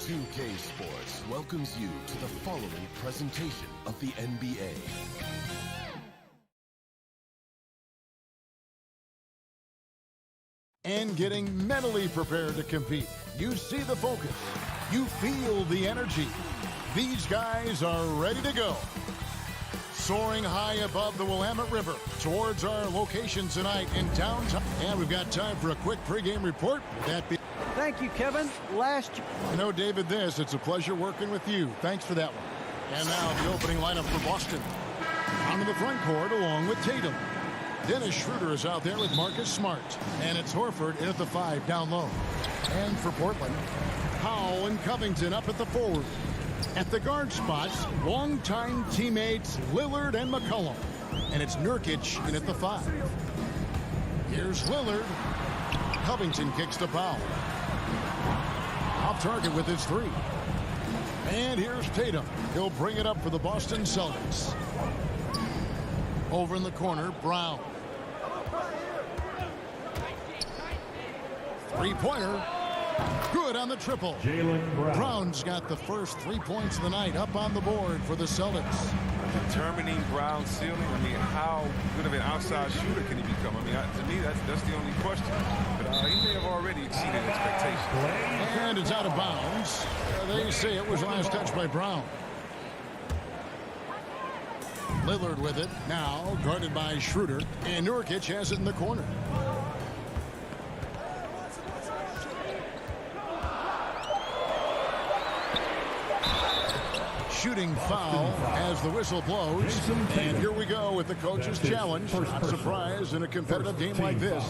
2K Sports welcomes you to the following presentation of the NBA. And getting mentally prepared to compete. You see the focus. You feel the energy. These guys are ready to go. Soaring high above the Willamette River towards our location tonight in downtown. And we've got time for a quick pregame report. Thank you, Kevin. You know, David, it's a pleasure working with you. Thanks for that one. And now the opening lineup for Boston. Onto the front court along with Tatum. Dennis Schroeder is out there with Marcus Smart. And it's Horford in at the 5 down low. And for Portland, Powell and Covington up at the forward. At the guard spots, longtime teammates Lillard and McCollum. And it's Nurkic in at the 5. Here's Lillard. Covington kicks to Powell. Off target with his 3. And here's Tatum. He'll bring it up for the Boston Celtics. Over in the corner, Brown. Three-pointer. Good on the triple. Brown's got the first 3 points of the night up on the board for the Celtics. Determining Brown's ceiling, I mean, how good of an outside shooter can he become? I mean, to me, that's the only question. But he may have already exceeded expectations. And it's out of bounds. They say it was last touched by Brown. Lillard with it, now guarded by Schroeder. And Nurkic has it in the corner. Shooting foul as the whistle blows. And here we go with the coach's challenge. Not surprised in a competitive game like this.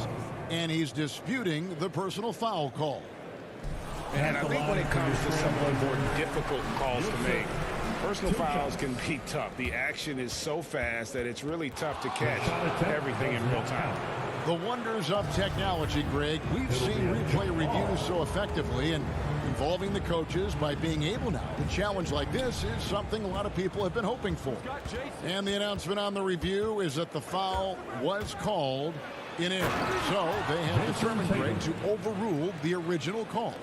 And he's disputing the personal foul call. And I think when it comes to some of the more difficult calls to make, personal fouls can be tough. The action is so fast that it's really tough to catch everything in real time. The wonders of technology, Greg. We've seen replay reviews so effectively, and involving the coaches by being able now to challenge like this is something a lot of people have been hoping for. And the announcement on the review is that the foul was called in error. So they have determined, Greg, to overrule the original call.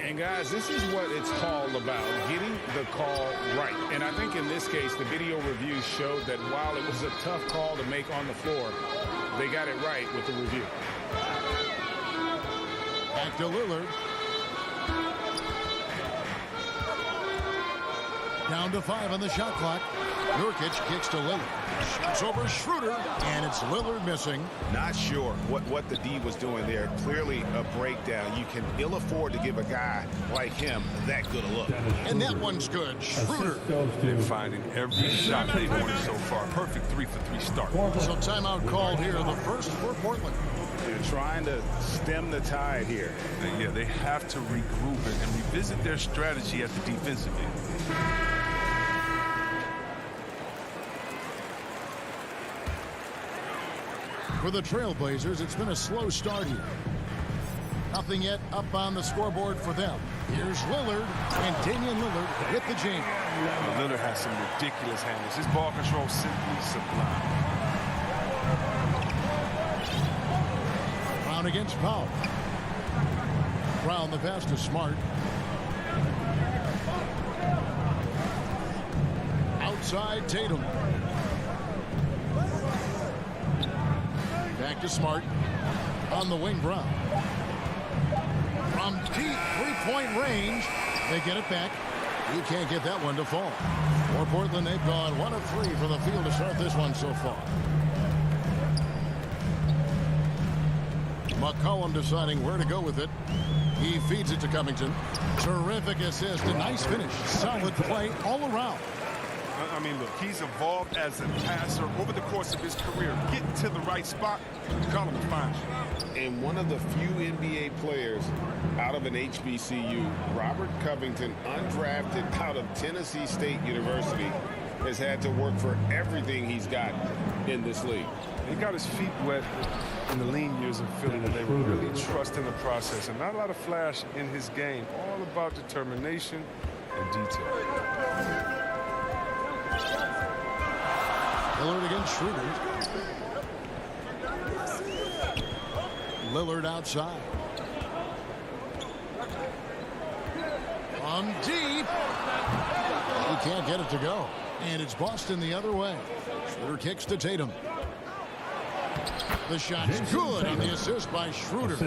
And guys, this is what it's all about, getting the call right. And I think in this case, the video review showed that while it was a tough call to make on the floor, they got it right with the review. Back to Lillard. Down to 5 on the shot clock. Nurkic kicks to Lillard. Shoots over Schroeder, and it's Lillard missing. Not sure what the D was doing there. Clearly a breakdown. You can ill afford to give a guy like him that good a look. And that one's good. Schroeder. They're finding every shot they've wanted so far. Perfect 3-for-3 start. So timeout called here, the first for Portland. They're trying to stem the tide here. Yeah, they have to regroup and revisit their strategy at the defensive end. For the Trailblazers, it's been a slow start here. Nothing yet up on the scoreboard for them. Here's Lillard, and Damian Lillard with the jam. Lillard has some ridiculous handles. His ball control simply sublime. Brown against Powell. Brown the pass to Smart. Outside Tatum. Back to Smart. On the wing, Brown. From deep three-point range, they get it back. He can't get that one to fall. For Portland, they've gone 1 of 3 from the field to start this one so far. McCollum deciding where to go with it. He feeds it to Covington. Terrific assist, a nice finish. Solid play all around. I mean, look, he's evolved as a passer over the course of his career. Getting to the right spot, McCollum will find you. And one of the few NBA players out of an HBCU, Robert Covington, undrafted out of Tennessee State University, has had to work for everything he's got in this league. He got his feet wet in the lean years in Philly, and they were really trusting the process. And not a lot of flash in his game. All about determination and detail. Lillard against Schroeder. Lillard outside. From deep. He can't get it to go. And it's Boston the other way. Schroeder kicks to Tatum. The shot's good on the assist by Schroeder.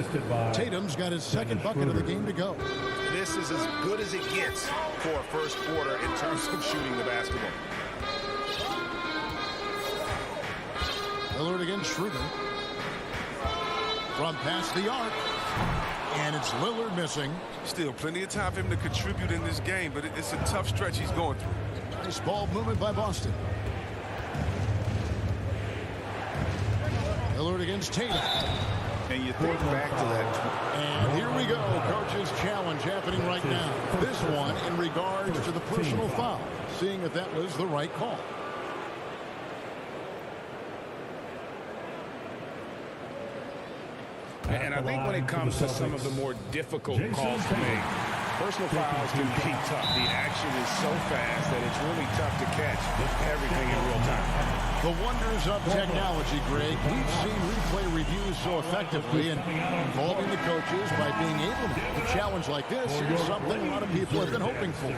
Tatum's got his second bucket of the game to go. This is as good as it gets for a first quarter in terms of shooting the basketball. Lillard against Schroeder. From past the arc. And it's Lillard missing. Still plenty of time for him to contribute in this game, but it's a tough stretch he's going through. Nice ball movement by Boston. Lillard against Tatum. And you think back to that. And here we go. Coach's challenge happening right now. This one in regards to the personal foul. Seeing if that was the right call. And I think when it comes to some of the more difficult calls to make, personal fouls can be tough. The action is so fast that it's really tough to catch everything in real time. The wonders of technology, Greg. We've seen replay reviews so effectively, and involving the coaches by being able to make a challenge like this is something a lot of people have been hoping for.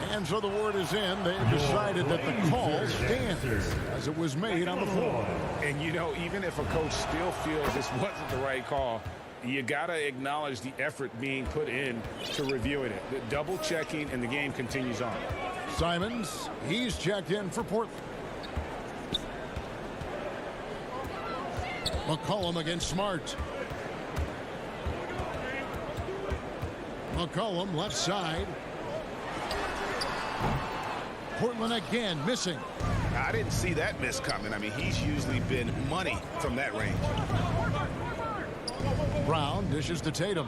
And so the word is in. They've decided that the call stands as it was made on the floor. And, you know, even if a coach still feels this wasn't the right call, you got to acknowledge the effort being put in to reviewing it. The double checking, and the game continues on. Simons, he's checked in for Portland. McCollum against Smart. McCollum left side. Portland again missing. I didn't see that miss coming. I mean, he's usually been money from that range. Brown dishes to Tatum.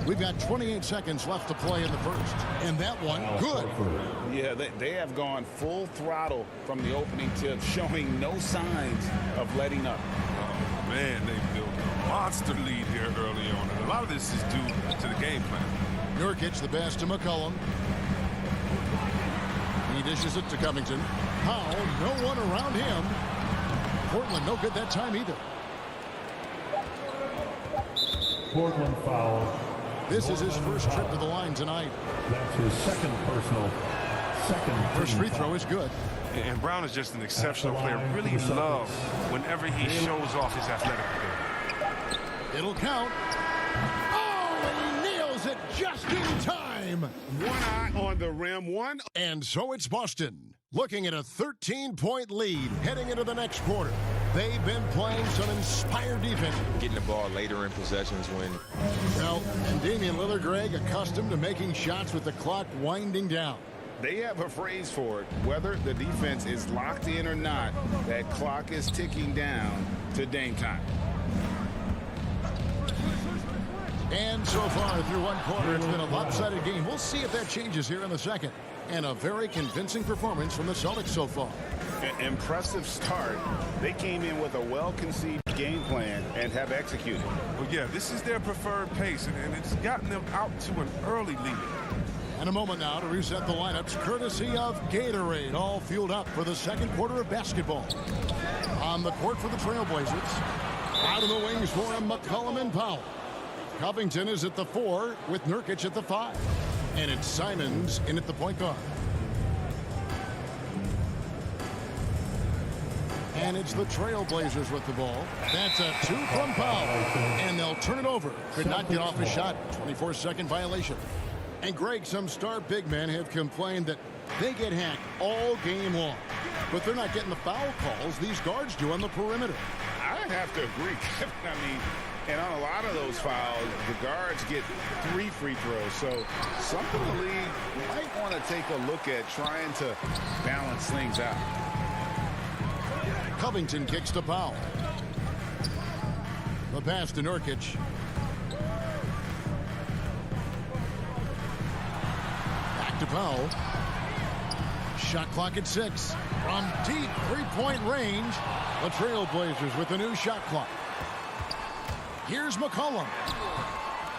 We've got 28 seconds left to play in the first. And that one, good. Yeah, they have gone full throttle from the opening tip, showing no signs of letting up. Oh, man, they built a monster lead here early on. And a lot of this is due to the game plan. Nurkic the pass to McCollum. He dishes it to Covington. Powell, no one around him. Portland no good that time either. Portland foul. This is his first trip to the line tonight. That's his second personal. First free throw is good. And Brown is just an exceptional player. Really love whenever he shows off his athletic ability. It'll count. Oh, and he nails it just in time. One eye on the rim, one. And so it's Boston, looking at a 13-point lead heading into the next quarter. They've been playing some inspired defense. Getting the ball later in possessions when... Well, and Damian Lillard, Greg, accustomed to making shots with the clock winding down. They have a phrase for it. Whether the defense is locked in or not, that clock is ticking down to Dame time. And so far through one quarter, it's been a lopsided game. We'll see if that changes here in the second. And a very convincing performance from the Celtics so far. Impressive start. They came in with a well-conceived game plan and have executed. Well, yeah, this is their preferred pace, and it's gotten them out to an early lead. And a moment now to reset the lineups, courtesy of Gatorade, all fueled up for the second quarter of basketball. On the court for the Trailblazers, out of the wings for him, McCollum and Powell. Covington is at the 4 with Nurkic at the 5. And it's Simons in at the point guard. And it's the Trailblazers with the ball. That's a 2 from Powell. And they'll turn it over. Could not get off his shot. 24-second violation. And Greg, some star big men have complained that they get hacked all game long. But they're not getting the foul calls these guards do on the perimeter. I'd have to agree, Kevin. I mean, and on a lot of those fouls, the guards get 3 free throws. So something the league might want to take a look at trying to balance things out. Covington kicks to Powell. The pass to Nurkic. Back to Powell. Shot clock at 6. From deep three-point range, the Trailblazers with a new shot clock. Here's McCollum.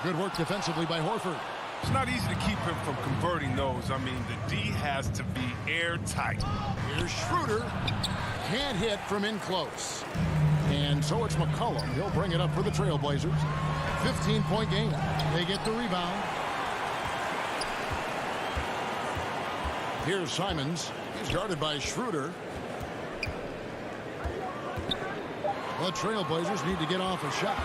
Good work defensively by Horford. It's not easy to keep him from converting those. I mean, the D has to be airtight. Here's Schroeder. Can't hit from in close. And so it's McCollum. He'll bring it up for the Trailblazers. 15-point game. They get the rebound. Here's Simons. He's guarded by Schroeder. The Trailblazers need to get off a shot.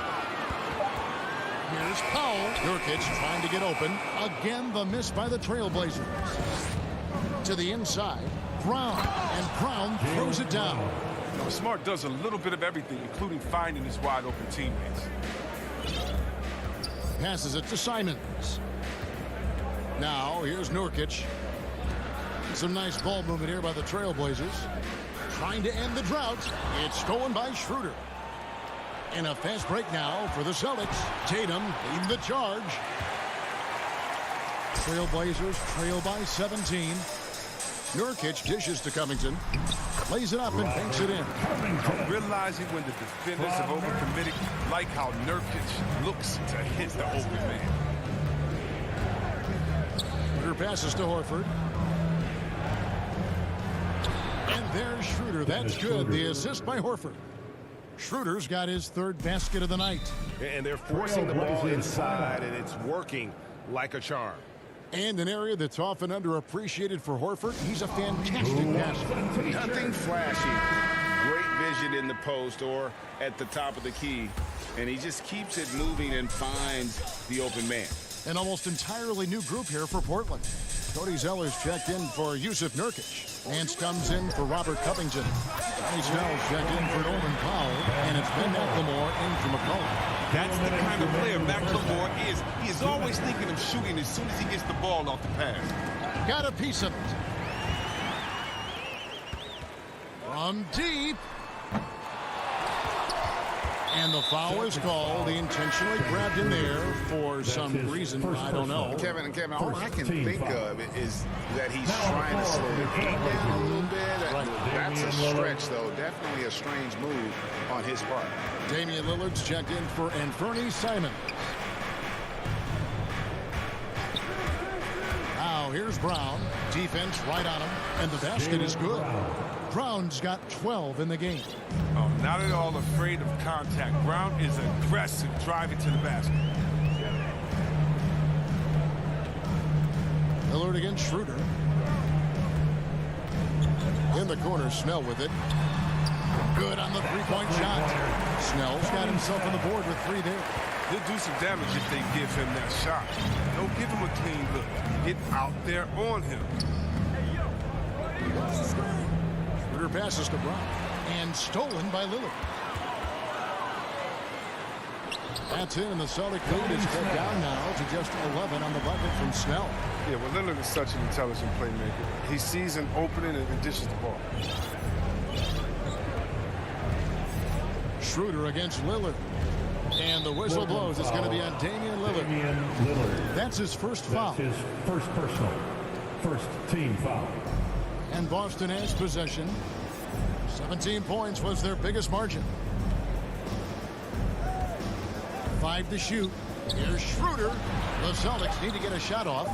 Here's Powell. Nurkic trying to get open. Again, the miss by the Trailblazers. To the inside. Brown. And Brown throws it down. You know, Smart does a little bit of everything, including finding his wide open teammates. Passes it to Simons. Now, here's Nurkic. Some nice ball movement here by the Trailblazers. Trying to end the drought. It's stolen by Schroeder. And a fast break now for the Celtics. Tatum leading the charge. Trailblazers trail by 17. Nurkic dishes to Covington. Lays it up and banks it in. I'm realizing when the defenders have overcommitted, like how Nurkic looks to hit the open man. Schroeder passes to Horford. And there's Schroeder. That's good. The assist by Horford. Schroeder's got his 3rd basket of the night. And they're forcing the ball inside, and it's working like a charm. And an area that's often underappreciated for Horford. He's a fantastic passer. Nothing flashy. Great vision in the post or at the top of the key. And he just keeps it moving and finds the open man. An almost entirely new group here for Portland. Cody Zeller's checked in for Yusuf Nurkic. Nance comes in for Robert Covington. Johnny Snell's checked in for Norman Powell. And it's Ben McLemore in for McCollum. That's the kind of player McLemore is. He is always thinking of shooting as soon as he gets the ball off the pass. Got a piece of it. From deep. And the foul is called. He intentionally grabbed in there for some reason. I don't know. Kevin, all I can think of is that he's trying to slow the game down a little bit. That's a stretch, though. Definitely a strange move on his part. Damian Lillard's checked in for Anthony Simons. Now here's Brown. Defense right on him. And the basket is good. Brown's got 12 in the game. Oh, not at all afraid of contact. Brown is aggressive driving to the basket. Lillard against Schroeder. In the corner, Snell with it. Good on the three-point shot. Snell's got himself on the board with 3 there. He'll do some damage if they give him that shot. Don't give him a clean look. Get out there on him. Schroeder passes to Brown. And stolen by Lillard. That's it, and the Celtic lead is cut down now to just 11 on the bucket from Snell. Yeah, well, Lillard is such an intelligent playmaker. He sees an opening and dishes the ball. Schroeder against Lillard. And the whistle blows. It's going to be on Damian Lillard. That's his first foul. That's his first personal, first team foul. And Boston has possession. 17 points was their biggest margin. 5 to shoot. Here's Schroeder. The Celtics need to get a shot off.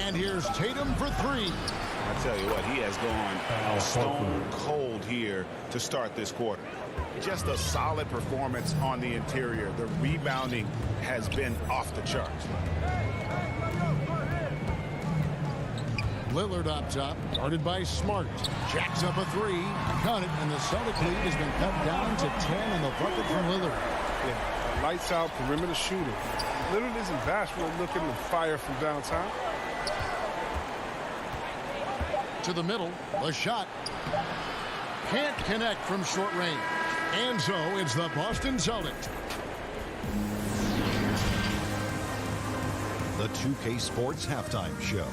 And here's Tatum for 3. I tell you what, he has gone stone cold here to start this quarter. Just a solid performance on the interior. The rebounding has been off the charts. Lillard up top, guarded by Smart. Jacks up a 3. Count it, and the Celtic lead has been cut down to 10 on the bucket from Lillard. Yeah, lights out perimeter shooter. Lillard isn't bashful looking to fire from downtown. To the middle, the shot. Can't connect from short range. And so it's the Boston Celtics. The 2K Sports Halftime Show.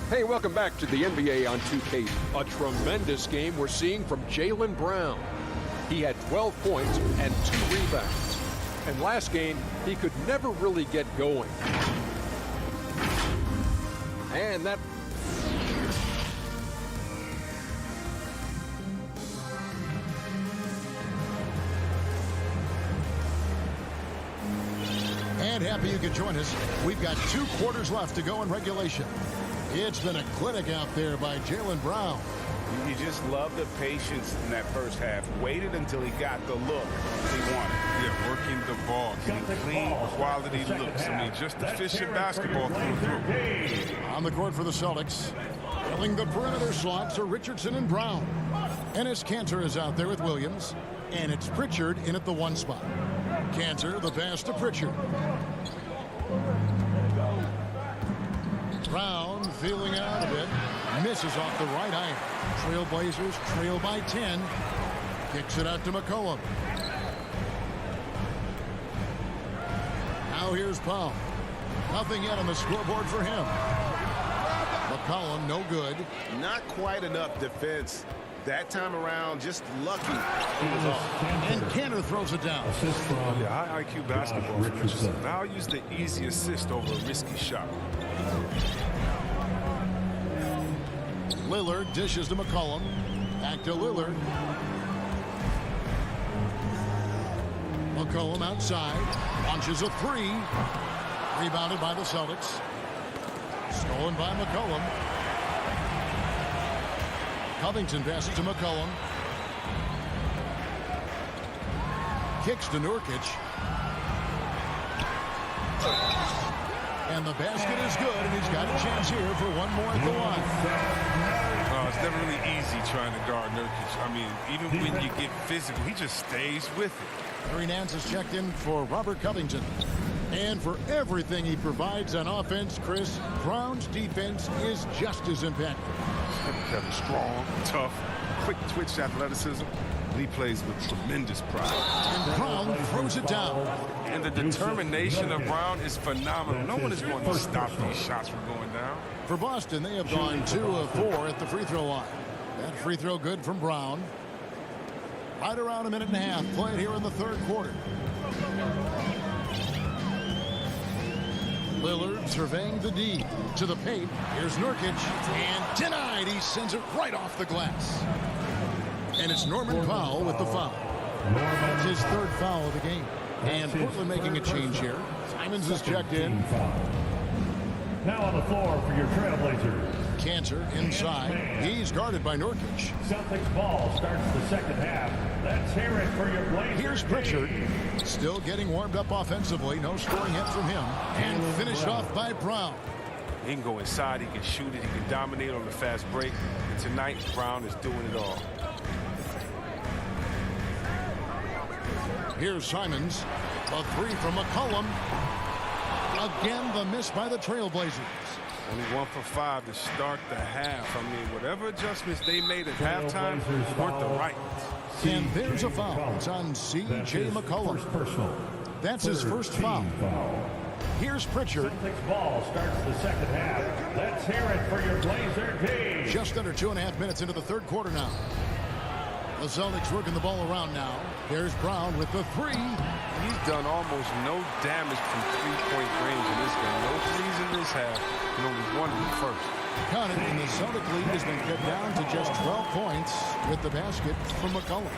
Hey, welcome back to the NBA on 2K. A tremendous game we're seeing from Jaylen Brown. He had 12 points and 2 rebounds. And last game, he could never really get going. And that... And happy you could join us. We've got 2 quarters left to go in regulation. It's been a clinic out there by Jaylen Brown. You just love the patience in that first half. Waited until he got the look he wanted. Yeah, working the ball, getting clean, quality looks. I mean, just efficient basketball through and through. On the court for the Celtics. Filling the perimeter slots are Richardson and Brown. Enes Kanter is out there with Williams. And it's Pritchard in at the 1 spot. Kanter, the pass to Pritchard. Brown feeling out a bit. Misses off the right iron. Trailblazers trail by 10. Kicks it out to McCollum. Now here's Powell. Nothing yet on the scoreboard for him. McCollum, no good. Not quite enough defense. That time around, just lucky. It was off. And Kanter throws it down. Yeah, high IQ basketball from Richardson. Now I'll use the easy assist over a risky shot. Lillard dishes to McCollum. Back to Lillard. McCollum outside. Launches a 3. Rebounded by the Celtics. Stolen by McCollum. Covington passes to McCollum. Kicks to Nurkic. And the basket is good, and he's got a chance here for one more at the line. It's never really easy trying to guard Nurkic. I mean, even when you get physical, he just stays with it. Harry Nance has checked in for Robert Covington. And for everything he provides on offense, Chris, Brown's defense is just as impactful. Kevin, strong, tough, quick twitch athleticism. And he plays with tremendous pride. And Brown throws it down. And the determination of Brown is phenomenal. No one is going to stop these shots from going down. For Boston, they have gone 2 of 4 at the free throw line. That free throw good from Brown. Right around a minute and a half played here in the 3rd quarter. Lillard surveying the D. To the paint. Here's Nurkic. And denied. He sends it right off the glass. And it's Norman Powell with the foul. That's his 3rd foul of the game. And Portland making a change here. Simons is checked in. Now on the floor for your Trailblazers. Kanter inside. He's guarded by Nurkic. Celtics ball starts the 2nd half. Let's hear it for your Blazers. Here's Pritchard. Still getting warmed up offensively. No scoring hit from him. And finished off by Brown. He can go inside. He can shoot it. He can dominate on the fast break. And tonight, Brown is doing it all. Here's Simons. A 3 from McCollum. Again, the miss by the Trailblazers. Only 1 for 5 to start the half. I mean, whatever adjustments they made at halftime weren't the right ones. And there's a foul. It's on C.J. McCollum. That's his first foul. Here's Pritchard. Celtics ball starts the 2nd half. Let's hear it for your Blazer team. Just under 2.5 minutes into the 3rd quarter now. The Celtics working the ball around now. There's Brown with the 3. He's done almost no damage from 3-point range in this game. No threes in this half, and only 1 in the first. Count it, and the Celtic lead has been cut down to just 12 points with the basket from McCollum.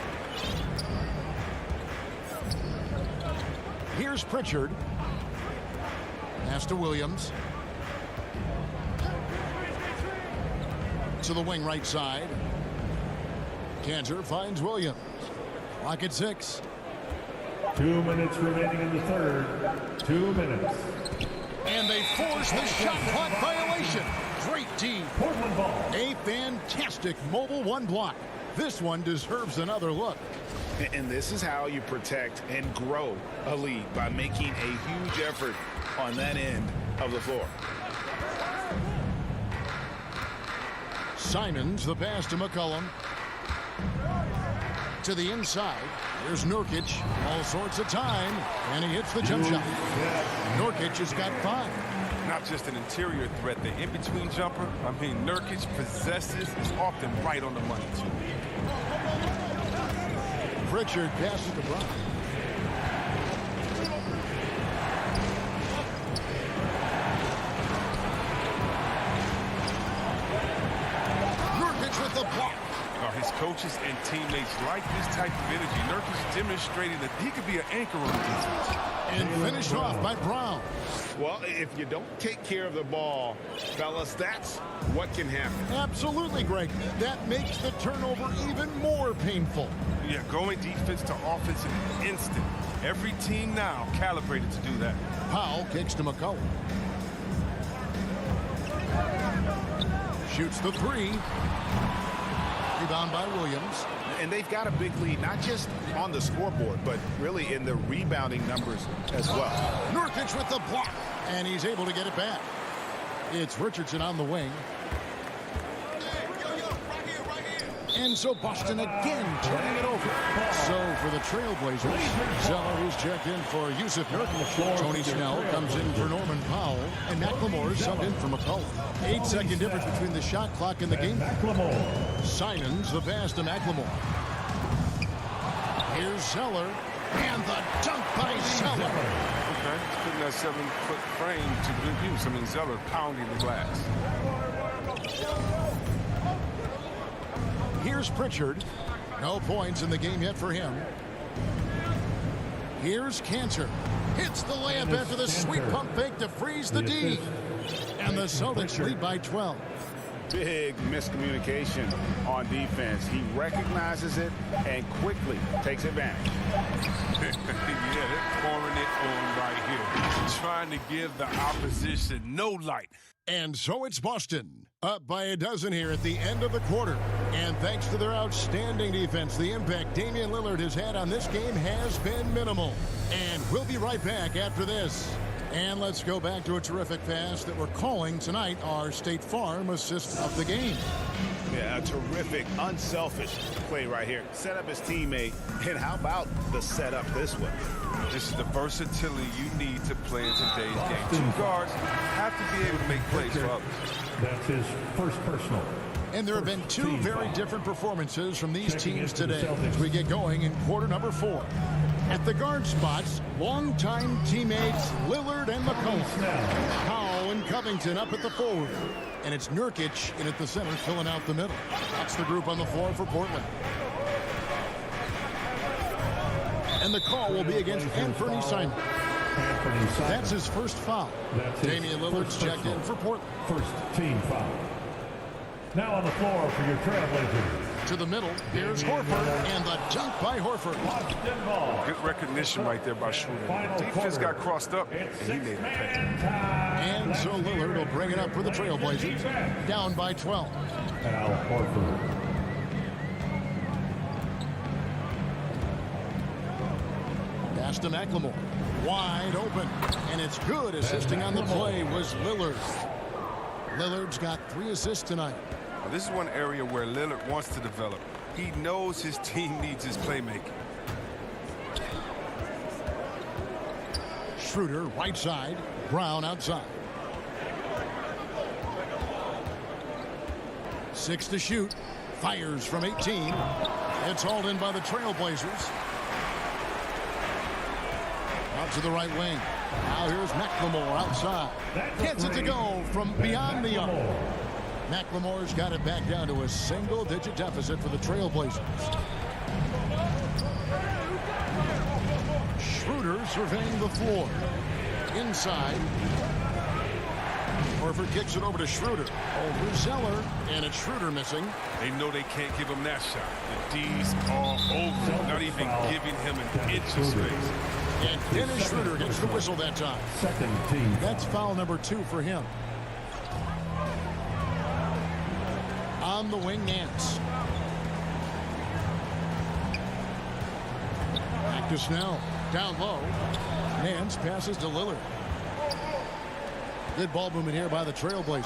Here's Pritchard. Pass to Williams. To the wing right side. Cantor finds Williams. Clock at 6. 2 minutes remaining in the third. 2 minutes. And they force the shot clock violation. Great D. Portland ball. A fantastic mobile one block. This one deserves another look. And this is how you protect and grow a lead, by making a huge effort on that end of the floor. Simons, the pass to McCollum. To the inside. Here's Nurkic. All sorts of time. And he hits the jump shot. Nurkic has got 5. Not just an interior threat, the in-between jumper. I mean, Nurkic possesses is often right on the money, too. Pritchard passes to Brown. Nurkic with the block. His coaches and teammates like this type of energy. Nurkic demonstrating that he could be an anchor on the defense. And finished off by Brown. Well, if you don't take care of the ball, fellas, that's what can happen. Absolutely, Greg. That makes the turnover even more painful. Yeah, going defense to offense in an instant. Every team now calibrated to do that. Powell kicks to McCollum. Shoots the 3. Rebound by Williams. And they've got a big lead, not just on the scoreboard, but really in the rebounding numbers as well. Nurkic with the block, and he's able to get it back. It's Richardson on the wing. And so Boston again turning it over. So for the Trailblazers, Zeller is checked in for Yusuf Nurkic. Tony Snell comes in for Norman Powell. And McLemore is subbed in for McCollum. 8-second difference between the shot clock and the game. Simons, the pass to McLemore. Here's Zeller. And the dunk by Zeller. Okay, he's putting that 7-foot frame to good use. I mean, Zeller pounding the glass. Here's Pritchard. No points in the game yet for him. Here's Cantor. Hits the layup after the sweet pump fake to freeze the D. And the Celtics lead by 12. Big miscommunication on defense. He recognizes it and quickly takes advantage. Yeah, they're pouring it on right here. Trying to give the opposition no light. And so it's Boston, up by a dozen here at the end of the quarter. And thanks to their outstanding defense, the impact Damian Lillard has had on this game has been minimal. And we'll be right back after this. And let's go back to a terrific pass that we're calling tonight our State Farm assist of the game. Yeah, a terrific, unselfish play right here. Set up his teammate, and how about the setup this way? This is the versatility you need to play in today's game. 2 guards have to be able to make plays for others. That's his first personal. And there have been 2 very different performances from these teams today as we get going in quarter number 4. At the guard spots, longtime teammates Lillard and McCollum. Powell and Covington up at the forward. And it's Nurkic in at the center filling out the middle. That's the group on the floor for Portland. And the call will be against Anthony Simons. That's his first foul. Damian Lillard's checked in for Portland. First team foul. Now on the floor for your Trailblazers. To the middle, here's Horford, and the dunk by Horford. Good recognition right there by Schroeder. The defense got crossed up, and he made it pay. And so Lillard will bring it up for the Trailblazers, down by 12. Al Horford. Pass to McLemore, wide open, and it's good. Assisting on the play was Lillard. Lillard's got 3 assists tonight. Now, this is one area where Lillard wants to develop. He knows his team needs his playmaking. Schroeder, right side. Brown outside. 6 to shoot. Fires from 18. It's hauled in by the Trailblazers. Out to the right wing. Now here's McLemore outside. Gets it to go from beyond the arc. McLemore's got it back down to a single-digit deficit for the Trailblazers. Schroeder surveying the floor. Inside. Horford kicks it over to Schroeder. Over Zeller, and it's Schroeder missing. They know they can't give him that shot. The D's all over, not even giving him an inch of space. And Dennis Schroeder gets the whistle that time. Second team. That's foul number 2 for him. On the wing, Nance. Back to Snell. Down low. Nance passes to Lillard. Good ball movement here by the Trailblazers.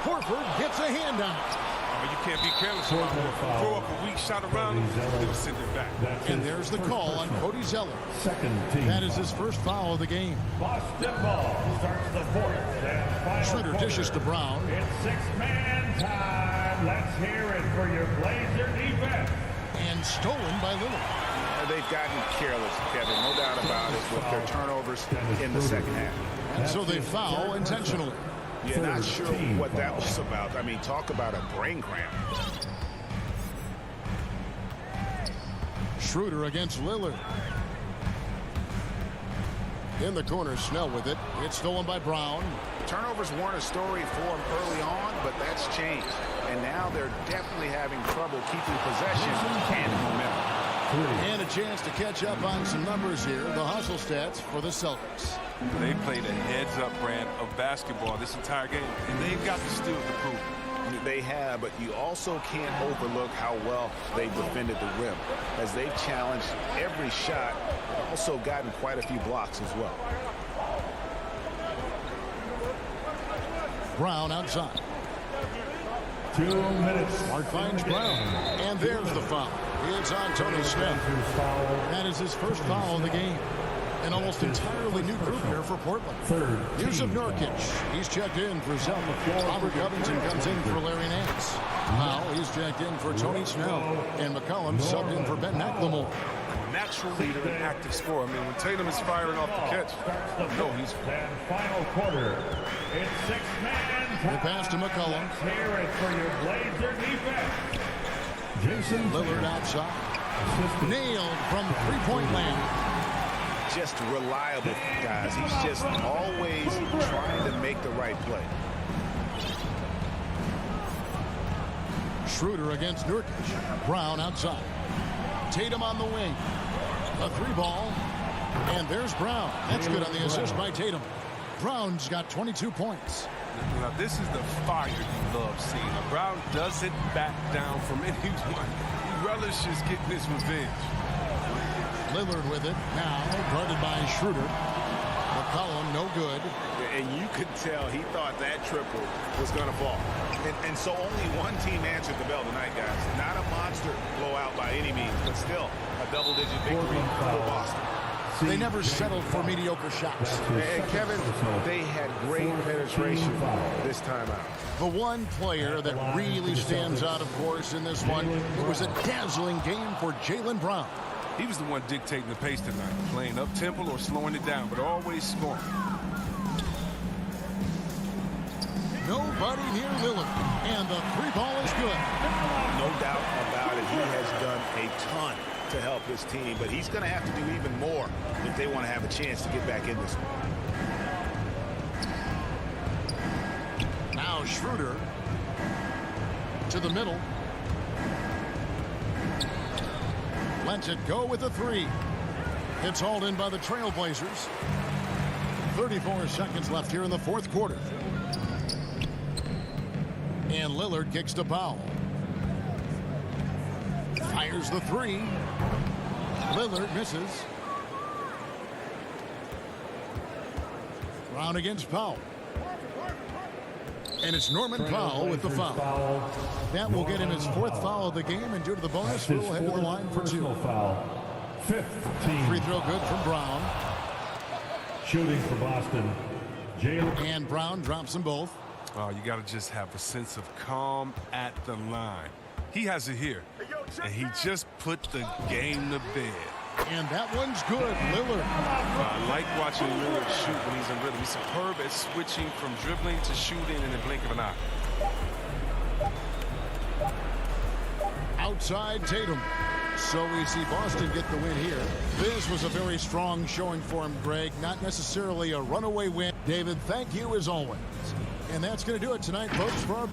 Horford gets a hand on it. But you can't be careless about Horford. Throw up a weak shot around him, they'll send it back. And there's the call on Cody Zeller. Second team. That is his first foul of the game. Boston ball starts the fourth and final Schroeder quarter. dishes to Brown. It's six-man time. Let's hear it for your Blazer defense. And stolen by Lillard. They've gotten careless, Kevin, no doubt about it, with their turnovers in the second half. And so they foul intentionally. Yeah, not sure what that was about. I mean, talk about a brain cramp. Schroeder against Lillard. In the corner, Snell with it. It's stolen by Brown. Turnovers weren't a story for them early on, but that's changed. And now they're definitely having trouble keeping possession and momentum. And a chance to catch up on some numbers here. The hustle stats for the Celtics. They played a heads-up brand of basketball this entire game, and they've got the steal to prove it. They have, but you also can't overlook how well they've defended the rim, as they've challenged every shot, but also gotten quite a few blocks as well. Brown outside. 2 minutes. Mark finds Brown. And there's the foul. It's on Tony Snell. That is his first foul of the game. An almost entirely new group here for Portland. Yusuf Nurkic. He's checked in for Zeller. Robert Covington comes in for Larry Nance. Now he's checked in for Tony Snell. And McCollum subbed in for Ben McLemore. Natural leader and active scorer. I mean, when Tatum is firing off the catch, no, he's... And final quarter. It's six-man time. The pass to McCollum. Let's hear it for your Blazer defense. Jason Lillard outside. Nailed from three-point land. Just reliable, guys. He's just always trying to make the right play. Schroeder against Nurkic. Brown outside. Tatum on the wing. A three ball. And there's Brown. That's good on the assist by Tatum. Brown's got 22 points. Now, this is the fire you love seeing. Now, Brown doesn't back down from anyone. He relishes getting his revenge. Lillard with it. Now guarded by Schroeder. McCollum no good. And you could tell he thought that triple was going to fall. And so only one team answered the bell tonight, guys. Not a monster blowout by any means, but still a double-digit victory for Boston. They never settled for mediocre shots. And Kevin, they had great penetration this time out. The one player that really stands out, of course, in this one, it was a dazzling game for Jaylen Brown. He was the one dictating the pace tonight, playing up-tempo or slowing it down, but always scoring. Nobody near Lillard, and the three ball is good. No doubt about it. He has done a ton to help his team, but he's going to have to do even more if they want to have a chance to get back in this one. Now Schroeder to the middle. Lets it go with a three. It's hauled in by the Trailblazers. 34 seconds left here in the fourth quarter. And Lillard kicks to Powell. Fires the three. Lillard misses. Brown against Powell. And it's Norman Powell with the foul. That will get him his fourth foul of the game, and due to the bonus, we'll head to the line for two. Fifth team. Free throw good from Brown. Shooting for Boston. Jaylen. And Brown drops them both. Oh, you got to just have a sense of calm at the line. He has it here, and he just put the game to bed. And that one's good, Lillard. I like watching Lillard shoot when he's in rhythm. He's superb at switching from dribbling to shooting in the blink of an eye. outside Tatum. So we see Boston get the win here. This was a very strong showing for him, Greg. Not necessarily a runaway win. David, thank you as always. And that's going to do it tonight, folks, for our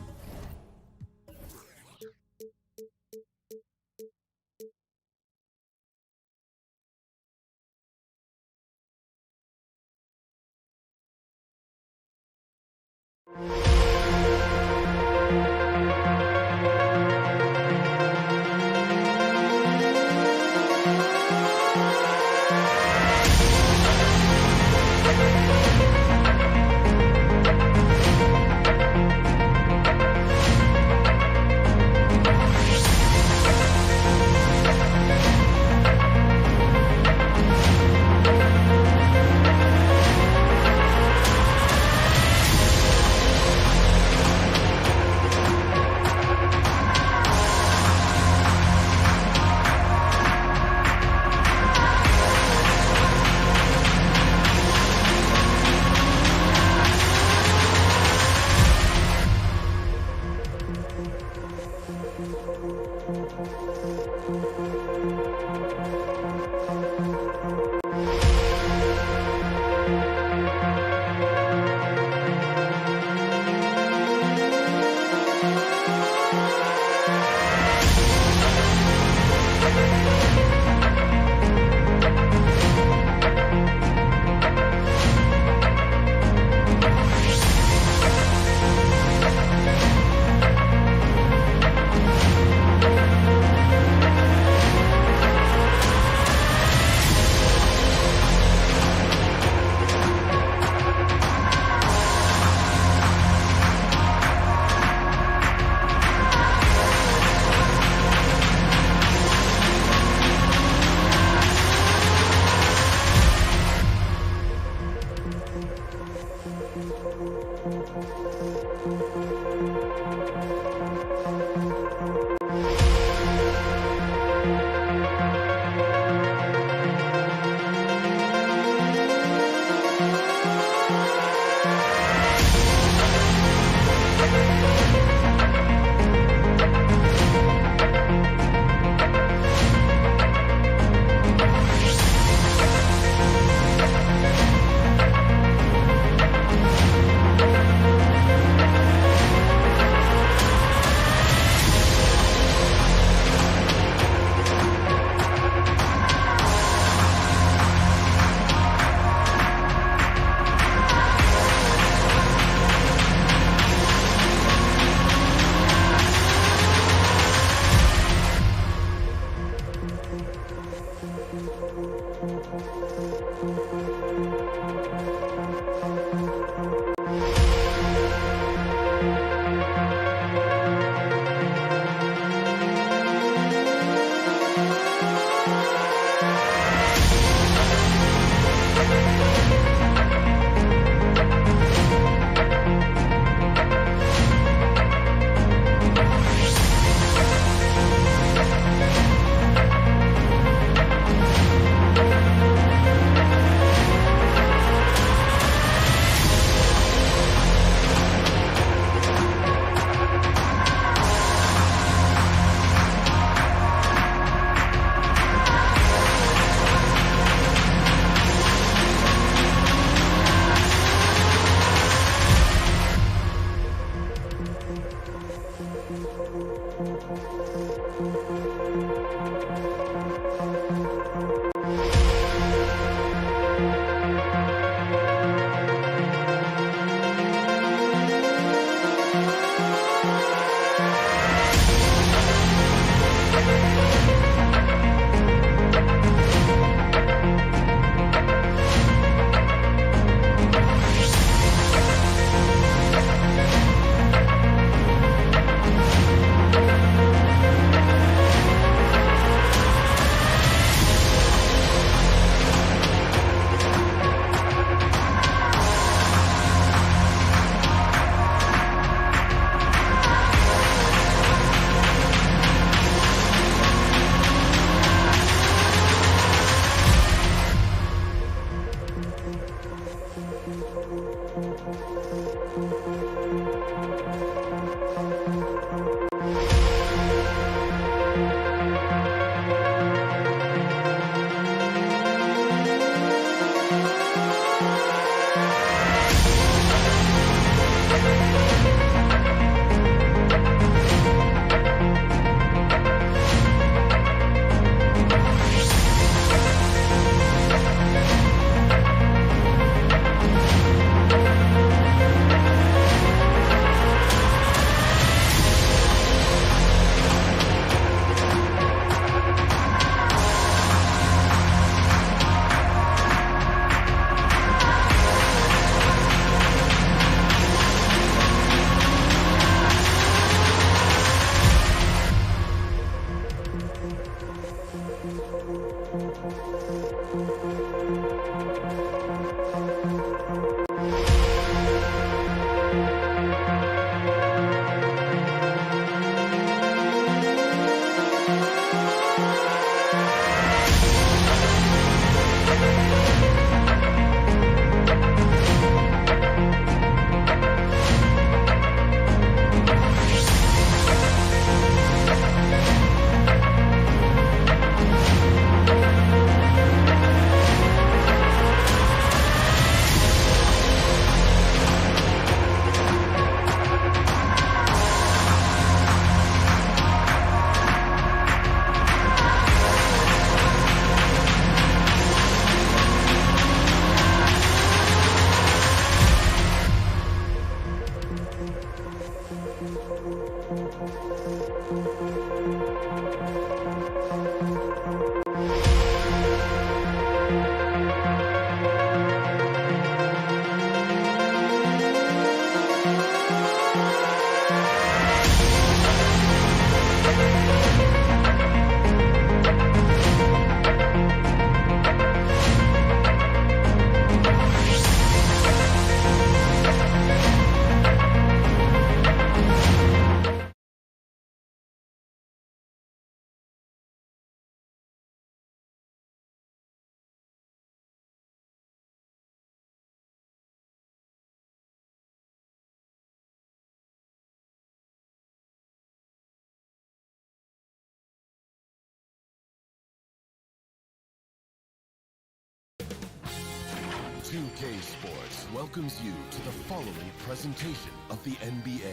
2K Sports welcomes you to the following presentation of the NBA.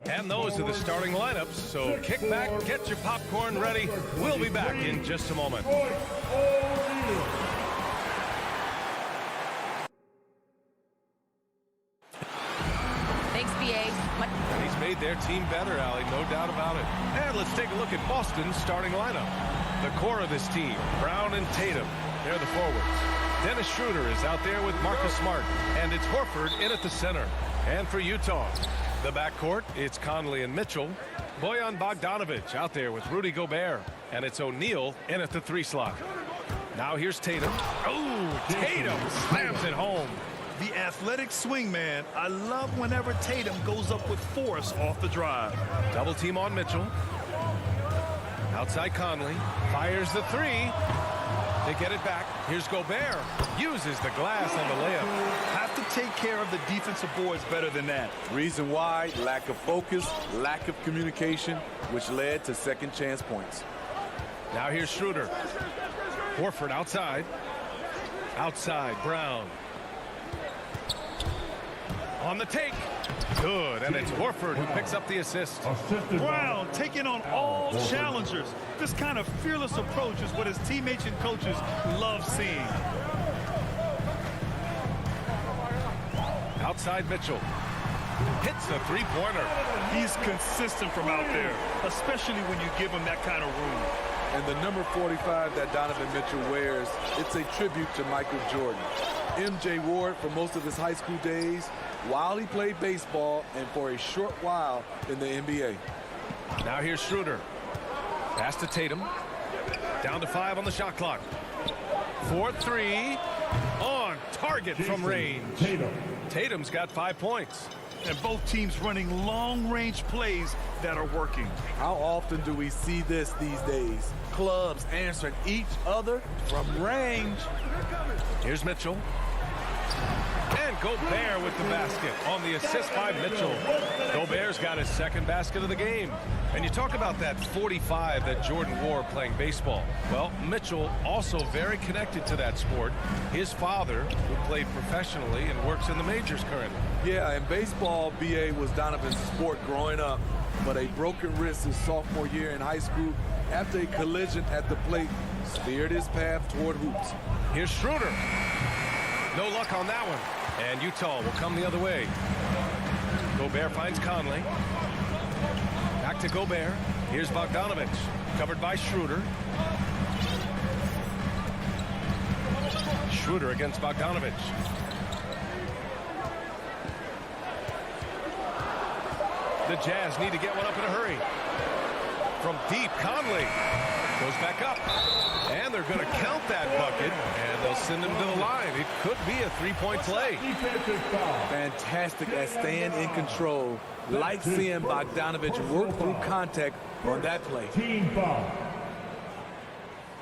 And those are the starting lineups, so kick back, get your popcorn ready. We'll be back in just a moment. Thanks, BA. He's made their team better, Allie, no doubt about it. And let's take a look at Boston's starting lineup. The core of this team, Brown and Tatum, they're the forwards. Dennis Schroeder is out there with Marcus Smart, and it's Horford in at the center. And for Utah, the backcourt, it's Conley and Mitchell. Bojan Bogdanovic out there with Rudy Gobert, and it's O'Neal in at the 3 slot. Now here's Tatum. Oh, Tatum slams it home. The athletic swingman. I love whenever Tatum goes up with force off the drive. Double team on Mitchell. Outside Conley. Fires the 3. They get it back. Here's Gobert. Uses the glass on the layup. Have to take care of the defensive boards better than that. Reason why? Lack of focus, lack of communication, which led to second chance points. Now here's Schroeder. Horford outside. Outside Brown. On the take. Good, and it's Horford who picks up the assist. Brown taking on all challengers. This kind of fearless approach is what his teammates and coaches love seeing. Outside Mitchell. Hits the 3-pointer. He's consistent from out there, especially when you give him that kind of room. And the number 45 that Donovan Mitchell wears, it's a tribute to Michael Jordan. MJ wore it for most of his high school days while he played baseball and for a short while in the NBA. Now here's Schroeder. Pass to Tatum. Down to 5 on the shot clock. 4-3 on target from range. Tatum's got 5 points. And both teams running long-range plays that are working. How often do we see this these days? Clubs answering each other from range. Here's Mitchell. And Gobert with the basket on the assist by Mitchell. Gobert's got his second basket of the game. And you talk about that 45 that Jordan wore playing baseball. Well, Mitchell also very connected to that sport. His father, who played professionally and works in the majors currently. Yeah, and baseball, BA, was Donovan's sport growing up. But a broken wrist his sophomore year in high school after a collision at the plate steered his path toward hoops. Here's Schroeder. No luck on that one. And Utah will come the other way. Gobert finds Conley. Back to Gobert. Here's Bogdanovic. Covered by Schroeder. Schroeder against Bogdanovic. The Jazz need to get one up in a hurry. From deep, Conley goes back up. And they're going to count that bucket, and they'll send him to the line. It could be a 3-point play. Fantastic at staying in control. Like seeing Bogdanovic work through contact on that play.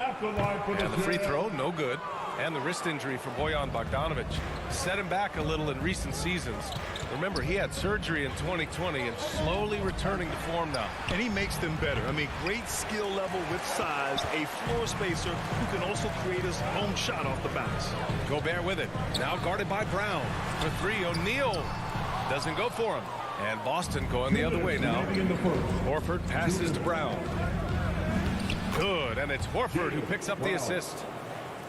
And the free throw, no good. And the wrist injury for Bojan Bogdanovic set him back a little in recent seasons. Remember, he had surgery in 2020 and slowly returning to form now. And he makes them better. I mean, great skill level with size, a floor spacer who can also create his own shot off the bounce. Gobert with it. Now guarded by Brown. For 3, O'Neal doesn't go for him. And Boston going the other way now. Horford passes to Brown. Good, and it's Horford who picks up the assist.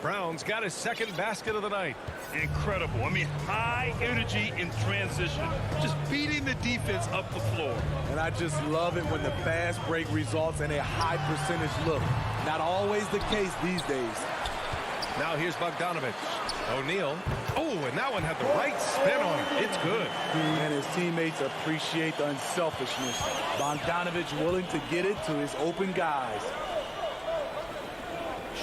Brown's got his second basket of the night. Incredible. I mean, high energy in transition. Just beating the defense up the floor. And I just love it when the fast break results in a high percentage look. Not always the case these days. Now here's Bogdanovic. O'Neal. Oh, and that one had the right spin on it. It's good. And his teammates appreciate the unselfishness. Bogdanovic willing to get it to his open guys.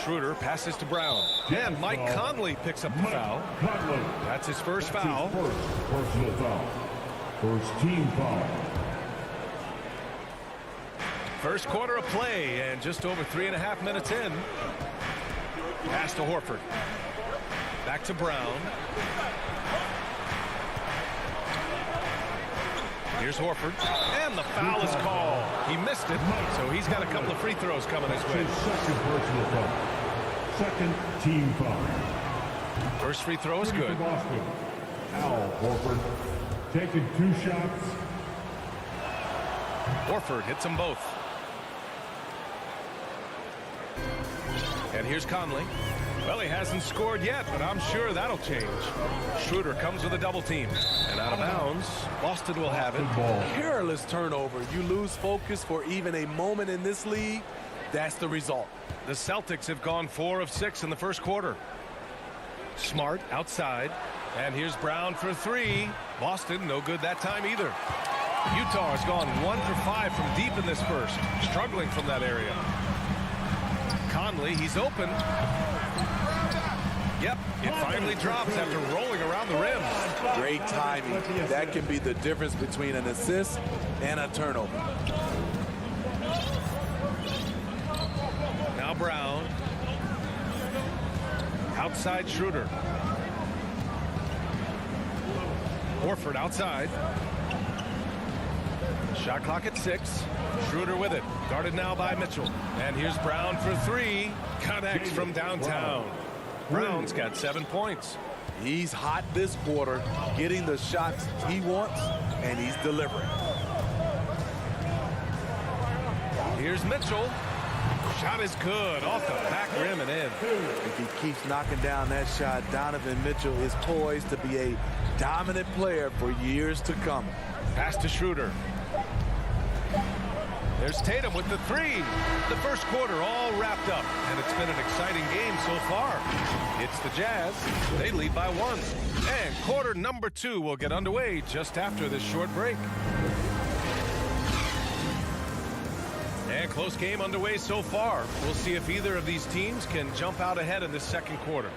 Schroeder passes to Brown. And Mike Conley picks up the foul. That's his first foul. Personal foul. First team foul. First quarter of play, and just over 3.5 minutes in. Pass to Horford. Back to Brown. Here's Horford, and the foul is called. He missed it, so he's got a couple of free throws coming his way. Second personal foul. Second team foul. First free throw is good. Boston. Al Horford taking 2 shots. Horford hits them both. And here's Conley. Well, he hasn't scored yet, but I'm sure that'll change. Schroeder comes with a double team. And out of bounds, Boston will have it. Careless turnover. You lose focus for even a moment in this league. That's the result. The Celtics have gone 4 of 6 in the first quarter. Smart outside. And here's Brown for 3. Boston, no good that time either. Utah has gone 1 for 5 from deep in this first. Struggling from that area. Conley, he's open. Yep, it finally drops after rolling around the rim. Great timing. That can be the difference between an assist and a turnover. Now Brown. Outside Schroeder. Horford outside. Shot clock at 6. Schroeder with it. Guarded now by Mitchell. And here's Brown for 3. Connects from downtown. Brown's got 7 points. He's hot this quarter, getting the shots he wants, and he's delivering. Here's Mitchell. Shot is good. Off the back rim and in. If he keeps knocking down that shot, Donovan Mitchell is poised to be a dominant player for years to come. Pass to Schroeder. There's Tatum with the 3. The first quarter all wrapped up, and it's been an exciting game so far. It's the Jazz. They lead by 1. And quarter number 2 will get underway just after this short break. And close game underway so far. We'll see if either of these teams can jump out ahead in this second quarter.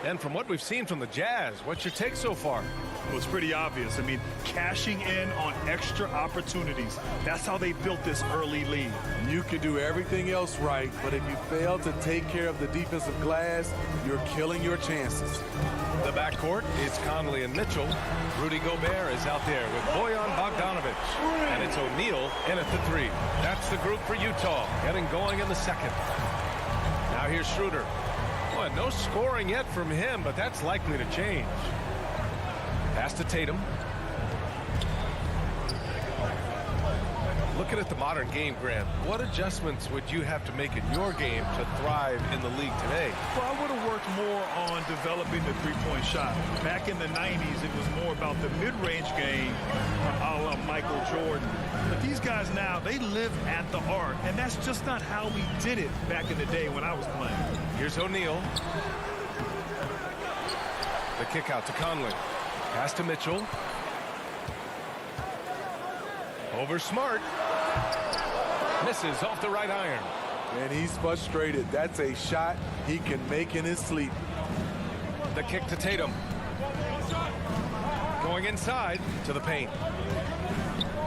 And from what we've seen from the Jazz, what's your take so far? Well, it's pretty obvious. I mean, cashing in on extra opportunities. That's how they built this early lead. You can do everything else right, but if you fail to take care of the defensive glass, you're killing your chances. The backcourt is Conley and Mitchell. Rudy Gobert is out there with Bojan Bogdanovic. And it's O'Neal in at the 3. That's the group for Utah, getting going in the second. Now here's Schroeder. Boy, no scoring yet from him, but that's likely to change. Pass to Tatum. Looking at the modern game, Grant, what adjustments would you have to make in your game to thrive in the league today? Well, I would have worked more on developing the three-point shot. Back in the 90s, it was more about the mid-range game, a la Michael Jordan. But these guys now, they live at the arc, and that's just not how we did it back in the day when I was playing. Here's O'Neal. The kick out to Conley. Pass to Mitchell. Over Smart. Misses off the right iron. And he's frustrated. That's a shot he can make in his sleep. The kick to Tatum. Going inside to the paint.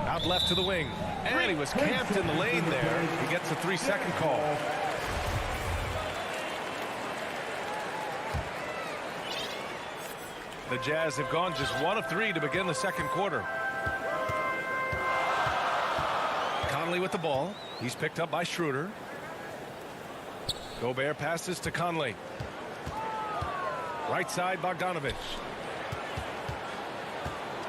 Out left to the wing. And he was camped in the lane there. He gets a 3-second call. The Jazz have gone just 1 of 3 to begin the second quarter. Conley with the ball. He's picked up by Schroeder. Gobert passes to Conley. Right side, Bogdanovic.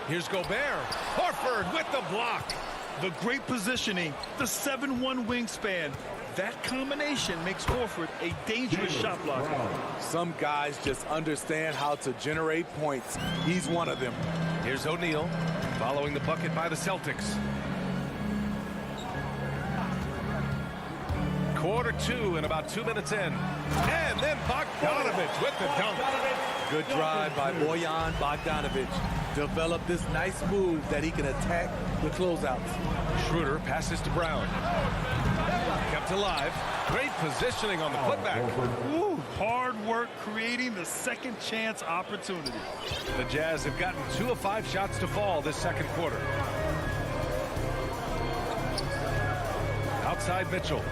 Here's Gobert. Horford with the block. The great positioning, the 7'1" wingspan. That combination makes Horford a dangerous shot blocker. Some guys just understand how to generate points. He's one of them. Here's O'Neal following the bucket by the Celtics. Quarter 2 and about 2 minutes in. And then Bogdanovic with the dunk. Good drive by Bojan Bogdanovic. Developed this nice move that he can attack the closeouts. Schroeder passes to Brown. Kept alive. Great positioning on the putback. Ooh, hard work creating the second chance opportunity. The Jazz have gotten 2 of 5 shots to fall this second quarter. Outside Mitchell.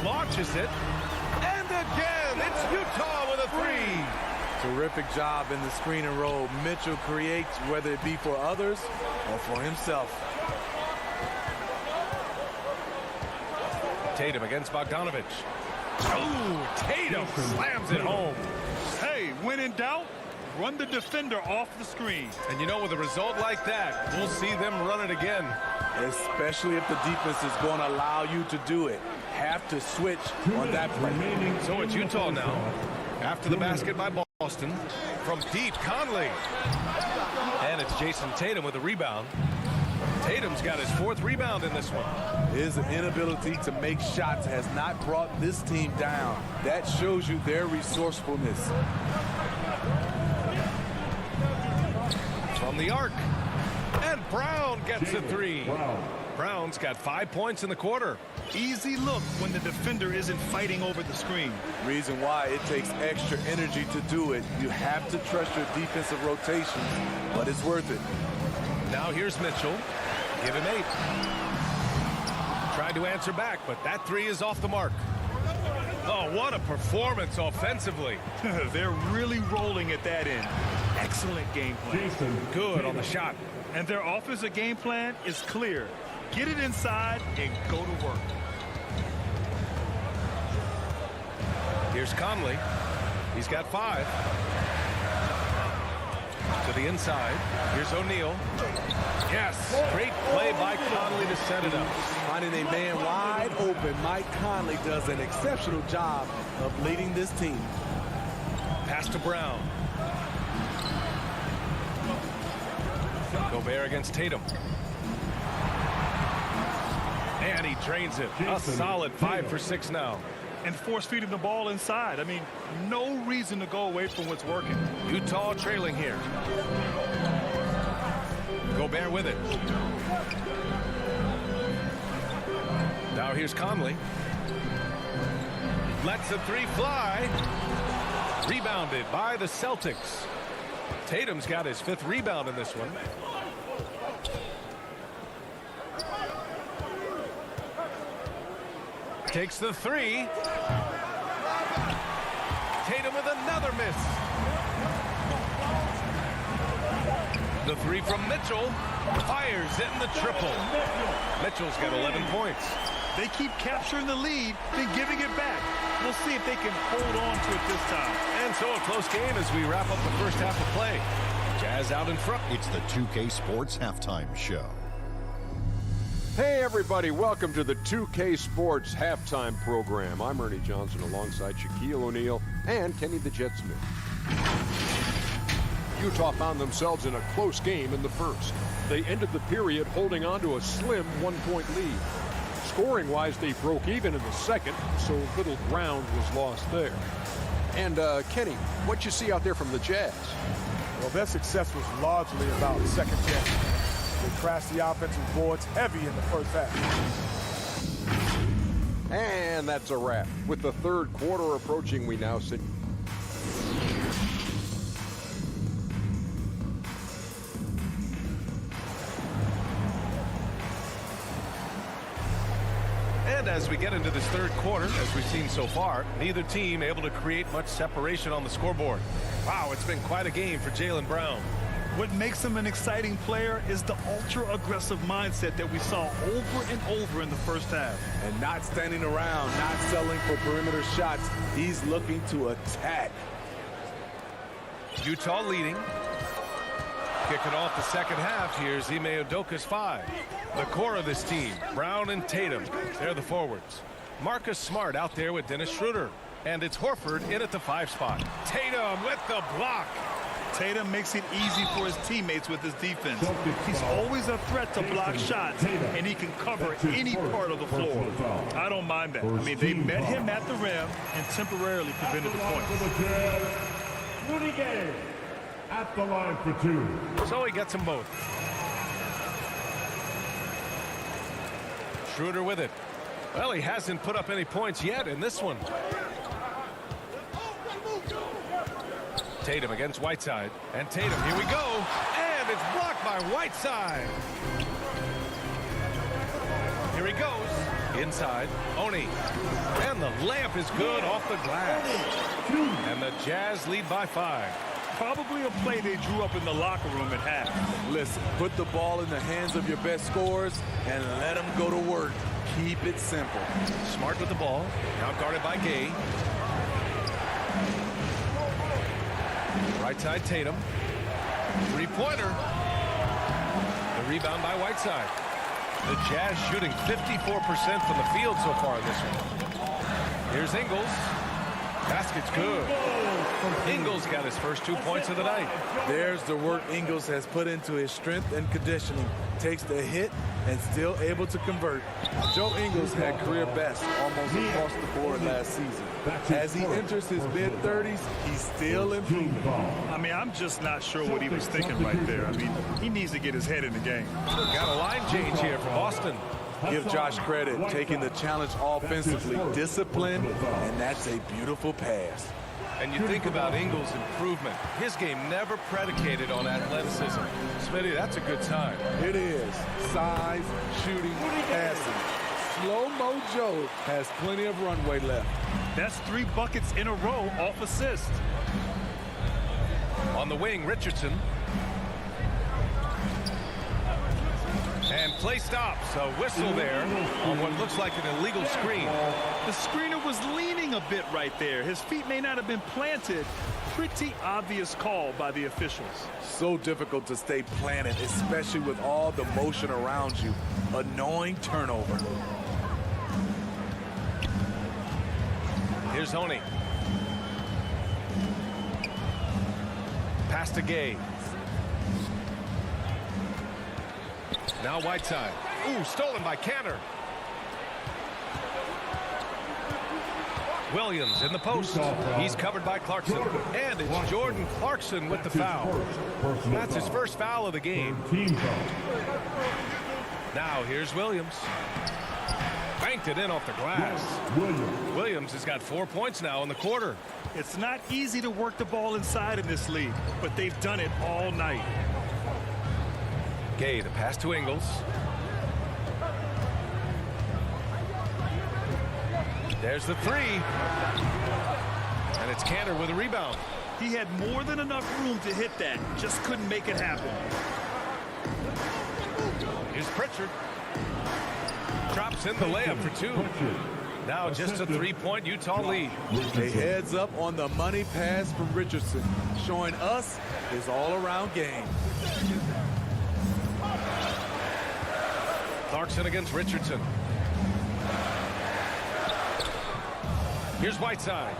Launches it. And again, it's Utah with a 3. Terrific job in the screen and roll. Mitchell creates, whether it be for others or for himself. Tatum against Bogdanovich. Oh, Tatum slams it home. Hey, when in doubt, run the defender off the screen. And you know, with a result like that, we'll see them run it again. Especially if the defense is going to allow you to do it. Have to switch on that play. So it's Utah now. After the basket by Boston. From deep, Conley. And it's Jason Tatum with a rebound. Tatum's got his 4th rebound in this one. His inability to make shots has not brought this team down. That shows you their resourcefulness. From the arc. And Brown gets a 3. Brown's got 5 points in the quarter. Easy look when the defender isn't fighting over the screen. Reason why it takes extra energy to do it. You have to trust your defensive rotations, but it's worth it. Now here's Mitchell. Give him 8. Tried to answer back, but that 3 is off the mark. Oh, what a performance offensively. They're really rolling at that end. Excellent game plan. Good on the shot. And their offensive game plan is clear. Get it inside and go to work. Here's Conley. He's got 5. To the inside. Here's O'Neal. Yes, great play by Conley to set it up. Finding a man wide open, Mike Conley does an exceptional job of leading this team. Pass to Brown. Gobert against Tatum. And he drains it. A solid 5 for 6 now. And force feeding the ball inside. I mean, no reason to go away from what's working. Utah trailing here. Gobert with it. Now here's Conley. Lets the 3 fly. Rebounded by the Celtics. Tatum's got his 5th rebound in this one. Takes the 3. Tatum with another miss. The 3 from Mitchell. Fires it in the triple. Mitchell's got 11 points. They keep capturing the lead, then giving it back. We'll see if they can hold on to it this time. And so a close game as we wrap up the first half of play. Jazz out in front. It's the 2K Sports Halftime Show. Hey everybody, welcome to the 2K Sports Halftime Program. I'm Ernie Johnson alongside Shaquille O'Neal and Kenny the Jet Smith. Utah found themselves in a close game in the first. They ended the period holding on to a slim 1-point lead. Scoring-wise, they broke even in the second, so little ground was lost there. And Kenny, what you see out there from the Jazz? Well, their success was largely about second chance. They crashed the offensive boards heavy in the first half. And that's a wrap. With the third quarter approaching, we now sit. And as we get into this third quarter, as we've seen so far, neither team able to create much separation on the scoreboard. Wow, it's been quite a game for Jaylen Brown. What makes him an exciting player is the ultra-aggressive mindset that we saw over and over in the first half. And not standing around, not settling for perimeter shots. He's looking to attack. Utah leading. Kicking off the second half, here's Ime Udoka's 5. The core of this team, Brown and Tatum, they're the forwards. Marcus Smart out there with Dennis Schroeder. And it's Horford in at the 5 spot. Tatum with the block. Tatum makes it easy for his teammates with his defense. He's always a threat to block shots, and he can cover any part of the floor. I don't mind that. I mean, they met him at the rim and temporarily prevented the points. Rudy Gay at the line for 2. So he gets them both. Schroeder with it. Well, he hasn't put up any points yet in this one. Tatum against Whiteside. And Tatum, here we go. And it's blocked by Whiteside. Here he goes. Inside, Oni. And the layup is good off the glass. And the Jazz lead by 5. Probably a play they drew up in the locker room at half. Listen, put the ball in the hands of your best scorers and let them go to work. Keep it simple. Smart with the ball. Now guarded by Gay. Right side, Tatum. Three-pointer. The rebound by Whiteside. The Jazz shooting 54% from the field so far in this one. Here's Ingles. Basket's good. Ingles got his first 2 points of the night. There's the work Ingles has put into his strength and conditioning. Takes the hit and still able to convert. Joe Ingles had career best almost across the board last season. As he enters his mid-30s, he's still improving. I mean, I'm just not sure what he was thinking right there. I mean, he needs to get his head in the game. Got a line change here for Boston. Give Josh credit, taking the challenge offensively, disciplined, and that's a beautiful pass. And you think about Ingles' improvement. His game never predicated on athleticism. Smitty, that's a good sign. It is. Size, shooting, passing. Slow-mo Joe has plenty of runway left. That's 3 buckets in a row off assist. On the wing, Richardson. And play stops. A whistle there on what looks like an illegal screen. The screener was leaning a bit right there. His feet may not have been planted. Pretty obvious call by the officials. So difficult to stay planted, especially with all the motion around you. Annoying turnover. Here's Oni. Pass to Gay. Now Whiteside. Ooh, stolen by Cantor. Williams in the post. He's covered by Clarkson. And it's Jordan Clarkson with the foul. That's his first foul of the game. Now here's Williams. Banked it in off the glass. Williams has got 4 points now in the quarter. It's not easy to work the ball inside in this league, but they've done it all night. Gay, the pass to Ingles. There's the three. And it's Cantor with a rebound. He had more than enough room to hit that. Just couldn't make it happen. Here's Pritchard. Drops in the layup for 2. Now just a 3-point Utah lead. A heads up on the money pass from Richardson, showing us his all-around game. Clarkson against Richardson. Here's Whiteside.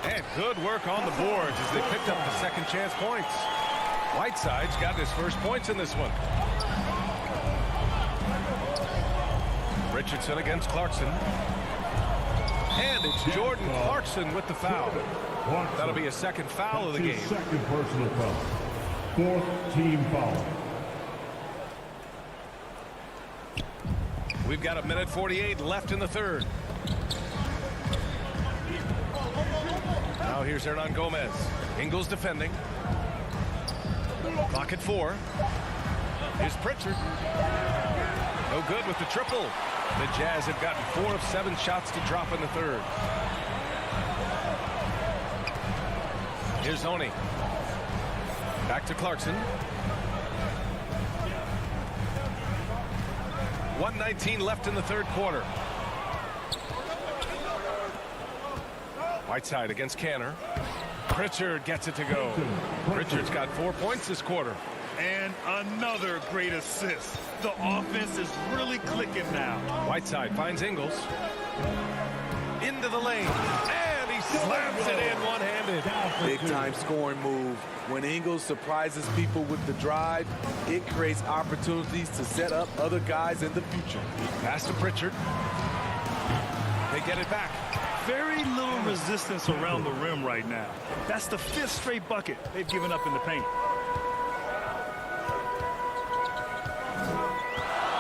And good work on the boards as they picked up the second chance points. Whiteside's got his first points in this one. Richardson against Clarkson. And it's Jordan Clarkson with the foul. That'll be a second foul of the game. Second personal foul. 4th team foul. We've got 1:48 left in the third. Now here's Hernan Gomez. Ingles defending. Clock at 4. Here's Pritchard. No good with the triple. The Jazz have gotten 4 of 7 shots to drop in the third. Here's Oni. Back to Clarkson. 1:19 left in the third quarter. Whiteside against Cantor. Pritchard gets it to go. Pritchard's got 4 points this quarter. And another great assist. The offense is really clicking now. Whiteside finds Ingles. Into the lane. And he slams it in one-handed. Big-time scoring move. When Ingles surprises people with the drive, it creates opportunities to set up other guys in the future. Pass to Pritchard. They get it back. Very little resistance around the rim right now. That's the 5th straight bucket they've given up in the paint.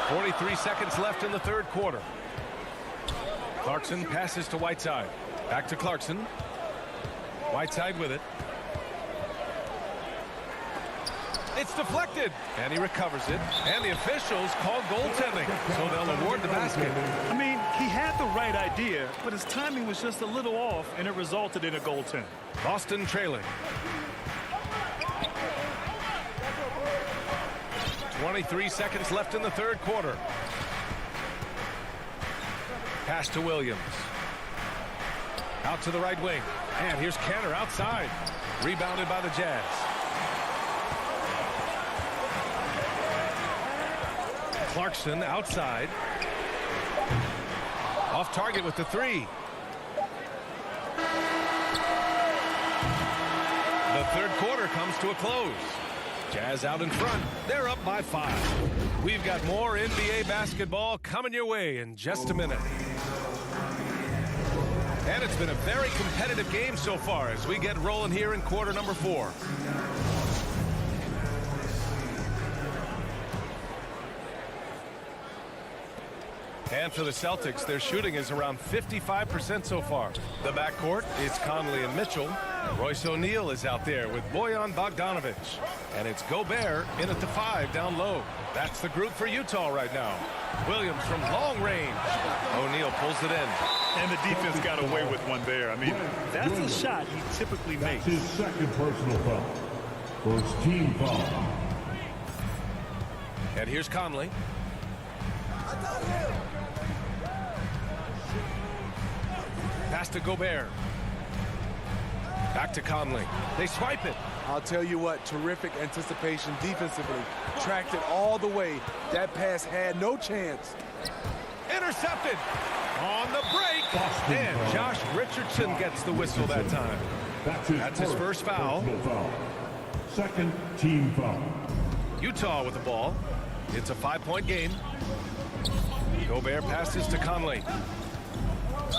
43 seconds left in the third quarter. Clarkson passes to Whiteside. Back to Clarkson. Whiteside with it. It's deflected, and he recovers it. And the officials call goaltending, so they'll award the basket. I mean, he had the right idea, but his timing was just a little off, and it resulted in a goaltend. Boston trailing. 23 seconds left in the third quarter. Pass to Williams. Out to the right wing. And here's Cantor outside. Rebounded by the Jazz. Clarkson outside. Off target with the three. The third quarter comes to a close. Jazz out in front. They're up by 5. We've got more NBA basketball coming your way in just a minute. And it's been a very competitive game so far as we get rolling here in quarter number 4. And for the Celtics, their shooting is around 55% so far. The backcourt is Conley and Mitchell. Royce O'Neal is out there with Bojan Bogdanovic. And it's Gobert in at the 5 down low. That's the group for Utah right now. Williams from long range. O'Neal pulls it in. And the defense got away with one there. I mean, that's a shot he typically makes. His second personal foul. First team foul. And here's Conley. Pass to Gobert. Back to Conley. They swipe it. I'll tell you what, terrific anticipation defensively. Tracked it all the way. That pass had no chance. Intercepted. On the break. And Josh Richardson gets the whistle that time. That's his first foul. Second team foul. Utah with the ball. It's a 5-point game. Gobert passes to Conley.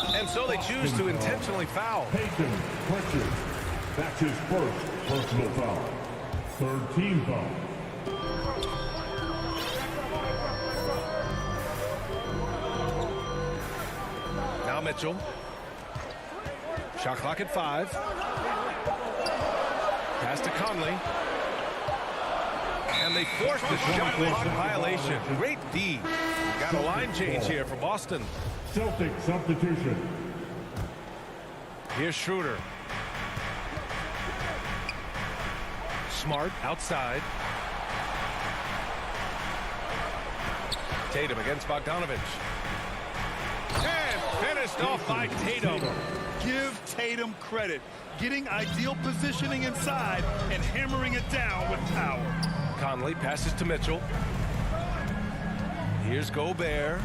And so they choose to intentionally foul. Payton Pritchard. That's his first personal foul. Third team foul. Now Mitchell. Shot clock at 5. Pass to Conley. And they forced the shot clock violation. Great D. Got a line change here for Boston. Celtic substitution. Here's Schroeder. Smart outside. Tatum against Bogdanovic. And finished off by Tatum. Give Tatum credit. Getting ideal positioning inside and hammering it down with power. Conley passes to Mitchell. Here's Gobert.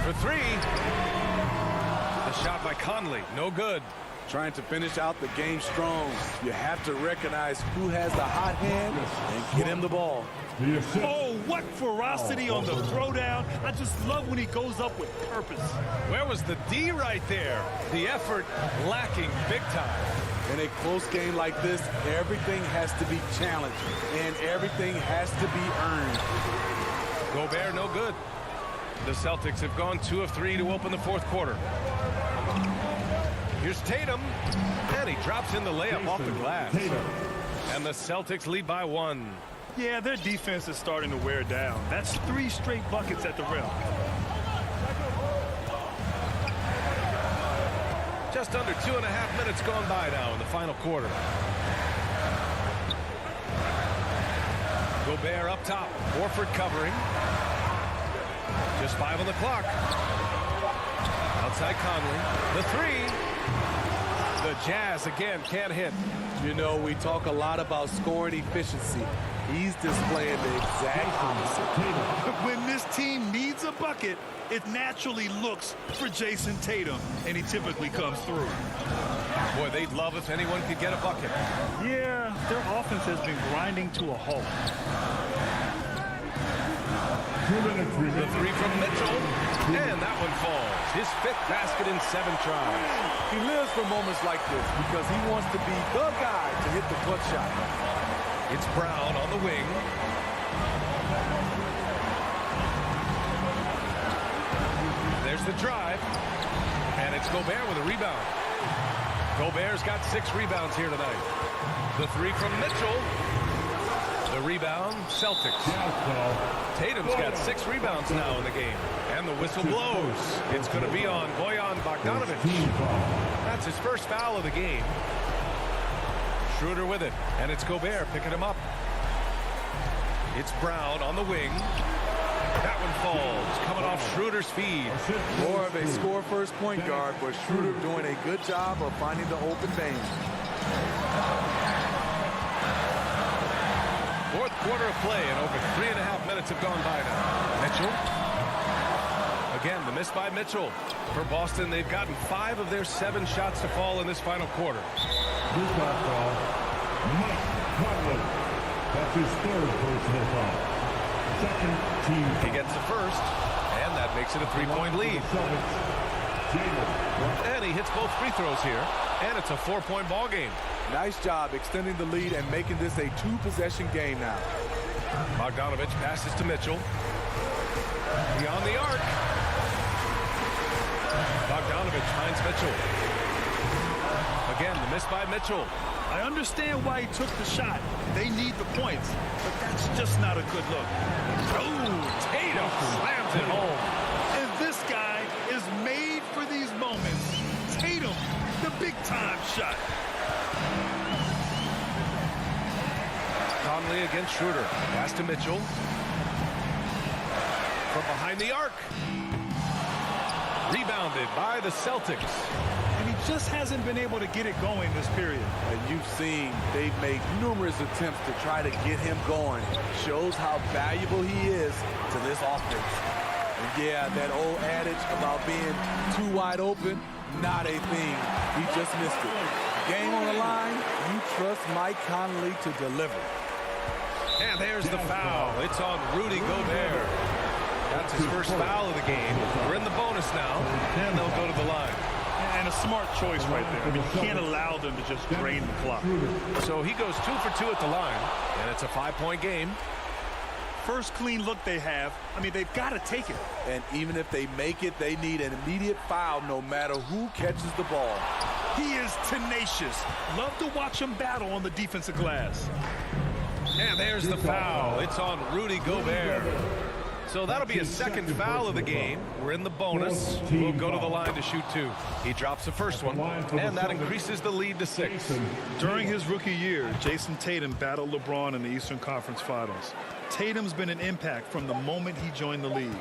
For 3. The shot by Conley. No good. Trying to finish out the game strong. You have to recognize who has the hot hand and get him the ball. Oh, what ferocity on the throwdown. I just love when he goes up with purpose. Where was the D right there? The effort lacking big time. In a close game like this, everything has to be challenged and everything has to be earned. Gobert no good. The Celtics have gone 2 of 3 to open the fourth quarter. Here's Tatum, and he drops in the layup off the glass. And the Celtics lead by 1. Yeah, their defense is starting to wear down. That's 3 straight buckets at the rim. Just under 2.5 minutes gone by now in the final quarter. Gobert up top. Horford covering. Just 5 on the clock. Outside Conley. The 3. The Jazz again can't hit. You know, we talk a lot about scoring efficiency. He's displaying the exact opposite. When this team needs a bucket, it naturally looks for Jason Tatum, and he typically comes through. Boy, they'd love if anyone could get a bucket. Yeah, their offense has been grinding to a halt. 2 minutes remaining. The 3 from Mitchell, and that one falls. His 5th basket in 7 tries. He lives for moments like this because he wants to be the guy to hit the clutch shot. It's Brown on the wing. There's the drive, and it's Gobert with a rebound. Gobert's got 6 rebounds here tonight. The 3 from Mitchell. The rebound, Celtics. Tatum's got 6 rebounds now in the game. And the whistle blows. It's going to be on Bojan Bogdanovic. That's his first foul of the game. Schroeder with it. And it's Gobert picking him up. It's Brown on the wing. That one falls. Coming off Schroeder's feed. More of a score-first point guard, but Schroeder doing a good job of finding the open vein. Fourth quarter of play, and over 3.5 minutes have gone by now. Mitchell. Again, the miss by Mitchell. For Boston, they've gotten 5 of their 7 shots to fall in this final quarter. That's his 3rd personal foul. Second team. He gets the first, and that makes it a 3-point lead. And he hits both free throws here, and it's a 4-point ball game. Nice job extending the lead and making this a 2-possession game now. Bogdanovic passes to Mitchell. Beyond the arc. Bogdanovic finds Mitchell. Again, the miss by Mitchell. I understand why he took the shot. They need the points, but that's just not a good look. Oh, Tatum slams it home. And this guy is made for these moments. Tatum, the big-time shot. Conley against Schroeder. Pass to Mitchell. From behind the arc. Rebounded by the Celtics. And he just hasn't been able to get it going this period. And you've seen they've made numerous attempts to try to get him going. Shows how valuable he is to this offense. And yeah, that old adage about being too wide open, not a thing. He just missed it. Game on the line, you trust Mike Conley to deliver. And there's the foul. It's on Rudy Gobert. That's his first foul of the game. We're in the bonus now, and they'll go to the line. And a smart choice right there. I mean, you can't allow them to just drain the clock. So he goes 2 for 2 at the line, and it's a 5-point game. First clean look they have. I mean, they've got to take it. And even if they make it, they need an immediate foul no matter who catches the ball. He is tenacious. Love to watch him battle on the defensive glass. And there's the foul. It's on Rudy Gobert. So that'll be a second foul of the game. We're in the bonus. We'll go to the line to shoot 2. He drops the first one, and that increases the lead to 6. During his rookie year, Jason Tatum battled LeBron in the Eastern Conference Finals. Tatum's been an impact from the moment he joined the league.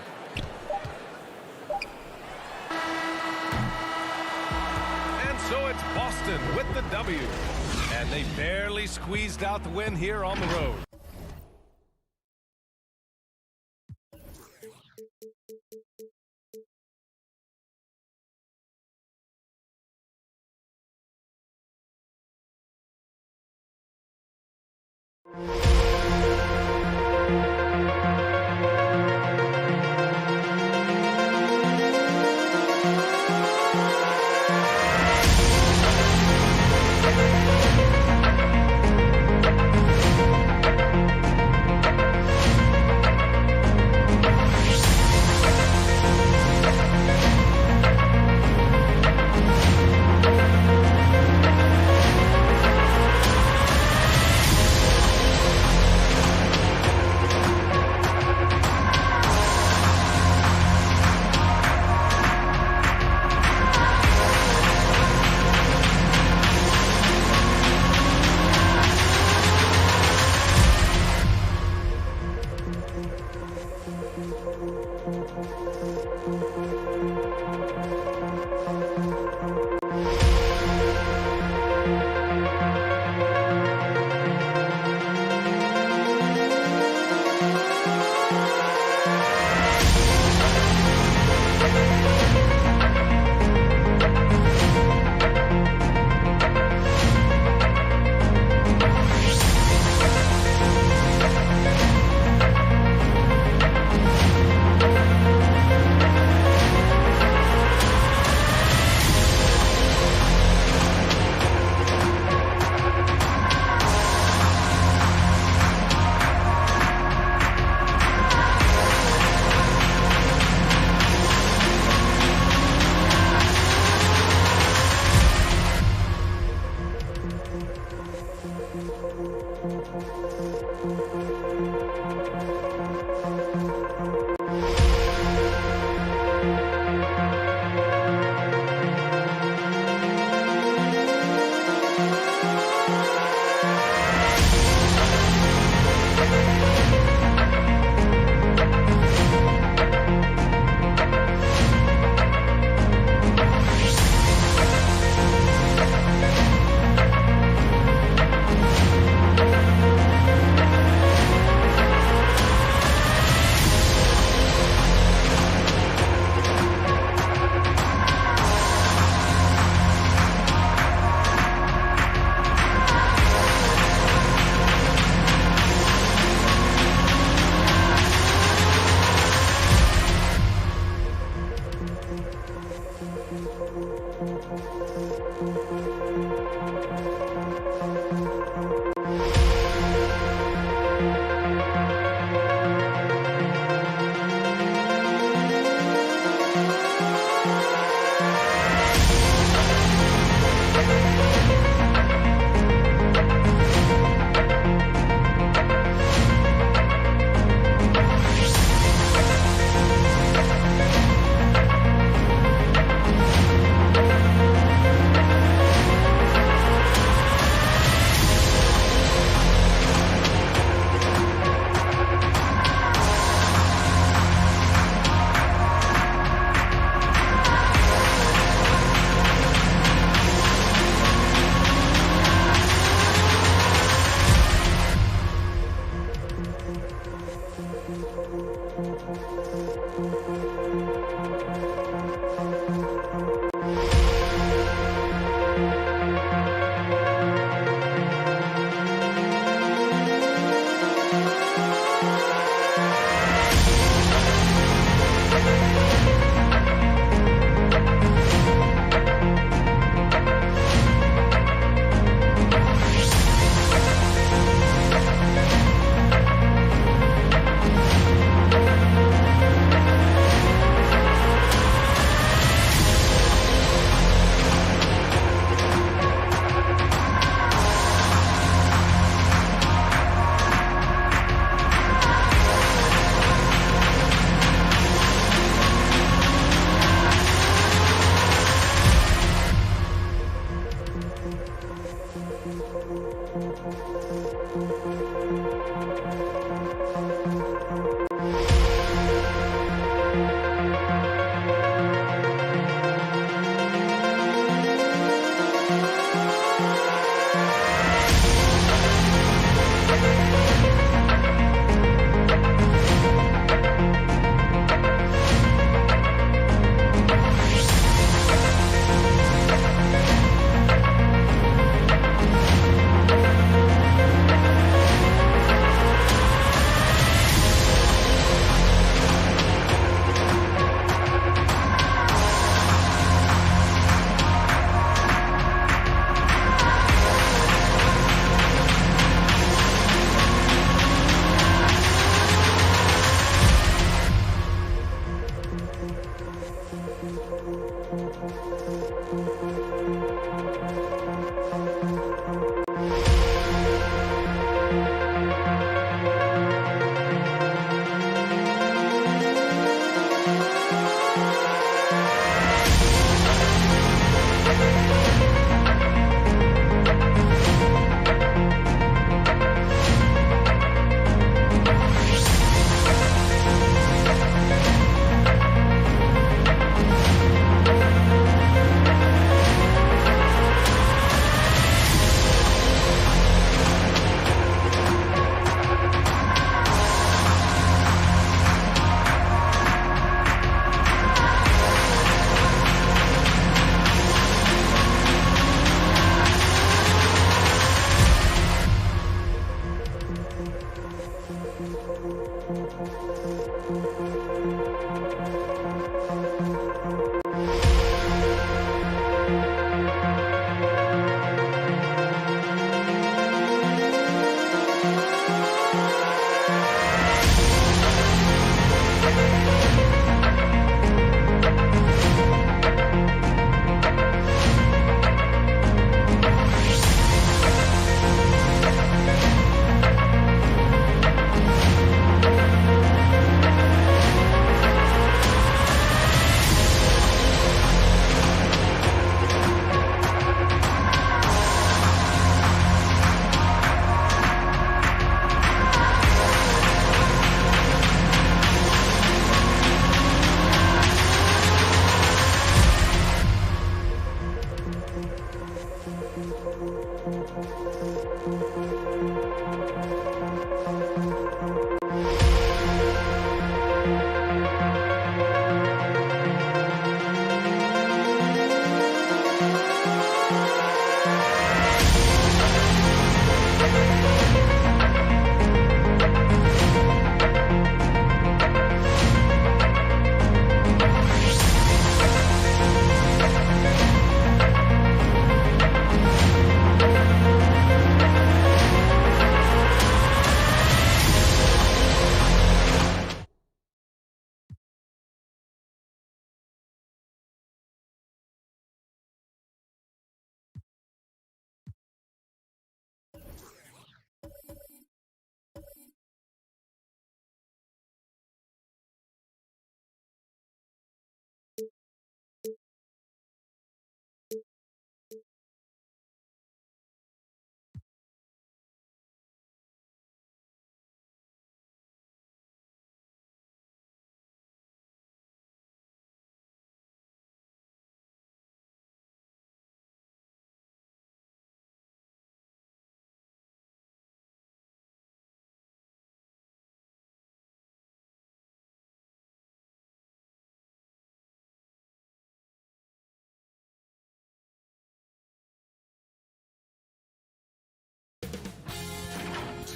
And so it's Boston with the W. And they barely squeezed out the win here on the road.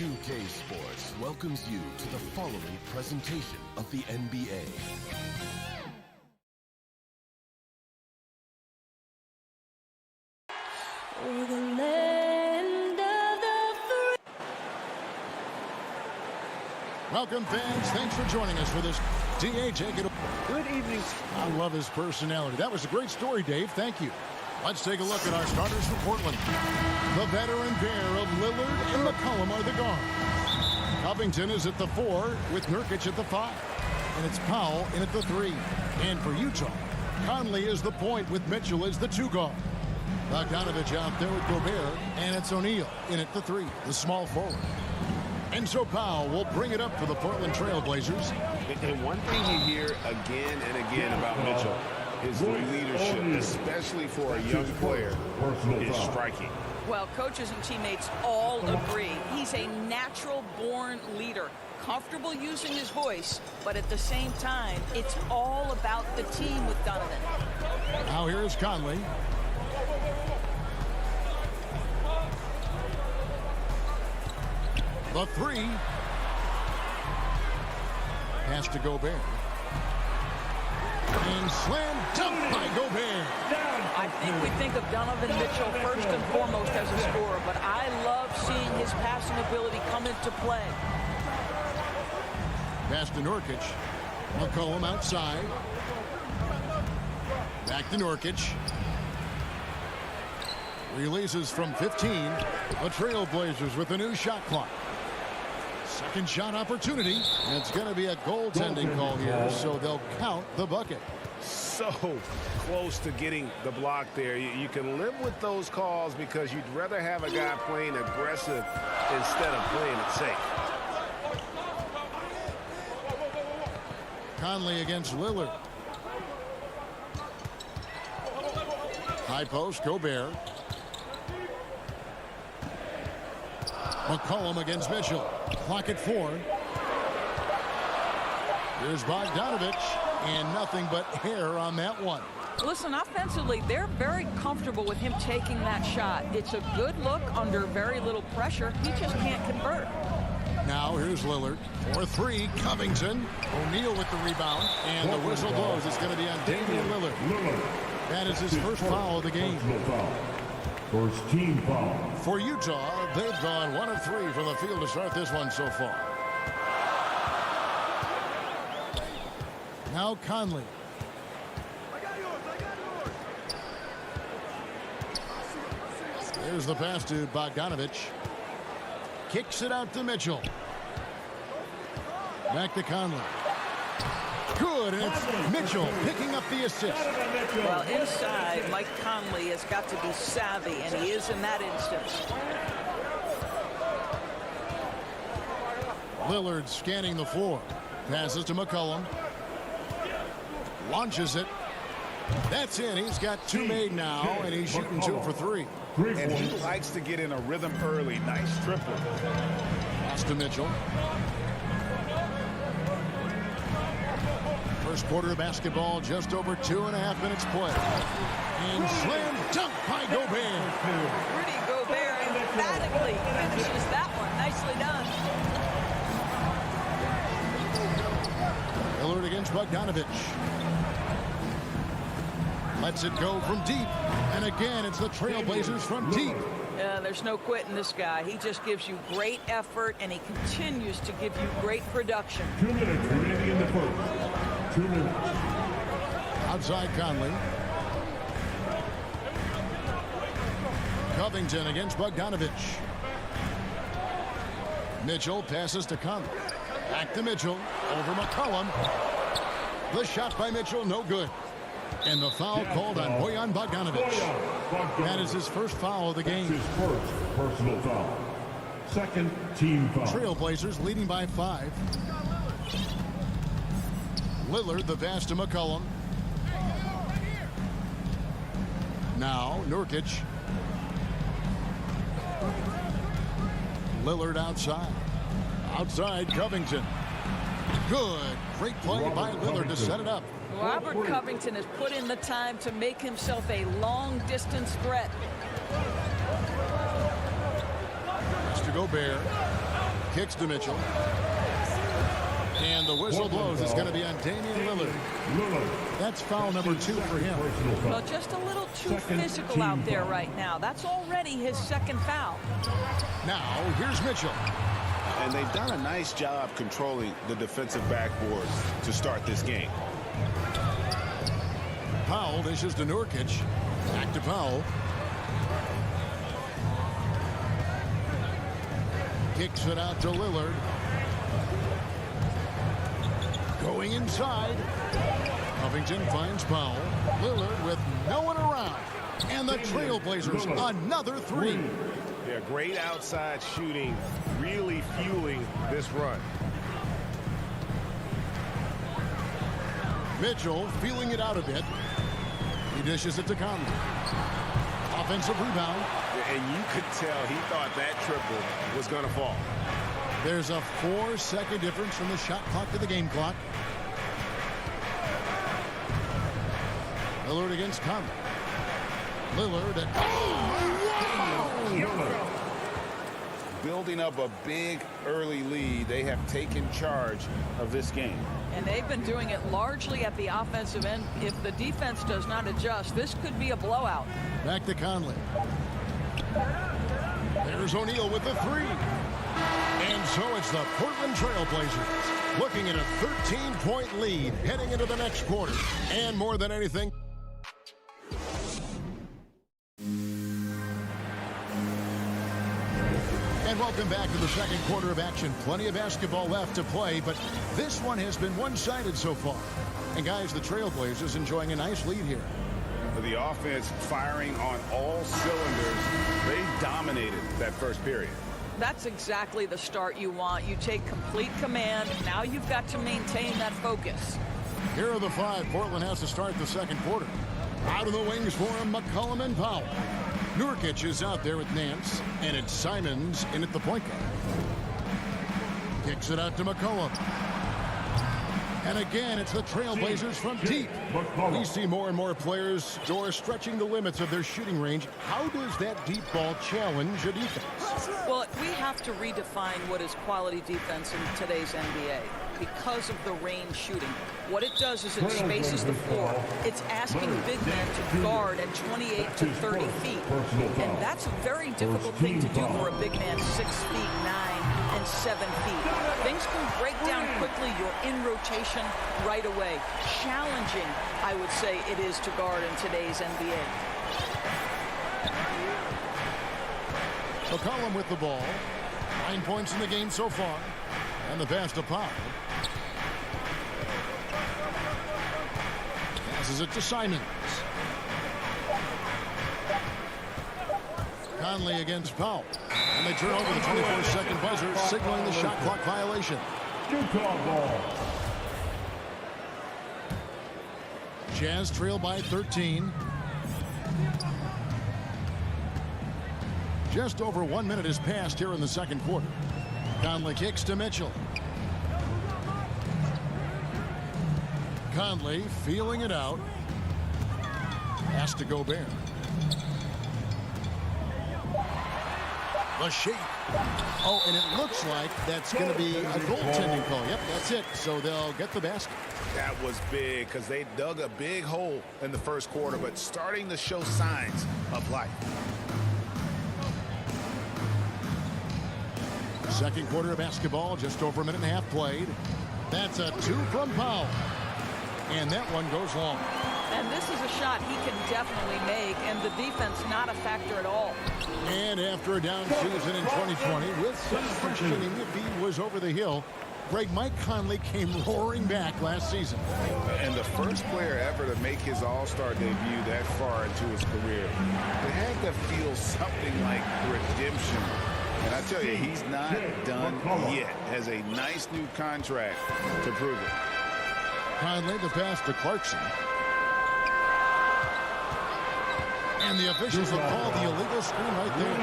2K Sports welcomes you to the following presentation of the NBA. Welcome, fans. Thanks for joining us for this. DA, take it. Good evening. I love his personality. That was a great story, Dave. Thank you. Let's take a look at our starters for Portland. The veteran pair of Lillard and McCollum are the guards. Covington is at the 4 with Nurkic at the 5. And it's Powell in at the 3. And for Utah, Conley is the point with Mitchell as the 2 guard. Bogdanovich out there with Gobert. And it's O'Neal in at the 3, the small forward. And so Powell will bring it up for the Portland Trail Blazers. And one thing you hear again and again about Mitchell is the leadership, especially for a young player, is striking. Well, coaches and teammates all agree. He's a natural-born leader, comfortable using his voice, but at the same time, it's all about the team with Donovan. Now here's Conley. The 3. Pass to Gobert. And slam dunk by Gobert. I think we think of Donovan Mitchell first and foremost as a scorer, but I love seeing his passing ability come into play. Pass to Nurkic. McCollum outside. Back to Nurkic. Releases from 15. The Trailblazers with a new shot clock. Second shot opportunity. And it's going to be a goaltending call here, so they'll count the bucket. So close to getting the block there. You can live with those calls because you'd rather have a guy playing aggressive instead of playing it safe. Conley against Lillard. High post, Gobert. McCollum against Mitchell. Clock at 4. Here's Bogdanovich, and nothing but hair on that one. Listen, offensively, they're very comfortable with him taking that shot. It's a good look under very little pressure. He just can't convert. Now here's Lillard for 3. Covington. O'Neal with the rebound, and the whistle blows. It's going to be on Damian Lillard. That is his first foul of the game. First team foul. For Utah, they've gone 1 of 3 from the field to start this one so far. Now Conley. Here's the pass to Bogdanovich. Kicks it out to Mitchell. Back to Conley. Good, and it's Mitchell picking up the assist. Well, inside, Mike Conley has got to be savvy, and he is in that instance. Lillard scanning the floor. Passes to McCollum. Launches it. That's in. He's got 2 made now, and he's shooting 2 for 3. And he likes to get in a rhythm early. Nice triple. Pass to Mitchell. First quarter of basketball, just over 2.5 minutes play. And slam dunk by Gobert. Rudy Gobert emphatically finishes that one. Nicely done. Lillard against Bogdanovich. Lets it go from deep. And again, it's the Trailblazers from deep. There's no quitting this guy. He just gives you great effort, and he continues to give you great production. 2 minutes remaining in the first. 2 minutes. Outside Conley. Covington against Bogdanovich. Mitchell passes to Conley. Back to Mitchell. Over McCollum. The shot by Mitchell, no good. And the foul called on Bojan Bogdanovich. That is his first foul of the game. His first personal foul. Second team foul. Trailblazers leading by 5. Lillard, the pass to McCollum. Now Nurkic. Lillard outside. Outside Covington. Good. Great play by Lillard to set it up. Robert Covington has put in the time to make himself a long-distance threat. Pass to Gobert. Kicks to Mitchell. And the whistle blows. It's going to be on Damian Lillard. That's foul number 2 for him. Well, just a little too physical out there right now. That's already his second foul. Now, here's Mitchell. And they've done a nice job controlling the defensive backboards to start this game. Powell dishes to Nurkic. Back to Powell. Kicks it out to Lillard. Going inside. Covington finds Powell. Lillard with no one around. And the Trailblazers another 3. Yeah, great outside shooting, really fueling this run. Mitchell feeling it out a bit. He dishes it to Conley. Offensive rebound. And you could tell he thought that triple was going to fall. There's a 4-second difference from the shot clock to the game clock. Lillard against Conley. Lillard at... Building up a big early lead, they have taken charge of this game. And they've been doing it largely at the offensive end. If the defense does not adjust, this could be a blowout. Back to Conley. There's O'Neal with the 3. And so it's the Portland Trailblazers looking at a 13-point lead heading into the next quarter. And more than anything... And welcome back to the second quarter of action. Plenty of basketball left to play, but this one has been one-sided so far. And guys, the Trailblazers enjoying a nice lead here. The offense firing on all cylinders. They dominated that first period. That's exactly the start you want. You take complete command. Now you've got to maintain that focus. Here are the 5 Portland has to start the second quarter. Out of the wings for him, McCollum and Powell. Nurkic is out there with Nance, and it's Simons in at the point guard. Kicks it out to McCollum. And again, it's the Trailblazers from deep. We see more and more players, stretching the limits of their shooting range. How does that deep ball challenge a defense? Well, we have to redefine what is quality defense in today's NBA because of the range shooting. What it does is it spaces the floor. It's asking big men to guard at 28 to 30 feet. And that's a very difficult thing to do for a big man 6 feet 9 and 7 feet. Things can break down quickly. You're in rotation right away. Challenging, I would say, it is to guard in today's NBA. McCollum with the ball. 9 points in the game so far. And the pass to Powell. Passes it to Simons. Conley against Powell. And they turn over the 24-second buzzer, signaling the shot clock violation. Utah ball. Jazz trail by 13. Just over 1 minute has passed here in the second quarter. Conley kicks to Mitchell. Conley feeling it out. Has to go Gobert. The shake. Oh, and it looks like that's going to be a goaltending call. Yep, that's it. So they'll get the basket. That was big because they dug a big hole in the first quarter, but starting to show signs of life. Second quarter of basketball, just over a minute and a half played. That's a 2 from Powell. And that one goes long. And this is a shot he can definitely make, and the defense not a factor at all. And after a down season in 2020, with some questioning if he was over the hill, Mike Conley came roaring back last season. And the first player ever to make his All-Star debut that far into his career. It had to feel something like redemption. And I tell you, he's not done yet. Has a nice new contract to prove it. Conley, the pass to Clarkson. And the officials have called the illegal screen right there.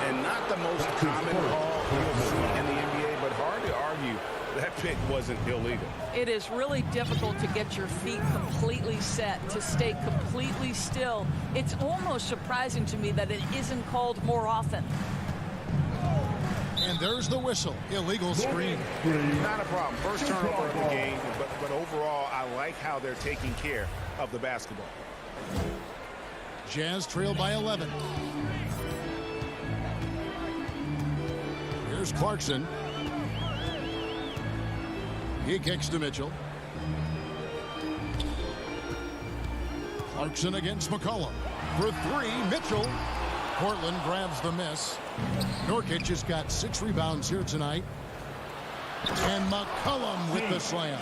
And not the most common call you'll see in the NBA, but hard to argue that pick wasn't illegal. It is really difficult to get your feet completely set, to stay completely still. It's almost surprising to me that it isn't called more often. And there's the whistle. Illegal screen. Not a problem. First turnover of the game, but overall, I like how they're taking care of the basketball. Jazz trail by 11. Here's Clarkson. He kicks to Mitchell. Clarkson against McCollum. For three, Mitchell. Portland grabs the miss. Nurkic has got 6 rebounds here tonight. And McCollum with the slam.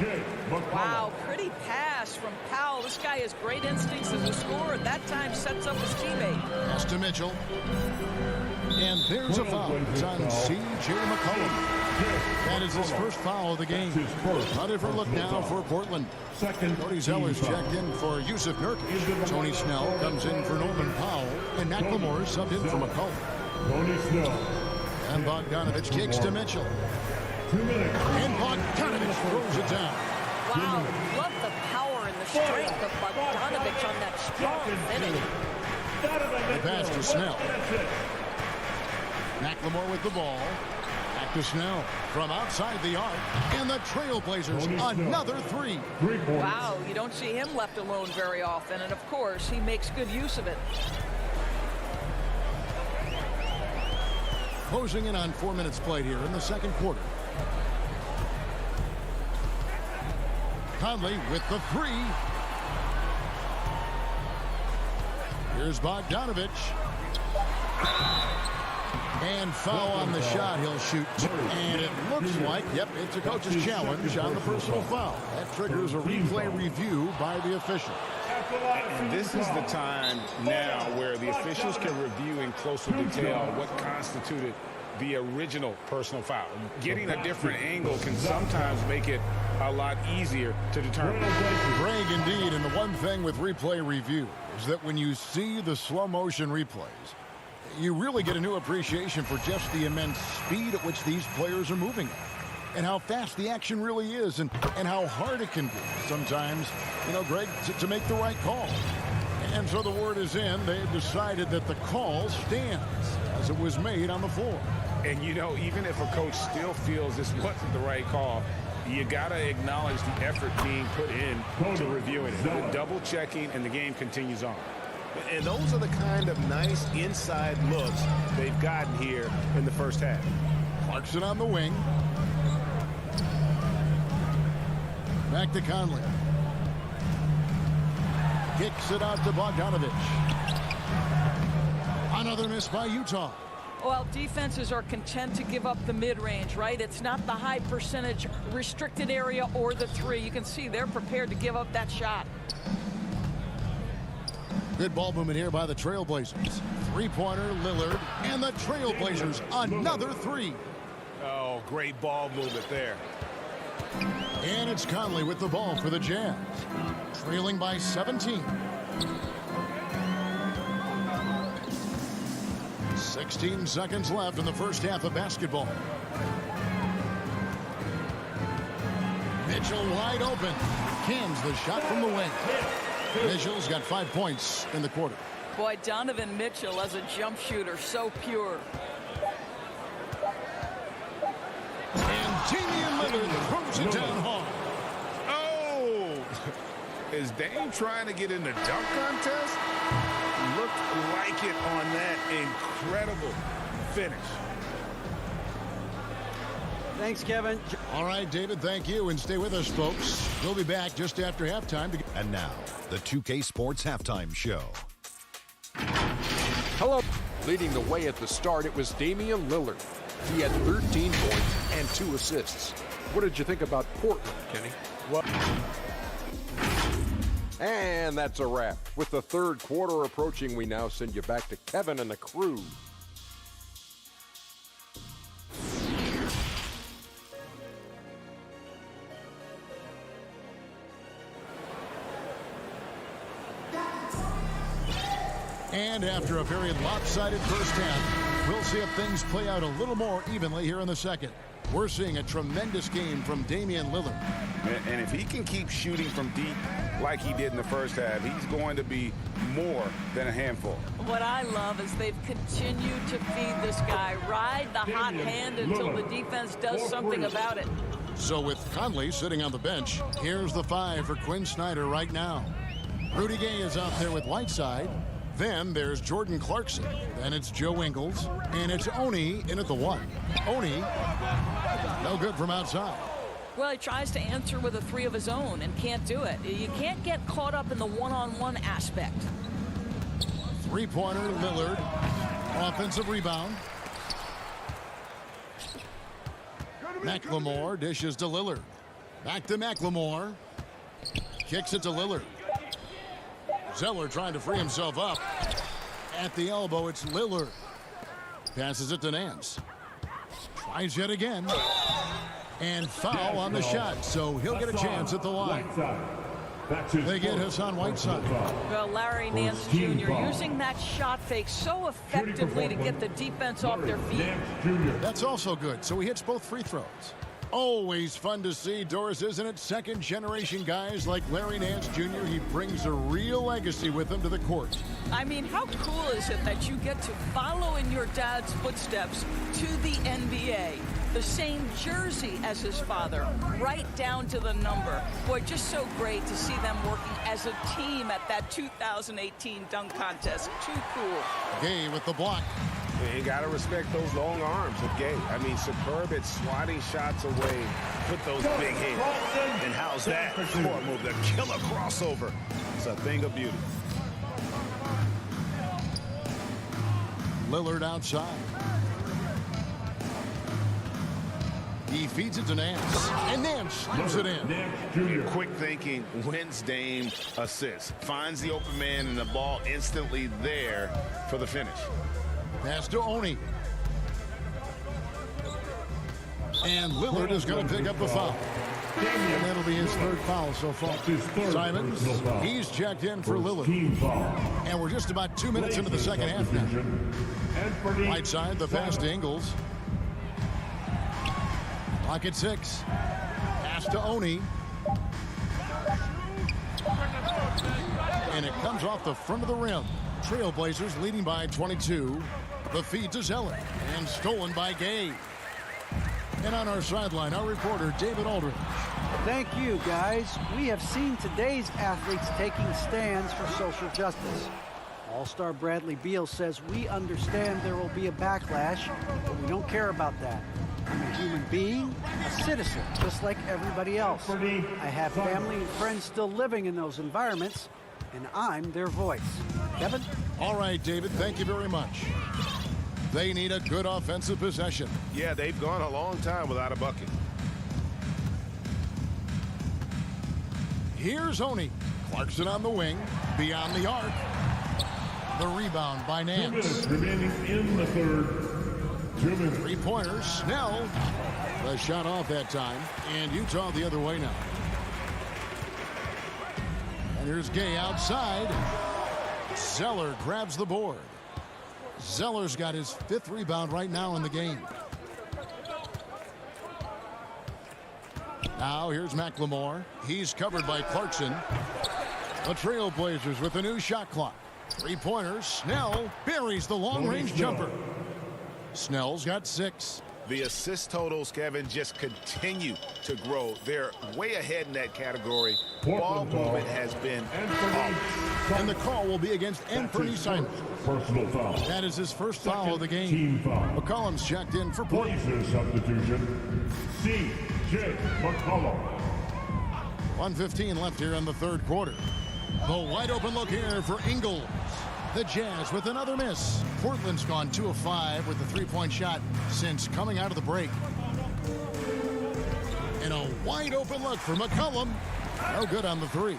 Wow, pretty pass from Powell. This guy has great instincts as a scorer. At that time, sets up his teammate. Pass to Mitchell. And there's a foul. It's on C.J. McCollum. That is his first foul of the game. A different look now for Portland. Cody Zeller's checked in for Yusuf Nurkic. Tony Snell comes in for Norman Powell. And McLemore subbed in for McCollum. And Bogdanovich kicks to Mitchell. And Bogdanovich throws it down. Wow, love the power and the strength of Bogdanovich on that strong finish. The pass to Snell. McLemore with the ball. Back to Snell from outside the arc. And the Trailblazers, another three. Wow, you don't see him left alone very often. And, of course, he makes good use of it. Closing in on 4 minutes played here in the second quarter. Conley with the three. Here's Bogdanovich. And foul on the shot. He'll shoot. And it looks like, yep, it's a coach's challenge on the personal foul. That triggers a replay review by the official. And this is the time now where the officials can review in closer detail what constituted the original personal foul. Getting a different angle can sometimes make it a lot easier to determine. Greg, indeed, and the one thing with replay review is that when you see the slow motion replays, you really get a new appreciation for just the immense speed at which these players are moving and how fast the action really is and how hard it can be sometimes, you know, Greg, to make the right call. And so the word is in. They have decided that the call stands as it was made on the floor. And, you know, even if a coach still feels this wasn't the right call, you got to acknowledge the effort being put in to reviewing it. The double checking, and the game continues on. And those are the kind of nice inside looks they've gotten here in the first half. Clarkson on the wing. Back to Conley. Kicks it out to Bogdanovich. Another miss by Utah. Well, defenses are content to give up the mid-range, right? It's not the high percentage restricted area or the three. You can see they're prepared to give up that shot. Good ball movement here by the Trailblazers. Three-pointer, Lillard, and the Trailblazers, another three. Oh, great ball movement there. And it's Conley with the ball for the Jazz. Trailing by 17. 16 seconds left in the first half of basketball. Mitchell wide open. Cans the shot from the wing. Mitchell's got 5 points in the quarter. Boy, Donovan Mitchell as a jump shooter, so pure. And Damian Lillard throws it down hard. Oh! Is Dame trying to get in the dunk contest? Looked like it on that incredible finish. Thanks, Kevin. All right, David, thank you. And stay with us, folks. We'll be back just after halftime. And now, the 2K Sports Halftime Show. Hello. Leading the way at the start, it was Damian Lillard. He had 13 points and 2 assists. What did you think about Portland, Kenny? Well, and that's a wrap. With the third quarter approaching, we now send you back to Kevin and the crew. And after a very lopsided first half, we'll see if things play out a little more evenly here in the second. We're seeing a tremendous game from Damian Lillard. And if he can keep shooting from deep like he did in the first half, he's going to be more than a handful. What I love is they've continued to feed this guy, ride the hot hand until the defense does something about it. So with Conley sitting on the bench, here's the 5 for Quinn Snyder right now. Rudy Gay is out there with Whiteside. Then there's Jordan Clarkson. Then it's Joe Ingles. And it's Oni in at the 1. Oni, no good from outside. Well, he tries to answer with a 3 of his own and can't do it. You can't get caught up in the one-on-one aspect. Three-pointer, Lillard. Offensive rebound. McLemore dishes to Lillard. Back to McLemore. Kicks it to Lillard. Zeller trying to free himself up. At the elbow, it's Lillard. Passes it to Nance. Tries yet again. And foul on the shot, so he'll get a chance at the line. They get Hassan Whiteside. Well, Larry Nance Jr. using that shot fake so effectively to get the defense off their feet. That's also good, so he hits both free throws. Always fun to see, Doris, isn't it? Second-generation guys like Larry Nance Jr., he brings a real legacy with him to the court. I mean, how cool is it that you get to follow in your dad's footsteps to the NBA? The same jersey as his father, right down to the number. Boy, just so great to see them working as a team at that 2018 dunk contest. Too cool. Gay with the block. You got to respect those long arms of Gay. I mean, superb at swatting shots away. Put those big hands. And how's that? Court move, the killer crossover. It's a thing of beauty. Lillard outside. He feeds it to Nance. And Nance slams it in. Quick thinking wins Dame assists. Finds the open man and the ball instantly there for the finish. Pass to Oni. And Lillard is going to pick up the foul. And that'll be his 3rd foul so far. Simons, he's checked in for Lillard. And we're just about 2 minutes into the second half now. Right side, the pass to Ingles. Clock at 6. Pass to Oni. And it comes off the front of the rim. Trailblazers leading by 22. The feed to Zeller. And stolen by Gay. And on our sideline, our reporter, David Aldridge. Thank you, guys. We have seen today's athletes taking stands for social justice. All-star Bradley Beal says, we understand there will be a backlash, but we don't care about that. I'm a human being, a citizen, just like everybody else. I have family and friends still living in those environments, and I'm their voice. Kevin? All right, David, thank you very much. They need a good offensive possession. Yeah, they've gone a long time without a bucket. Here's Oni. Clarkson on the wing, beyond the arc. The rebound by Nance. 2 minutes remaining in the 3rd. 2 minutes. Three-pointer, Snell. The shot off that time, and Utah the other way now. And here's Gay outside. Zeller grabs the board. Zeller's got his 5th rebound right now in the game. Now here's McLemore. He's covered by Clarkson. The Trailblazers with a new shot clock. Three-pointer, Snell buries the long-range jumper. Snell's got 6. The assist totals, Kevin, just continue to grow. They're way ahead in that category. Ball movement has been off. And the call will be against Anthony Simons. Personal foul. That is his first foul of the game. Team foul. McCollum's checked in for Portland. Blazers substitution. C.J. McCollum. 1:15 left here in the 3rd quarter. The wide open look here for Ingles. The Jazz with another miss. Portland's gone 2 of 5 with the 3-point shot since coming out of the break. And a wide open look for McCollum. No good on the 3.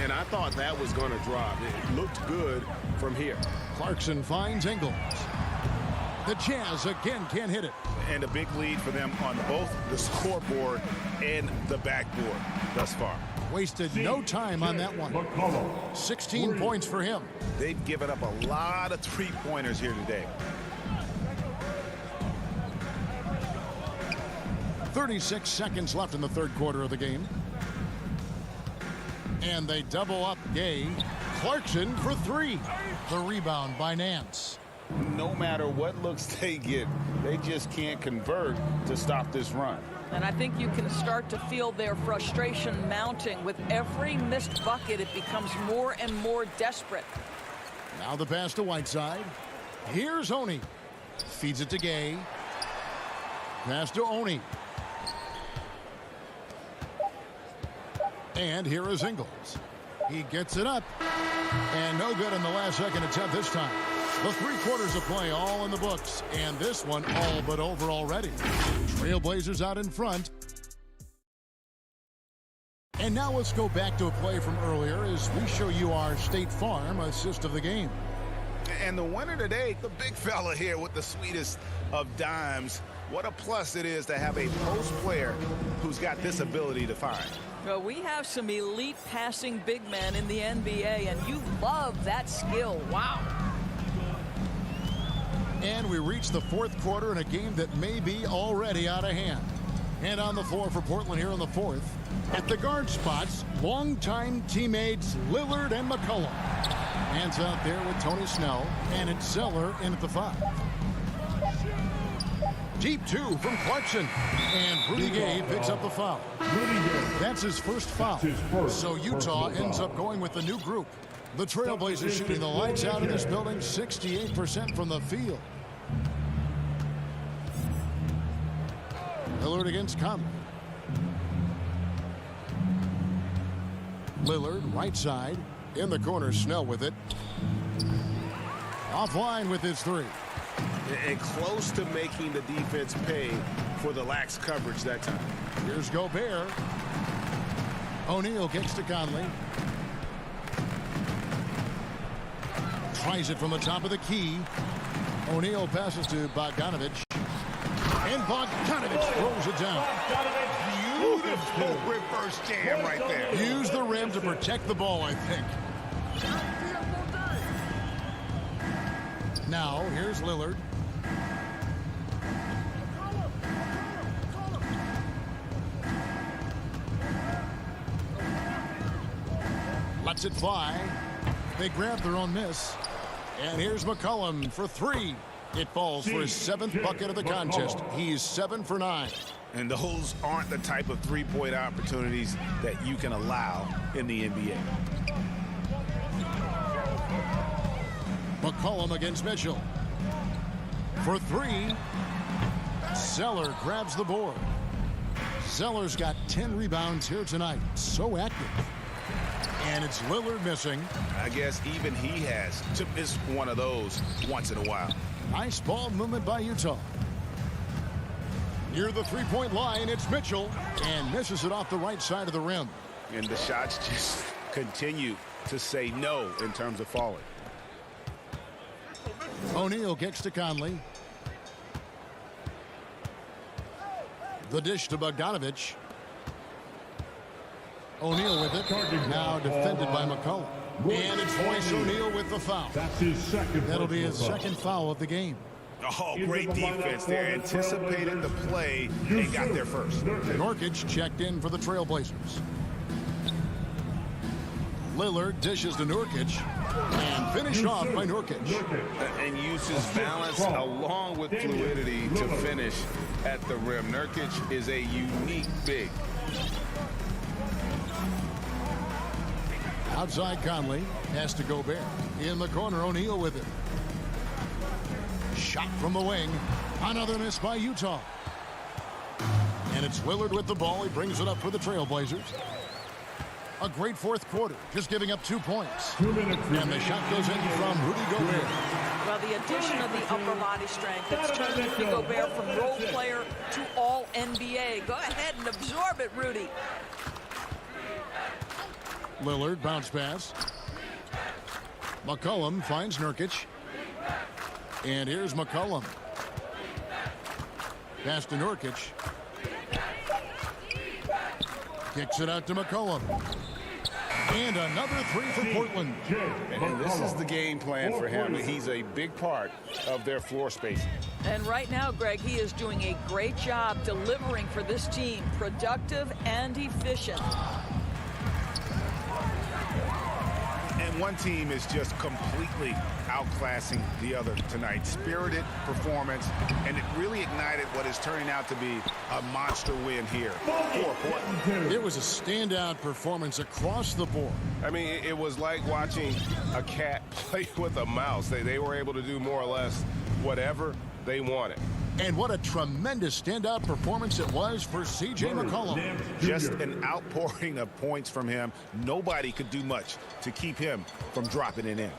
And I thought that was going to drop. It looked good from here. Clarkson finds Ingles. The Jazz again can't hit it. And a big lead for them on both the scoreboard and the backboard thus far. Wasted no time on that one. 16 points for him. They've given up a lot of three-pointers here today. 36 seconds left in the third quarter of the game. And they double up Gay. Clarkson for three. The rebound by Nance. No matter what looks they get, they just can't convert to stop this run. And I think you can start to feel their frustration mounting. With every missed bucket, it becomes more and more desperate. Now the pass to Whiteside. Here's Oni. Feeds it to Gay. Pass to Oni. And here is Ingles. He gets it up. And no good in the last second attempt this time. The 3 quarters of play all in the books. And this one all but over already. Trailblazers out in front. And now let's go back to a play from earlier as we show you our State Farm assist of the game. And the winner today, the big fella here with the sweetest of dimes. What a plus it is to have a post player who's got this ability to find. Well, we have some elite passing big men in the NBA, and you love that skill. Wow. And we reach the fourth quarter in a game that may be already out of hand. And on the floor for Portland here in the fourth. At the guard spots, longtime teammates Lillard and McCollum. Hands out there with Tony Snell, and it's Zeller in at the 5. Deep 2 from Clarkson, and Rudy Gay picks up the foul. That's his first foul. So Utah ends up going with the new group. The Trailblazers shooting the lights out of this building, 68% from the field. Lillard against Conley. Lillard, right side. In the corner, Snell with it. Offline with his 3. And close to making the defense pay for the lax coverage that time. Here's Gobert. O'Neal kicks to Conley. Tries it from the top of the key. O'Neal passes to Bogdanovich. And Bogdanovich throws it down. Beautiful reverse jam right there. Use the rim to protect the ball, I think. Now, here's Lillard. Lets it fly. They grab their own miss. And here's McCollum for 3. It falls for his 7th bucket of the contest. He's 7 for 9. And those aren't the type of three-point opportunities that you can allow in the NBA. McCollum against Mitchell. For 3. Zeller grabs the board. Zeller's got 10 rebounds here tonight. So active. And it's Lillard missing. I guess even he has to miss one of those once in a while. Nice ball movement by Utah. Near the 3-point line, it's Mitchell. And misses it off the right side of the rim. And the shots just continue to say no in terms of falling. O'Neal kicks to Conley. The dish to Bogdanovich. O'Neal with it. Now defended by McCollum. And it's Royce O'Neal with the foul. That's his second. That'll be his second foul of the game. Oh, great defense there. Anticipated the play and got there first. Nurkic checked in for the Trailblazers. Lillard dishes to Nurkic and finished off by Nurkic. And uses balance along with fluidity to finish at the rim. Nurkic is a unique big. Outside Conley, pass to Gobert. In the corner, O'Neal with it. Shot from the wing. Another miss by Utah. And it's Lillard with the ball. He brings it up for the Trailblazers. A great fourth quarter, just giving up 2 points. And the shot goes in from Rudy Gobert. Well, the addition of the upper body strength, it's turned Rudy Gobert from role player to all NBA. Go ahead and absorb it, Rudy. Lillard, bounce pass. McCollum finds Nurkic. And here's McCollum. Pass to Nurkic. Kicks it out to McCollum. And another three for Portland. And this is the game plan for him. He's a big part of their floor spacing. And right now, Greg, he is doing a great job delivering for this team, productive and efficient. And one team is just completely outclassing the other tonight. Spirited performance, and it really ignited what is turning out to be a monster win here for Portland. It was a standout performance across the board. I mean, it was like watching a cat play with a mouse. They were able to do more or less whatever they wanted. And what a tremendous standout performance it was for C.J. McCollum. Just an outpouring of points from him. Nobody could do much to keep him from dropping it in.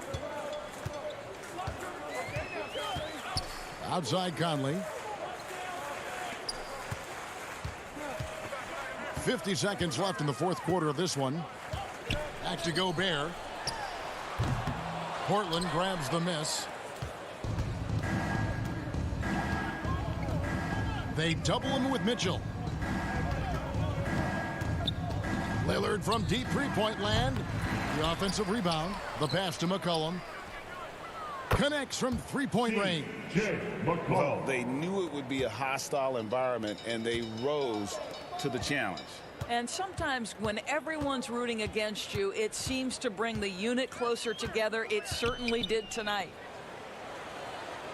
Outside Conley. 50 seconds left in the fourth quarter of this one. Back to Gobert. Portland grabs the miss. They double him with Mitchell. Lillard from deep three-point land. The offensive rebound. The pass to McCollum. Connects from three-point range. Well, they knew it would be a hostile environment, and they rose to the challenge. And sometimes when everyone's rooting against you, it seems to bring the unit closer together. It certainly did tonight.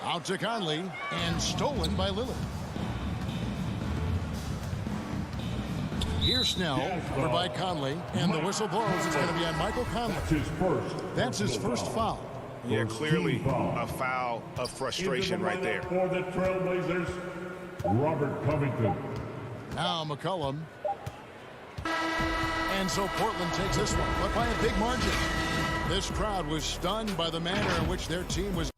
Out to Conley, and stolen by Lillard. Here's Snell, over by Conley, and the whistle blows. It's going to be on Michael Conley. That's his first foul. Yeah, clearly a foul of frustration right there. For the Trailblazers, Robert Covington. Now McCollum. And so Portland takes this one, but by a big margin. This crowd was stunned by the manner in which their team was.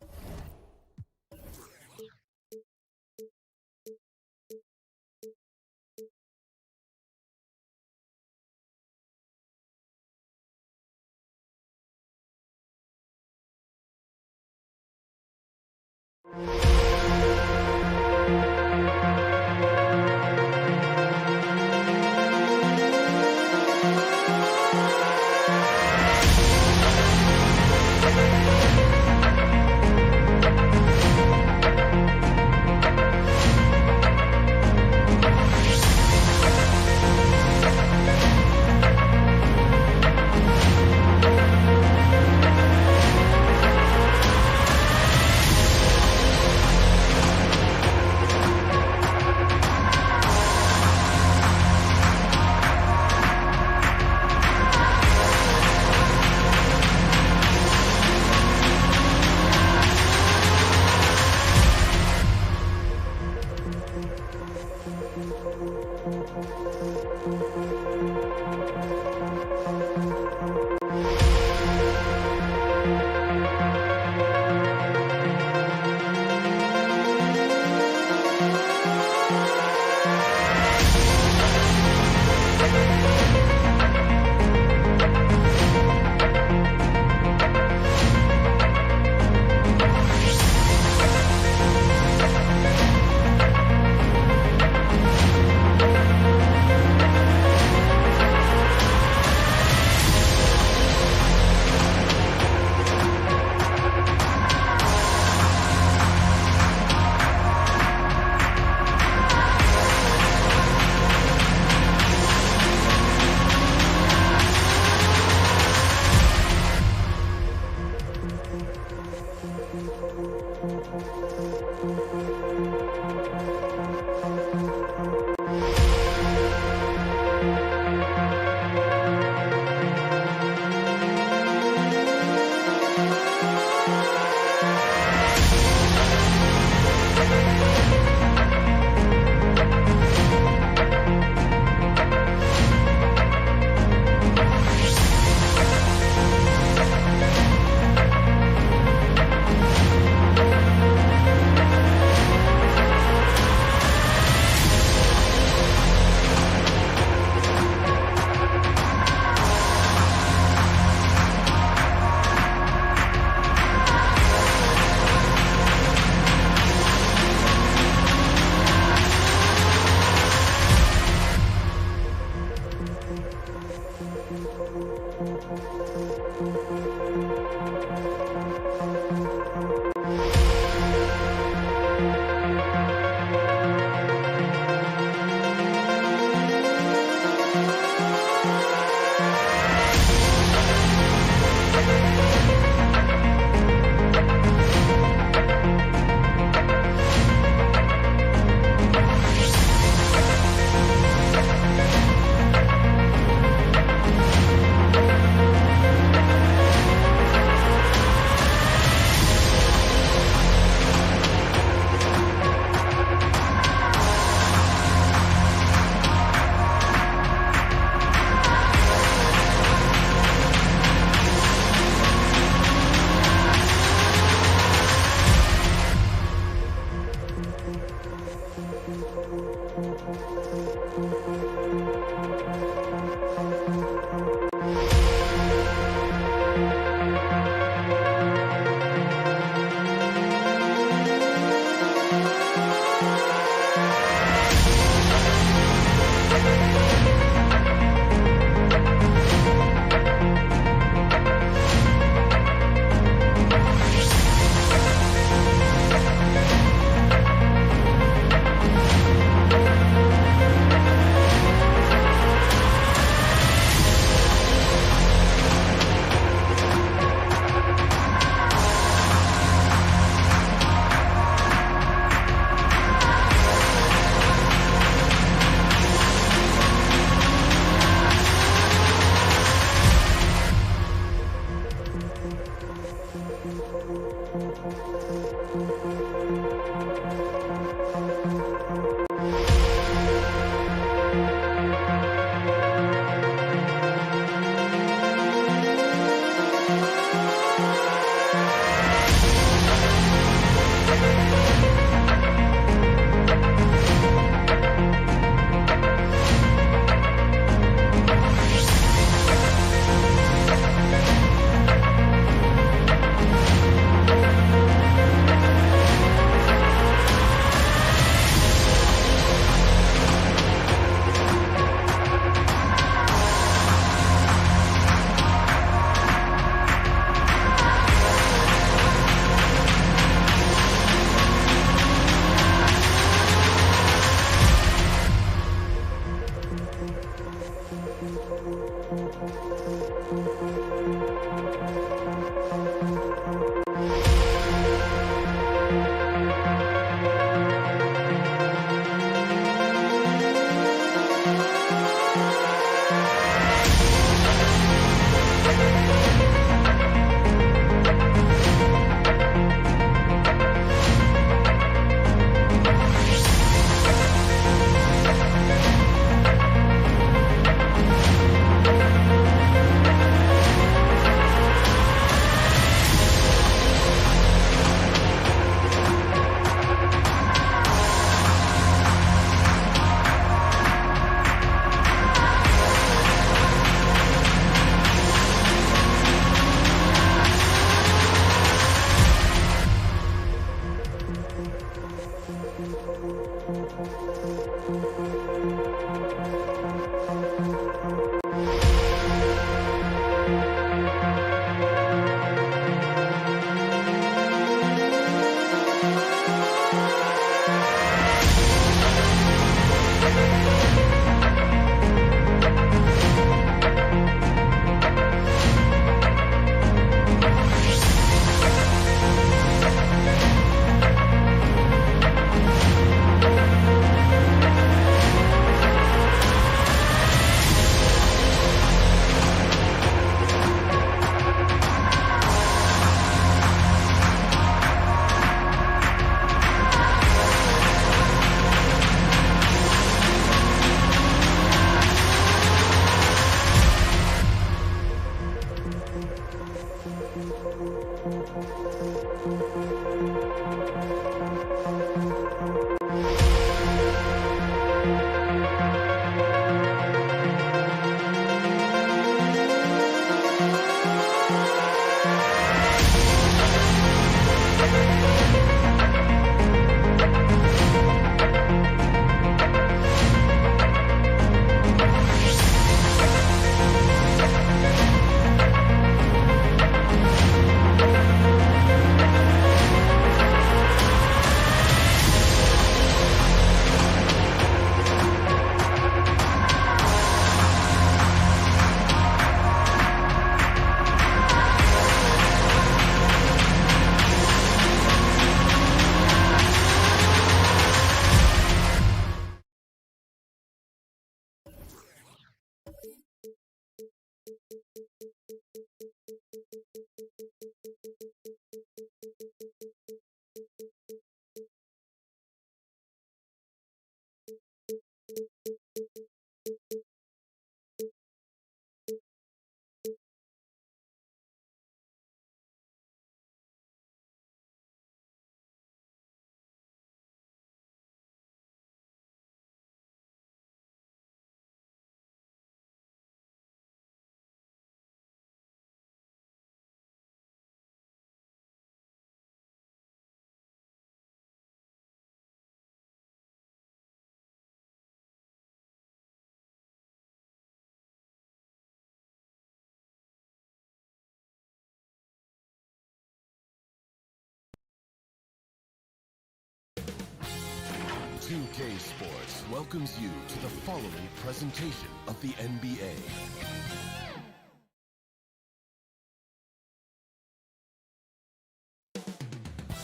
2K Sports welcomes you to the following presentation of the NBA.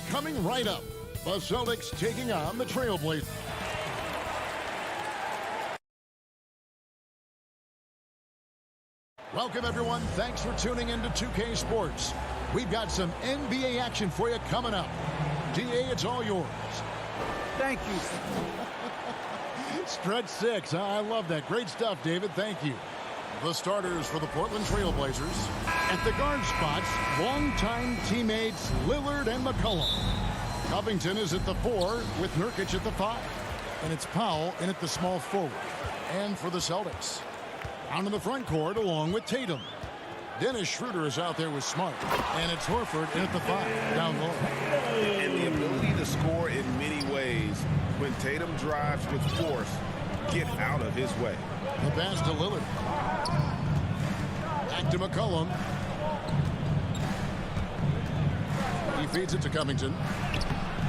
Coming right up, the Celtics taking on the Trailblazers. Welcome, everyone. Thanks for tuning in to 2K Sports. We've got some NBA action for you coming up. DA, it's all yours. Thank you. Stretch 6. I love that. Great stuff, David. Thank you. The starters for the Portland Trail Blazers. At the guard spots, longtime teammates Lillard and McCollum. Covington is at the 4 with Nurkic at the 5. And it's Powell in at the small forward. And for the Celtics, down in the front court along with Tatum. Dennis Schroeder is out there with Smart. And it's Horford in at the 5, down low. And the ability to score in many ways. When Tatum drives with force, get out of his way. The pass to Lillard. Back to McCollum. He feeds it to Covington.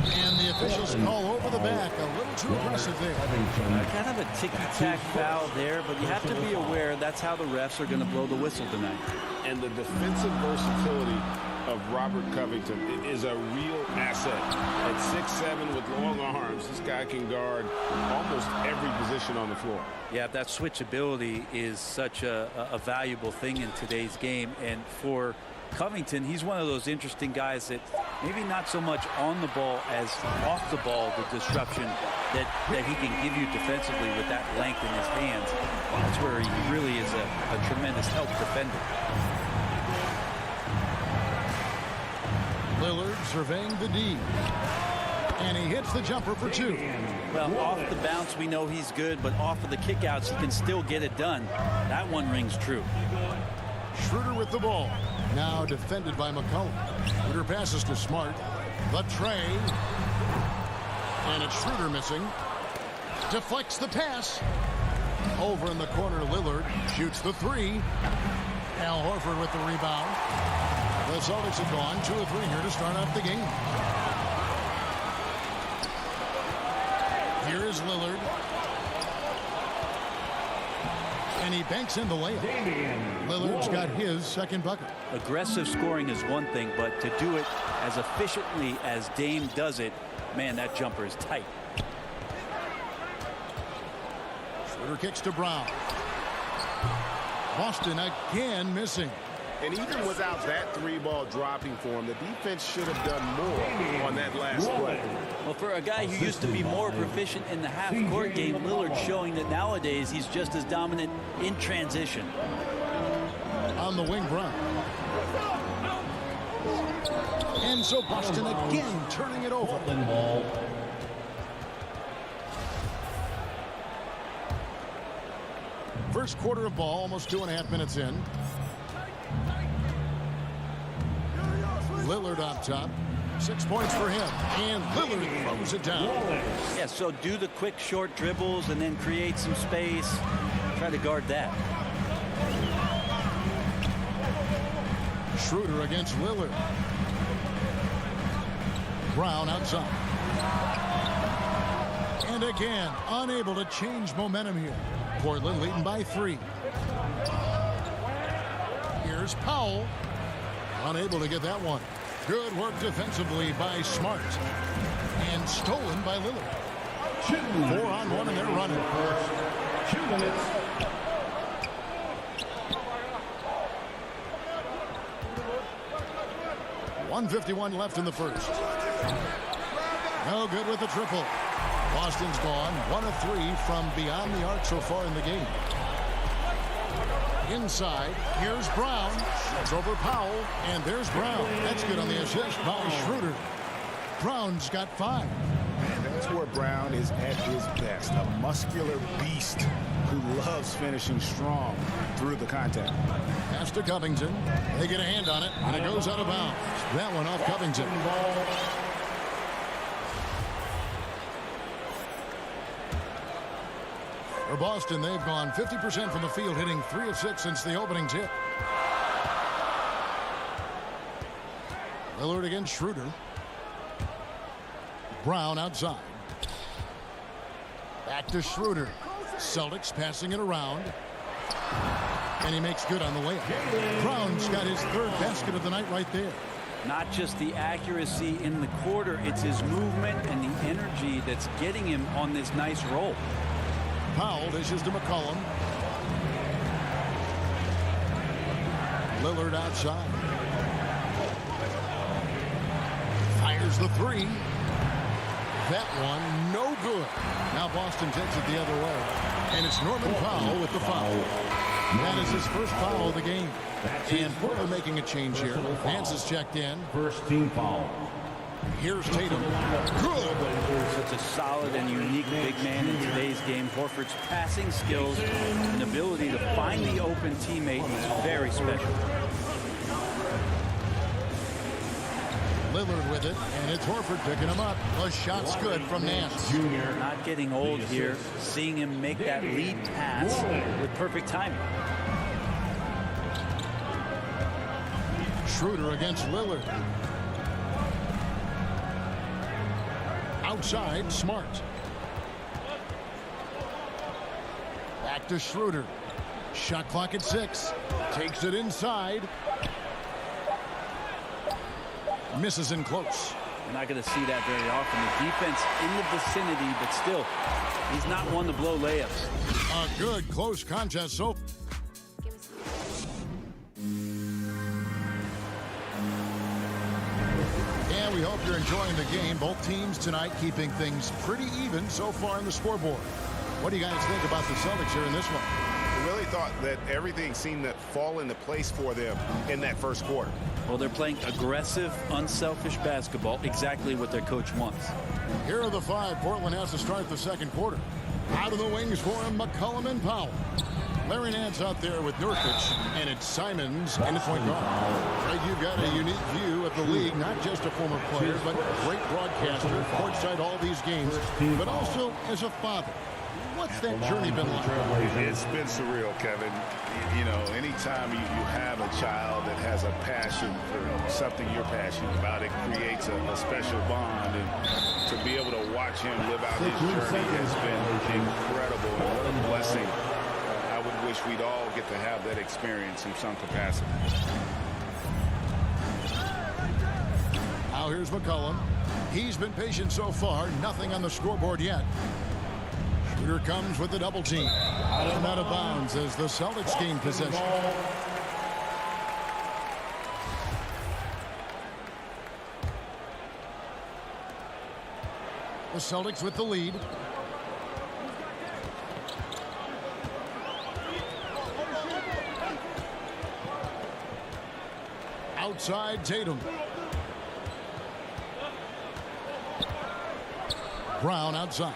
And the officials call over the back. A little too aggressive there. Kind of a ticky-tack foul there, but you have to be aware that's how the refs are going to blow the whistle tonight. And the defensive versatility of Robert Covington is a real asset. At 6'7" with long arms, this guy can guard almost every position on the floor. Yeah, that switchability is such a valuable thing in today's game. And for Covington, he's one of those interesting guys that maybe not so much on the ball as off the ball, the disruption that he can give you defensively with that length in his hands. That's where he really is a tremendous help defender. Lillard surveying the D. And he hits the jumper for 2. Well, off the bounce, we know he's good, but off of the kickouts, he can still get it done. That one rings true. Schroeder with the ball. Now defended by McCollum. Schroeder passes to Smart. The tray. And it's Schroeder missing. Deflects the pass. Over in the corner, Lillard shoots the 3. Al Horford with the rebound. The Celtics have gone 2 of 3 here to start off the game. Here is Lillard. And he banks in the layup. Lillard's got his second bucket. Aggressive scoring is one thing, but to do it as efficiently as Dame does it, man, that jumper is tight. Schroeder kicks to Brown. Boston again missing. And even without that 3-ball dropping for him, the defense should have done more on that last play. Well, for a guy who used to be more proficient in the half-court game, Lillard's showing that nowadays he's just as dominant in transition. On the wing, Brown. And so Boston again turning it over. First quarter of ball, almost 2.5 minutes in. Lillard up top. 6 points for him. And Lillard throws it down. Yeah, so do the quick short dribbles and then create some space. Try to guard that. Schroeder against Lillard. Brown outside. And again, unable to change momentum here. Portland leading by 3. Here's Powell. Unable to get that one. Good work defensively by Smart. And stolen by Lillard. 4-on-1 and they're running. 2 minutes. .151 left in the first. No good with the triple. Boston's gone 1 of 3 from beyond the arc so far in the game. Inside, here's Brown. It's over Powell, and there's Brown. That's good on the assist by Schroeder. Brown's got 5. And that's where Brown is at his best. A muscular beast who loves finishing strong through the contact. Pass to Covington. They get a hand on it, and it goes out of bounds. That one off Covington. For Boston, they've gone 50% from the field, hitting 3 of 6 since the opening tip. Lillard against Schroeder. Brown outside. Back to Schroeder. Celtics passing it around. And he makes good on the layup. Brown's got his 3rd basket of the night right there. Not just the accuracy in the quarter, it's his movement and the energy that's getting him on this nice roll. Powell dishes to McCollum. Lillard outside. the three. That one, no good. Now Boston takes it the other way. And it's Norman Powell with the foul. That is his first foul of the game. And Portland making a change here. Nance is checked in. First team foul. Here's Tatum. Good. Such a solid and unique big man in today's game. Horford's passing skills and ability to find the open teammate is very special. Lillard with it, and it's Horford picking him up. A shot's good from Nance. Not getting old here, seeing him make that lead pass with perfect timing. Schroeder against Lillard. Outside, Smart. Back to Schroeder. Shot clock at 6. Takes it inside. Misses in close. You're not going to see that very often. The defense in the vicinity, but still, he's not one to blow layups. A good close contest. So and we hope you're enjoying the game. Both teams tonight keeping things pretty even so far in the scoreboard. What do you guys think about the Celtics here in this one? I really thought that everything seemed to fall into place for them in that first quarter. Well, they're playing aggressive, unselfish basketball, exactly what their coach wants. Here are the 5 Portland has to start the second quarter. Out of the wings for him, McCollum and Powell. Larry Nance out there with Nurkic, and it's Simons in the point guard. Right, you've got a unique view of the league, not just a former player, but great broadcaster, courtside all these games, but also as a father. What's that journey been like? It's been surreal, Kevin. You know, anytime you have a child that has a passion for something you're passionate about, it creates a special bond. And to be able to watch him live out his journey has been incredible. And what a blessing. I would wish we'd all get to have that experience in some capacity. Now here's McCollum. He's been patient so far. Nothing on the scoreboard yet. Shooter comes with the double team. And out of bounds as the Celtics gain possession. The Celtics with the lead. Outside Tatum. Brown outside.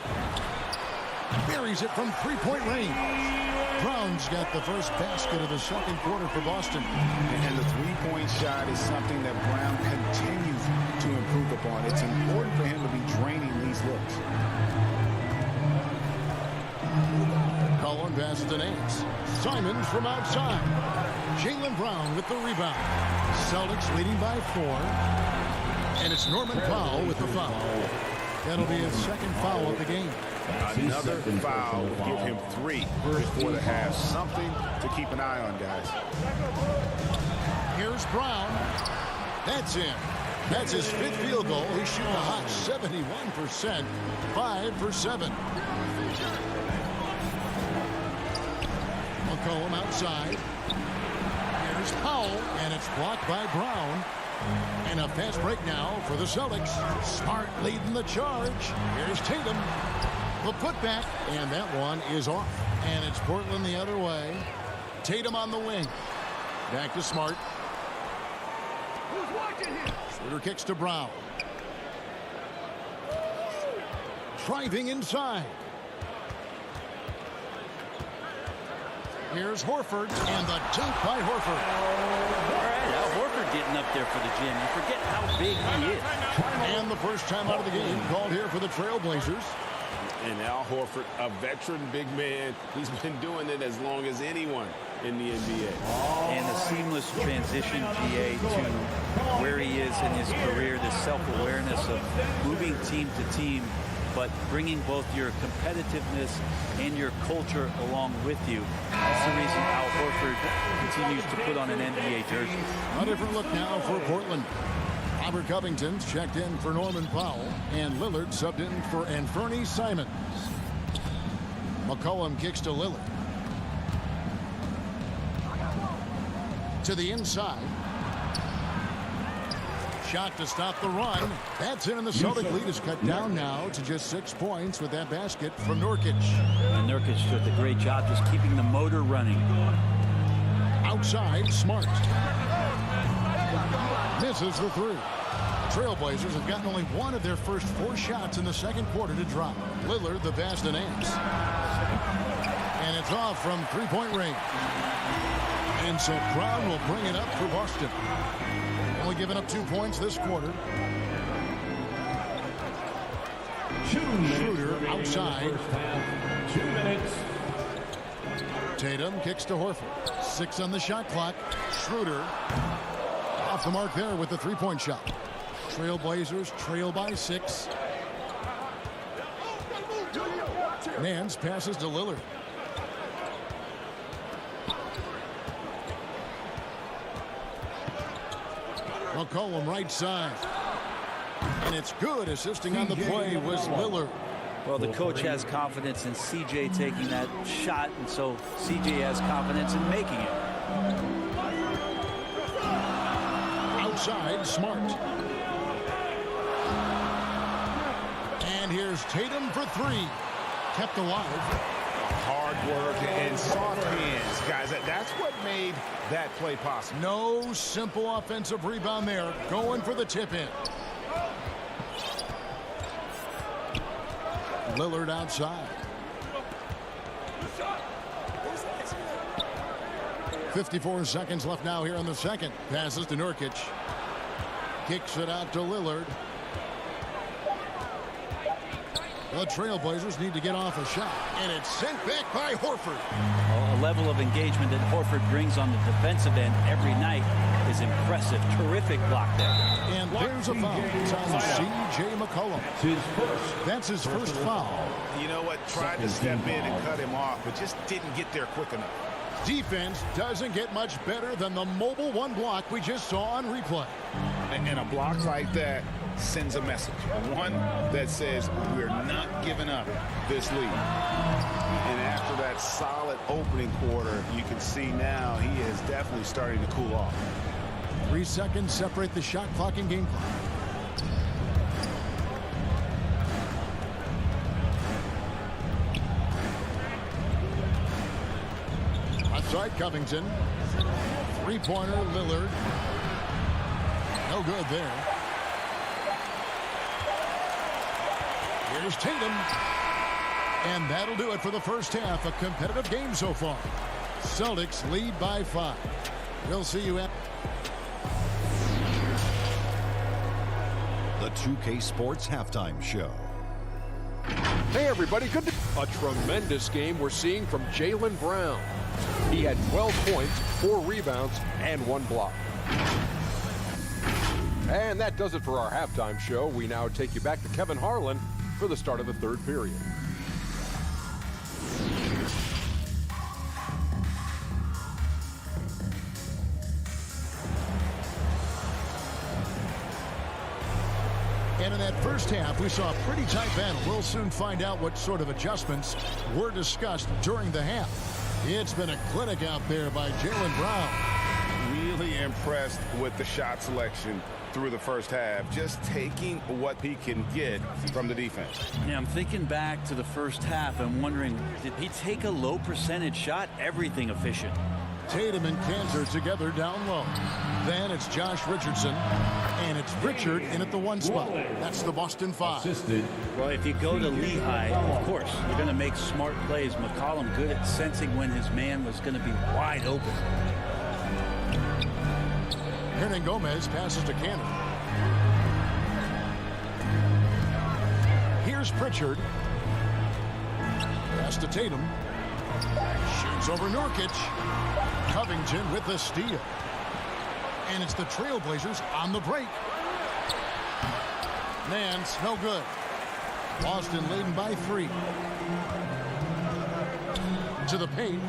Buries it from three-point range. Brown's got the first basket of the second quarter for Boston. And the three-point shot is something that Brown continues to improve upon. It's important for him to be draining these looks. Collin passes to Nance. Simons from outside. Jaylen Brown with the rebound. Celtics leading by 4. And it's Norman Powell with the foul. That'll be his second foul of the game. Another foul will give him 3 before the half. Something to keep an eye on, guys. Here's Brown. That's in. That's his 5th field goal. He's shooting a hot 71%. 5 for 7. McCollum outside. Here's Powell, and it's blocked by Brown. And a fast break now for the Celtics. Smart leading the charge. Here's Tatum. The putback, and that one is off. And it's Portland the other way. Tatum on the wing. Back to Smart. Schroeder kicks to Brown. Driving inside. Here's Horford, and the dunk by Horford. All right, now Horford getting up there for the gym. You forget how big he is. And the first time out of the game called here for the Trailblazers. And Al Horford, a veteran big man. He's been doing it as long as anyone in the NBA. And a seamless transition, GA, to where he is in his career, this self-awareness of moving team to team, but bringing both your competitiveness and your culture along with you. That's the reason Al Horford continues to put on an NBA jersey. A different look now for Portland. Robert Covington's checked in for Norman Powell, and Lillard subbed in for Anthony Simons. McCollum kicks to Lillard. To the inside. shot to stop the run. That's in, and the Celtic lead is cut down now to just 6 points with that basket from Nurkic. And Nurkic did a great job just keeping the motor running. Outside, Smart. Misses the three. Trailblazers have gotten only one of their first 4 shots in the second quarter to drop. Lillard, the pass to Nance. And it's off from three-point range. And so Brown will bring it up for Boston. Only giving up 2 points this quarter. Schroeder outside. 2 minutes. Tatum kicks to Horford. 6 on the shot clock. Schroeder off the mark there with the three-point shot. Trailblazers trail by 6. Nance passes to Lillard. McCollum right side. And it's good. Assisting on the play was Lillard. Well, the coach has confidence in CJ taking that shot, and so CJ has confidence in making it. Outside, Smart. And here's Tatum for 3. Kept alive. Hard work and soft hands, guys. That's what made that play possible. No simple offensive rebound there. Going for the tip-in. Lillard outside. 54 seconds left now here in the second. Passes to Nurkic. Kicks it out to Lillard. The Trailblazers need to get off a shot. And it's sent back by Horford. A level of engagement that Horford brings on the defensive end every night is impressive. Terrific block there. And there's a foul. It's on C.J. McCollum. That's his first foul. You know what? Tried to step in and cut him off, but just didn't get there quick enough. Defense doesn't get much better than the mobile one block we just saw on replay. And a block like that sends a message. One that says we're not giving up this lead. And after that solid opening quarter, you can see now he is definitely starting to cool off. 3 seconds separate the shot clock and game clock. Outside Covington. Three-pointer Lillard. No good there. Here's Tatum. And that'll do it for the first half. A competitive game so far. Celtics lead by 5. We'll see you at The 2K Sports Halftime Show. Hey everybody, a tremendous game we're seeing from Jaylen Brown. He had 12 points, 4 rebounds, and 1 block. And that does it for our halftime show. We now take you back to Kevin Harlan for the start of the third period. And in that first half, we saw a pretty tight battle. We'll soon find out what sort of adjustments were discussed during the half. It's been a clinic out there by Jaylen Brown. Really impressed with the shot selection through the first half, just taking what he can get from the defense. Yeah, I'm thinking back to the first half. I'm wondering, did he take a low percentage shot? Everything efficient. Tatum and Kanter together down low. Then it's Josh Richardson, and it's Richard in at the 1 spot. That's the Boston 5. Well, if you go to Lehigh, of course, you're going to make smart plays. McCollum good at sensing when his man was going to be wide open. Hernan Gomez passes to Kanter. Here's Pritchard. Pass to Tatum. Shoots over Nurkic. Covington with the steal. And it's the Trailblazers on the break. Nance, no good. Boston leading by 3. To the paint.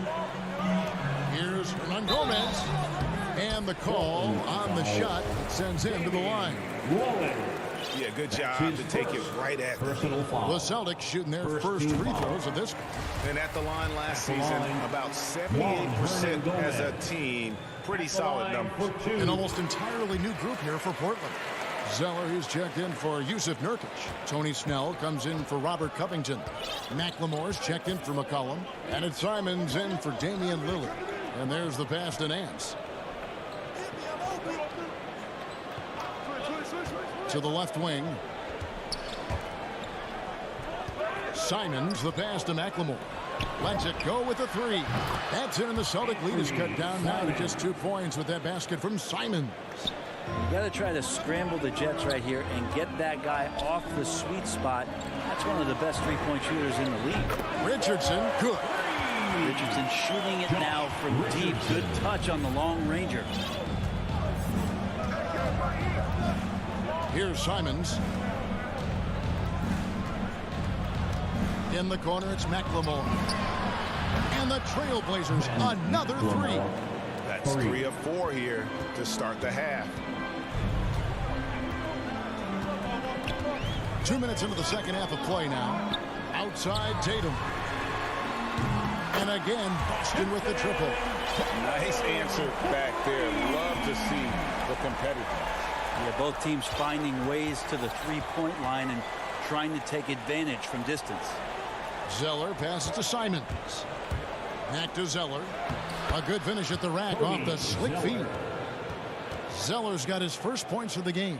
Here's Hernan Gomez. And the call on the shot sends him to the line. Yeah, good job to take it right at the Celtics shooting their first free throws of this. And at the line last season, about 78% as a team. Pretty solid numbers. An almost entirely new group here for Portland. Zeller, he's checked in for Yusuf Nurkic. Tony Snell comes in for Robert Covington. McLemore's checked in for McCollum. And it's Simons in for Damian Lillard. And there's the pass to Nance. To the left wing. Simons, the pass to McLemore. Lets it go with a three. That's in, and the Celtic lead is cut down now to just 2 points with that basket from Simons. You got to try to scramble the Jets right here and get that guy off the sweet spot. That's one of the best three-point shooters in the league. Richardson, good. Richardson shooting it now from deep. Good touch on the long ranger. Here's Simons. In the corner, it's McLemore. And the Trailblazers, another three. That's 3 of 4 here to start the half. 2 minutes into the second half of play now. Outside Tatum. And again, Boston with the triple. Nice answer back there. Love to see the competitiveness. Yeah, both teams finding ways to the three-point line and trying to take advantage from distance. Zeller passes to Simons. Back to Zeller. A good finish at the rack off the slick feed. Zeller's got his first points of the game.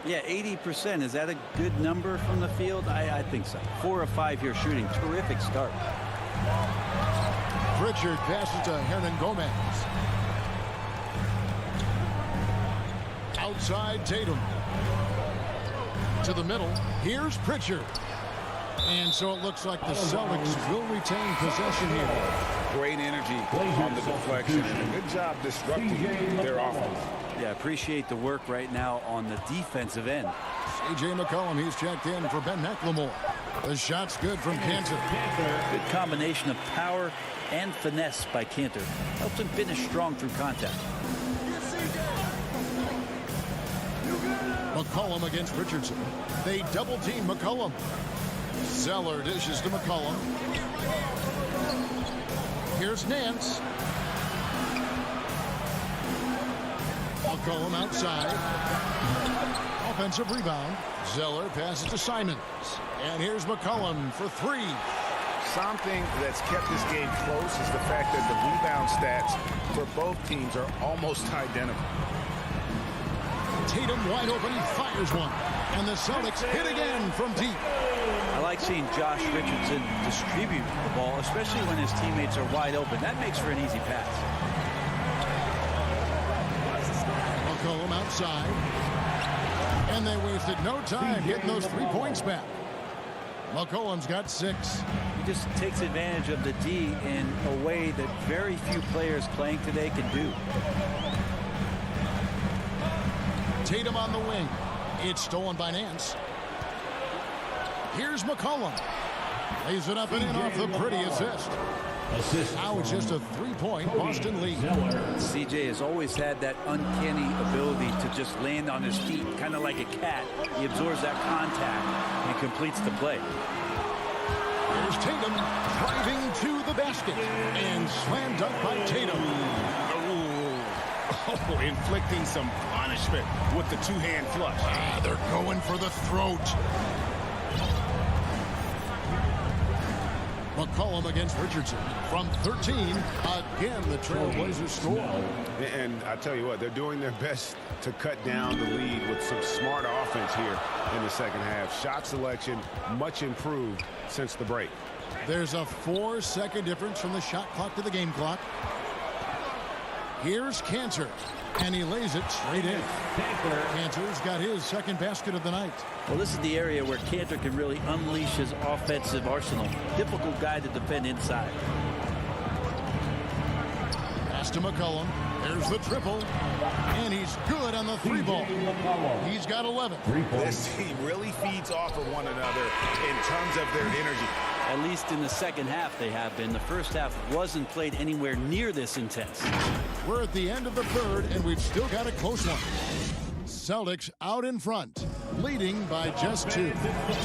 Yeah, 80%. Is that a good number from the field? I think so. 4 of 5 here shooting. Terrific start. Pritchard passes to Hernan Gomez. Outside Tatum. To the middle. Here's Pritchard. And so it looks like the Celtics will retain possession here. Great energy on the deflection and a good job disrupting their offense. Yeah, appreciate the work right now on the defensive end. C.J. McCollum, he's checked in for Ben McLemore. The shot's good from Cantor. Good combination of power and finesse by Cantor. Helps him finish strong through contact. McCollum against Richardson. They double team McCollum. Zeller dishes to McCollum. Here's Nance. McCollum outside. Offensive rebound. Zeller passes to Simons. And here's McCollum for 3. Something that's kept this game close is the fact that the rebound stats for both teams are almost identical. Tatum wide open. He fires one. And the Celtics hit again from deep. I like seeing Josh Richardson distribute the ball, especially when his teammates are wide open. That makes for an easy pass. McCollum outside. And they wasted no time getting those 3 points back. McCollum's got 6. He just takes advantage of the D in a way that very few players playing today can do. Tatum on the wing. It's stolen by Nance. Here's McCollum. Lays it up and in off the pretty assist. Now it's just a 3-point Boston lead. CJ has always had that uncanny ability to just land on his feet, kind of like a cat. He absorbs that contact and completes the play. Here's Tatum driving to the basket. And slam dunk by Tatum. Oh, inflicting some punishment with the two-hand flush. They're going for the throat. McCollum against Richardson. From 13, again, the Trailblazers score. And I tell you what, they're doing their best to cut down the lead with some smart offense here in the second half. Shot selection much improved since the break. There's a 4-second difference from the shot clock to the game clock. Here's Cantor, and he lays it straight in. Cantor's got his second basket of the night. Well, this is the area where Cantor can really unleash his offensive arsenal. Difficult guy to defend inside. Pass to McCollum. There's the triple. And he's good on the 3-ball. He's got 11. This team really feeds off of one another in terms of their energy. At least in the second half they have been. The first half wasn't played anywhere near this intense. We're at the end of the third, and we've still got a close one. Celtics out in front, leading by just 2.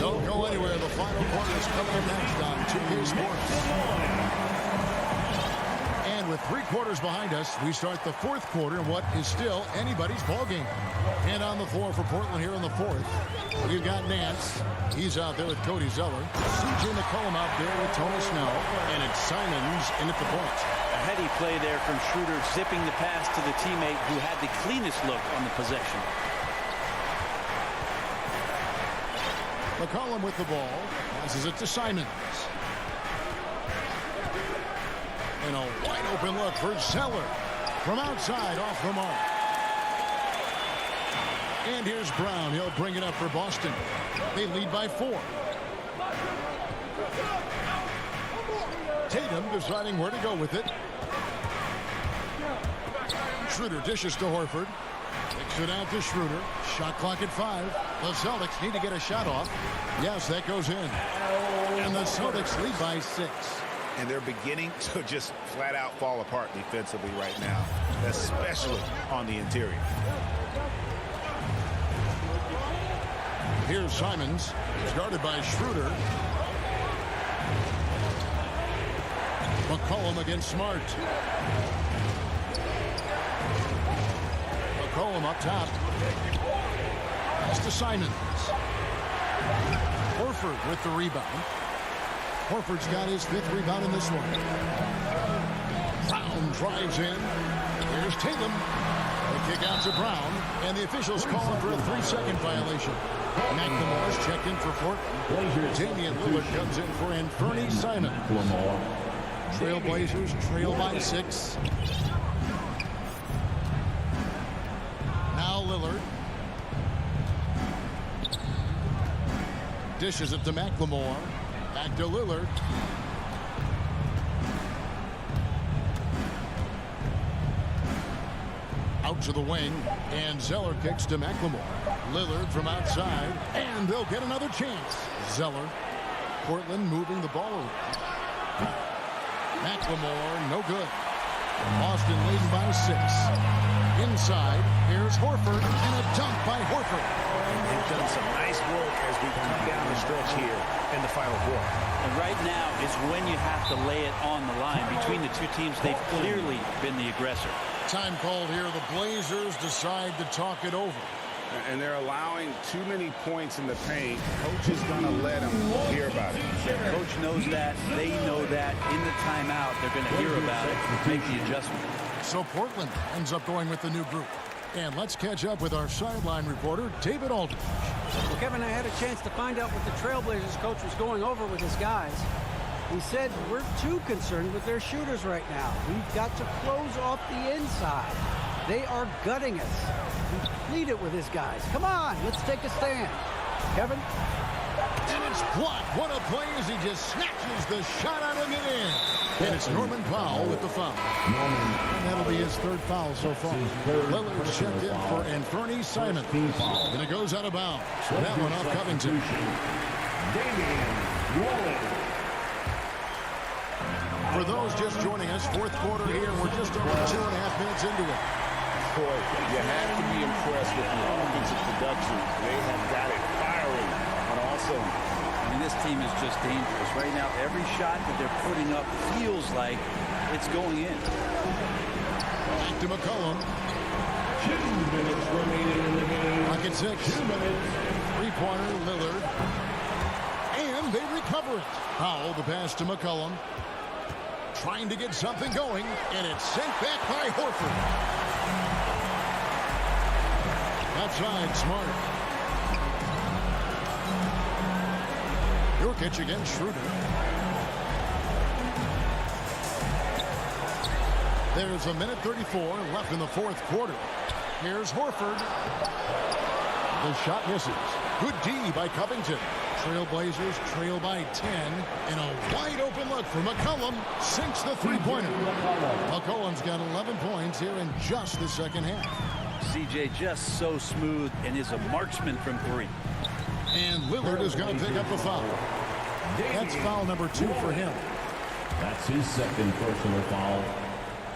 Don't go anywhere. The final quarter is coming up next on 2K Sports. And with with 3 quarters behind us, we start the 4th quarter in what is still anybody's ball game. And on the floor for Portland here in the 4th, we've got Nance. He's out there with Cody Zeller. C.J. McCollum out there with Tony Snell. And it's Simons in at the point. A heady play there from Schroeder, zipping the pass to the teammate who had the cleanest look on the possession. McCollum with the ball. Passes it to Simons. And a wide open look for Zeller. From outside, off the mark. And here's Brown. He'll bring it up for Boston. They lead by 4. Tatum deciding where to go with it. Schroeder dishes to Horford. Kicks it out to Schroeder. Shot clock at 5. The Celtics need to get a shot off. Yes, that goes in. And the Celtics lead by 6. And they're beginning to just flat out fall apart defensively right now, especially on the interior. Here's Simons. He's guarded by Schroeder. McCollum against Smart. McCollum up top. Pass to Simons. Horford with the rebound. Horford's got his 5th rebound in this one. Brown drives in. Here's Tatum. The kick out to Brown. And the officials calling for a 3-second violation. McLemore's checked in for Portland. Damian Lillard comes in for Anthony Simons. Trailblazers trail by 6. Now Lillard. Dishes it to McLemore. Back to Lillard. Out to the wing. And Zeller kicks to McLemore. Lillard from outside. And they'll get another chance. Zeller. Portland moving the ball around. McLemore, no good. Boston leading by 6. Inside, here's Horford, and a dunk by Horford. And they've done some nice work as we come down the stretch here in the final quarter. And right now is when you have to lay it on the line. Between the two teams, they've clearly been the aggressor. Time called here. The Blazers decide to talk it over. And they're allowing too many points in the paint. Coach is going to let them hear about it. Coach knows that. They know that. In the timeout, they're going to hear about it, make the adjustment. So Portland ends up going with the new group. And let's catch up with our sideline reporter, David Aldridge. Well, Kevin, I had a chance to find out what the Trailblazers coach was going over with his guys. He said, we're too concerned with their shooters right now. We've got to close off the inside. They are gutting us. He pleaded with his guys. Come on, let's take a stand. Kevin? And it's blocked. What a play as he just snatches the shot out of midair. And it's Norman Powell with the foul. And that'll be his 3rd foul so far. Lillard checked in for Anthony Simons. And it goes out of bounds. So that one off Covington. For those just joining us, 4th quarter here. We're just over 2.5 minutes into it. Boy, you have to be impressed with the offensive production. They have got it firing on all cylinders. I mean, this team is just dangerous. Right now, every shot that they're putting up feels like it's going in. Back to McCollum. 2 minutes remaining in the game. Clock at 6. 2 minutes. 3-pointer, Lillard. And they recover it. Powell, the pass to McCollum. Trying to get something going, and it's sent back by Horford. Outside, Smart. Jokic against Schroeder. There's 1:34 left in the 4th quarter. Here's Horford. The shot misses. Good D by Covington. Trailblazers trail by 10. And a wide open look for McCollum. Sinks the 3-pointer. McCollum's got 11 points here in just the 2nd half. CJ just so smooth and is a marksman from 3. And Lillard is going to pick up the foul. That's foul number 2 for him. That's his 2nd personal foul.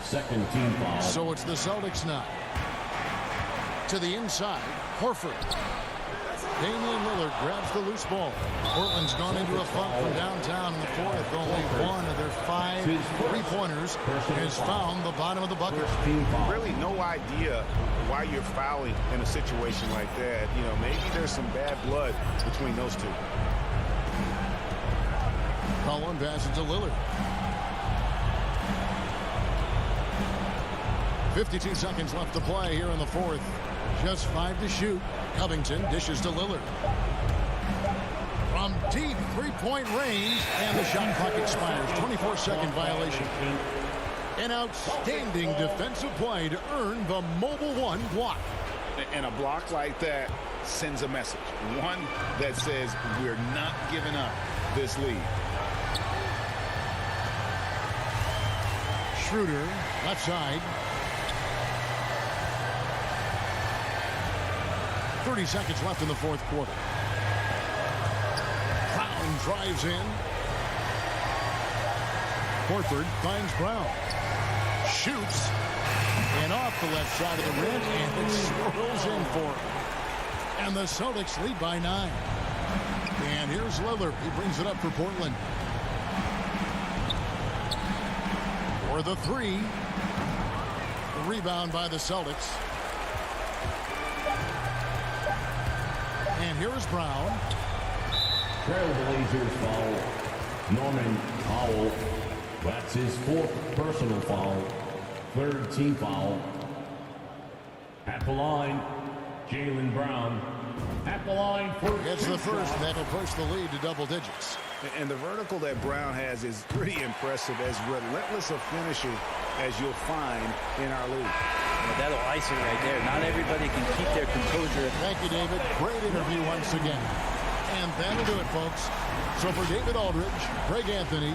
2nd team foul. So it's the Celtics now. To the inside, Horford. Damian Lillard grabs the loose ball. Portland's gone into a funk from downtown in the fourth. Only one of their 5 3-pointers has found the bottom of the bucket. Really no idea why you're fouling in a situation like that. You know, maybe there's some bad blood between those two. Collin passes to Lillard. 52 seconds left to play here in the fourth. Just 5 to shoot. Covington dishes to Lillard. From deep 3-point range, and the shot clock expires. 24-second violation. An outstanding defensive play to earn the Mobile One block. And a block like that sends a message. One that says we're not giving up this lead. Schroeder, left side. 30 seconds left in the fourth quarter. Brown drives in. Horford finds Brown. Shoots. And off the left side of the rim, and it swirls in for him. And the Celtics lead by 9. And here's Lillard. He brings it up for Portland. For the 3. The rebound by the Celtics. And here is Brown. Trailblazers foul. Norman Powell. That's his 4th personal foul. 3rd team foul. At the line, Jaylen Brown. At the line for it's the first that'll push the lead to double digits. And the vertical that Brown has is pretty impressive, as relentless a finisher as you'll find in our league. Well, that'll ice it right there. Not everybody can keep their composure. Thank you, David. Great interview once again. And that'll do it, folks. So for David Aldridge, Greg Anthony.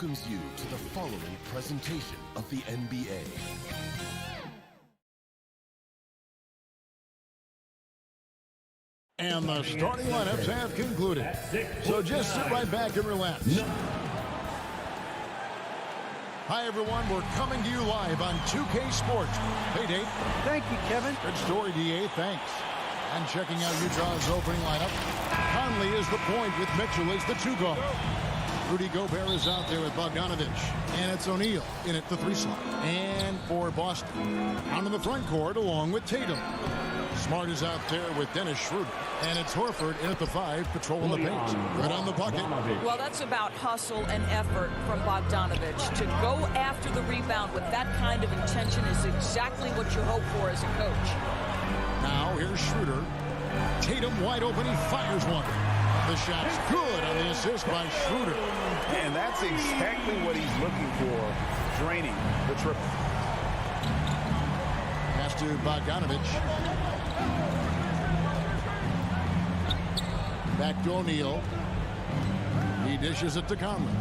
welcomes you to the following presentation of the NBA. And the starting lineups have concluded. So just sit right back and relax. Hi, everyone. We're coming to you live on 2K Sports. Hey, Dave. Thank you, Kevin. Good story, DA. Thanks. And checking out Utah's opening lineup. Conley is the point with Mitchell as the 2 guard. Rudy Gobert is out there with Bogdanovich. And it's O'Neal in at the 3 slot. And for Boston, out in the front court along with Tatum. Smart is out there with Dennis Schroeder. And it's Horford in at the 5, patrolling the paint. Right on the bucket. Well, that's about hustle and effort from Bogdanovich. To go after the rebound with that kind of intention is exactly what you hope for as a coach. Now here's Schroeder. Tatum wide open. He fires one. The shot's good on the assist by Schroeder. And that's exactly what he's looking for, draining the triple. Pass to Bogdanovich. Back to O'Neal. He dishes it to Conley.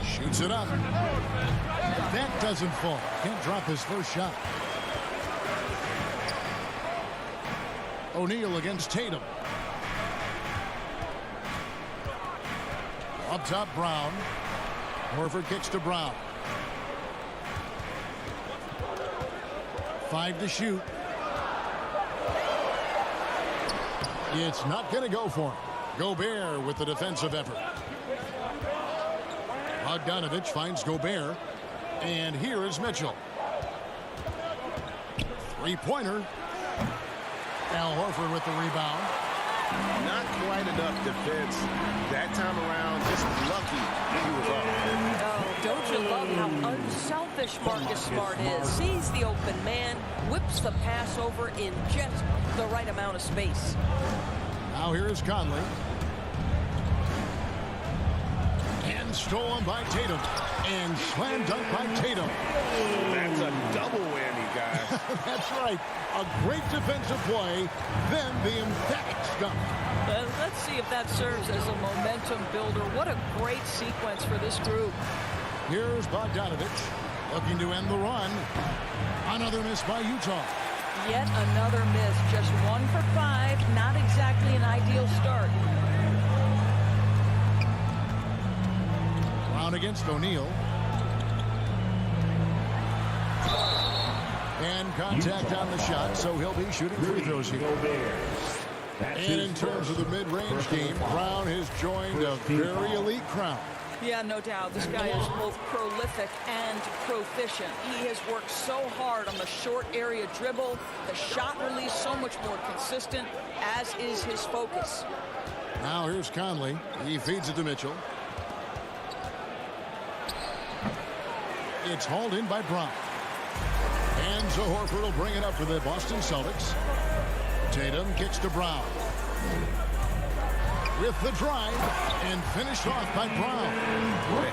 Shoots it up. That doesn't fall. Can't drop his first shot. O'Neal against Tatum. Up top, Brown. Horford kicks to Brown. 5 to shoot. It's not going to go for him. Gobert with the defensive effort. Bogdanovich finds Gobert. And here is Mitchell. 3-pointer. Al Horford with the rebound. Not quite enough defense that time around. Just lucky he was off. Oh, don't you love how unselfish Marcus Smart is? Sees the open man, whips the pass over in just the right amount of space. Now here is Conley. And stolen by Tatum. And slam dunk by Tatum. That's a double whammy, guys. That's right. A great defensive play, then the emphatic dunk. Let's see if that serves as a momentum builder. What a great sequence for this group. Here's Bogdanovich looking to end the run. Another miss by Utah. Yet another miss. Just 1 for 5. Not exactly an ideal start. Brown against O'Neal. And contact on the shot, so he'll be shooting free throws here. And in terms of the mid-range game, Brown has joined a very elite crowd. Yeah, no doubt. This guy is both prolific and proficient. He has worked so hard on the short area dribble, the shot release so much more consistent, as is his focus. Now here's Conley. He feeds it to Mitchell. It's hauled in by Brown. And so Horford will bring it up for the Boston Celtics. Tatum kicks to Brown. With the drive and finished off by Brown.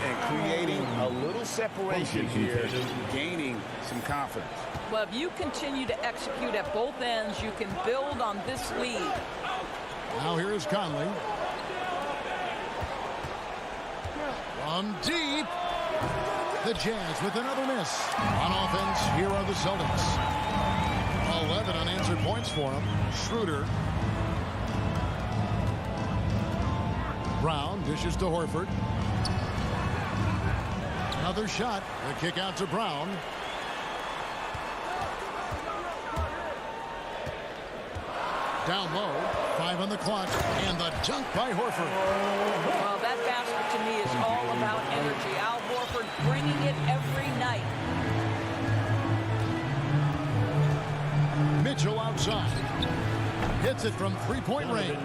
And creating a little separation here, gaining some confidence. Well, if you continue to execute at both ends, you can build on this lead. Now here is Conley. From deep. The Jazz with another miss. On offense, here are the Celtics. 11 unanswered points for him. Schroeder. Brown dishes to Horford. Another shot. The kick out to Brown. Down low. 5 on the clock. And the dunk by Horford. Well, that basket to me is all about energy. Al Horford bringing it every night. Mitchell outside. Hits it from three-point range.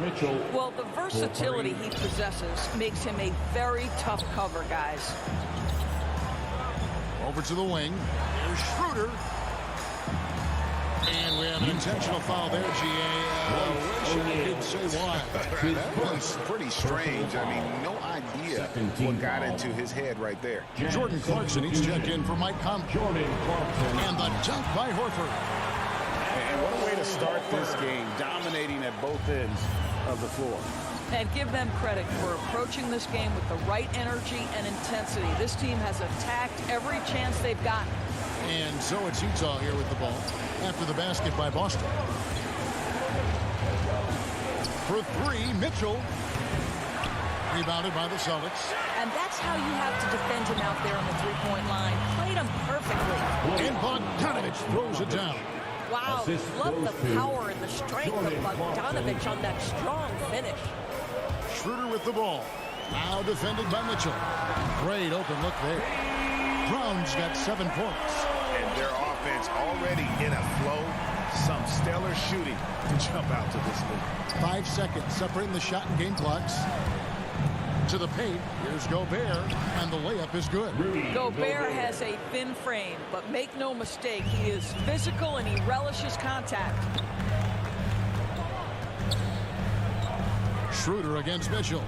Well, the versatility he possesses makes him a very tough cover, guys. Over to the wing. Here's Schroeder. And we have an intentional foul there, GA. I wish I could say why. That was pretty strange. I mean, no idea what got into his head right there. Jordan Clarkson each check in for Mike Conley. And the dunk by Horford. And what a way to start this game, dominating at both ends of the floor. And give them credit for approaching this game with the right energy and intensity. This team has attacked every chance they've gotten. And so it's Utah here with the ball after the basket by Boston. For three, Mitchell. Rebounded by the Celtics. And that's how you have to defend him out there on the three-point line. Played him perfectly. And Bogdanovich throws it down. Wow, love the power and the strength of Bogdanovich on that strong finish. Schroeder with the ball. Now defended by Mitchell. Great open look there. Brown's got 7 points. And their offense already in a flow. Some stellar shooting to jump out to this lead. 5 seconds separating the shot and game clocks. To the paint. Here's Gobert, and the layup is good. Gobert has a thin frame, but make no mistake, he is physical and he relishes contact. Schroeder against Mitchell.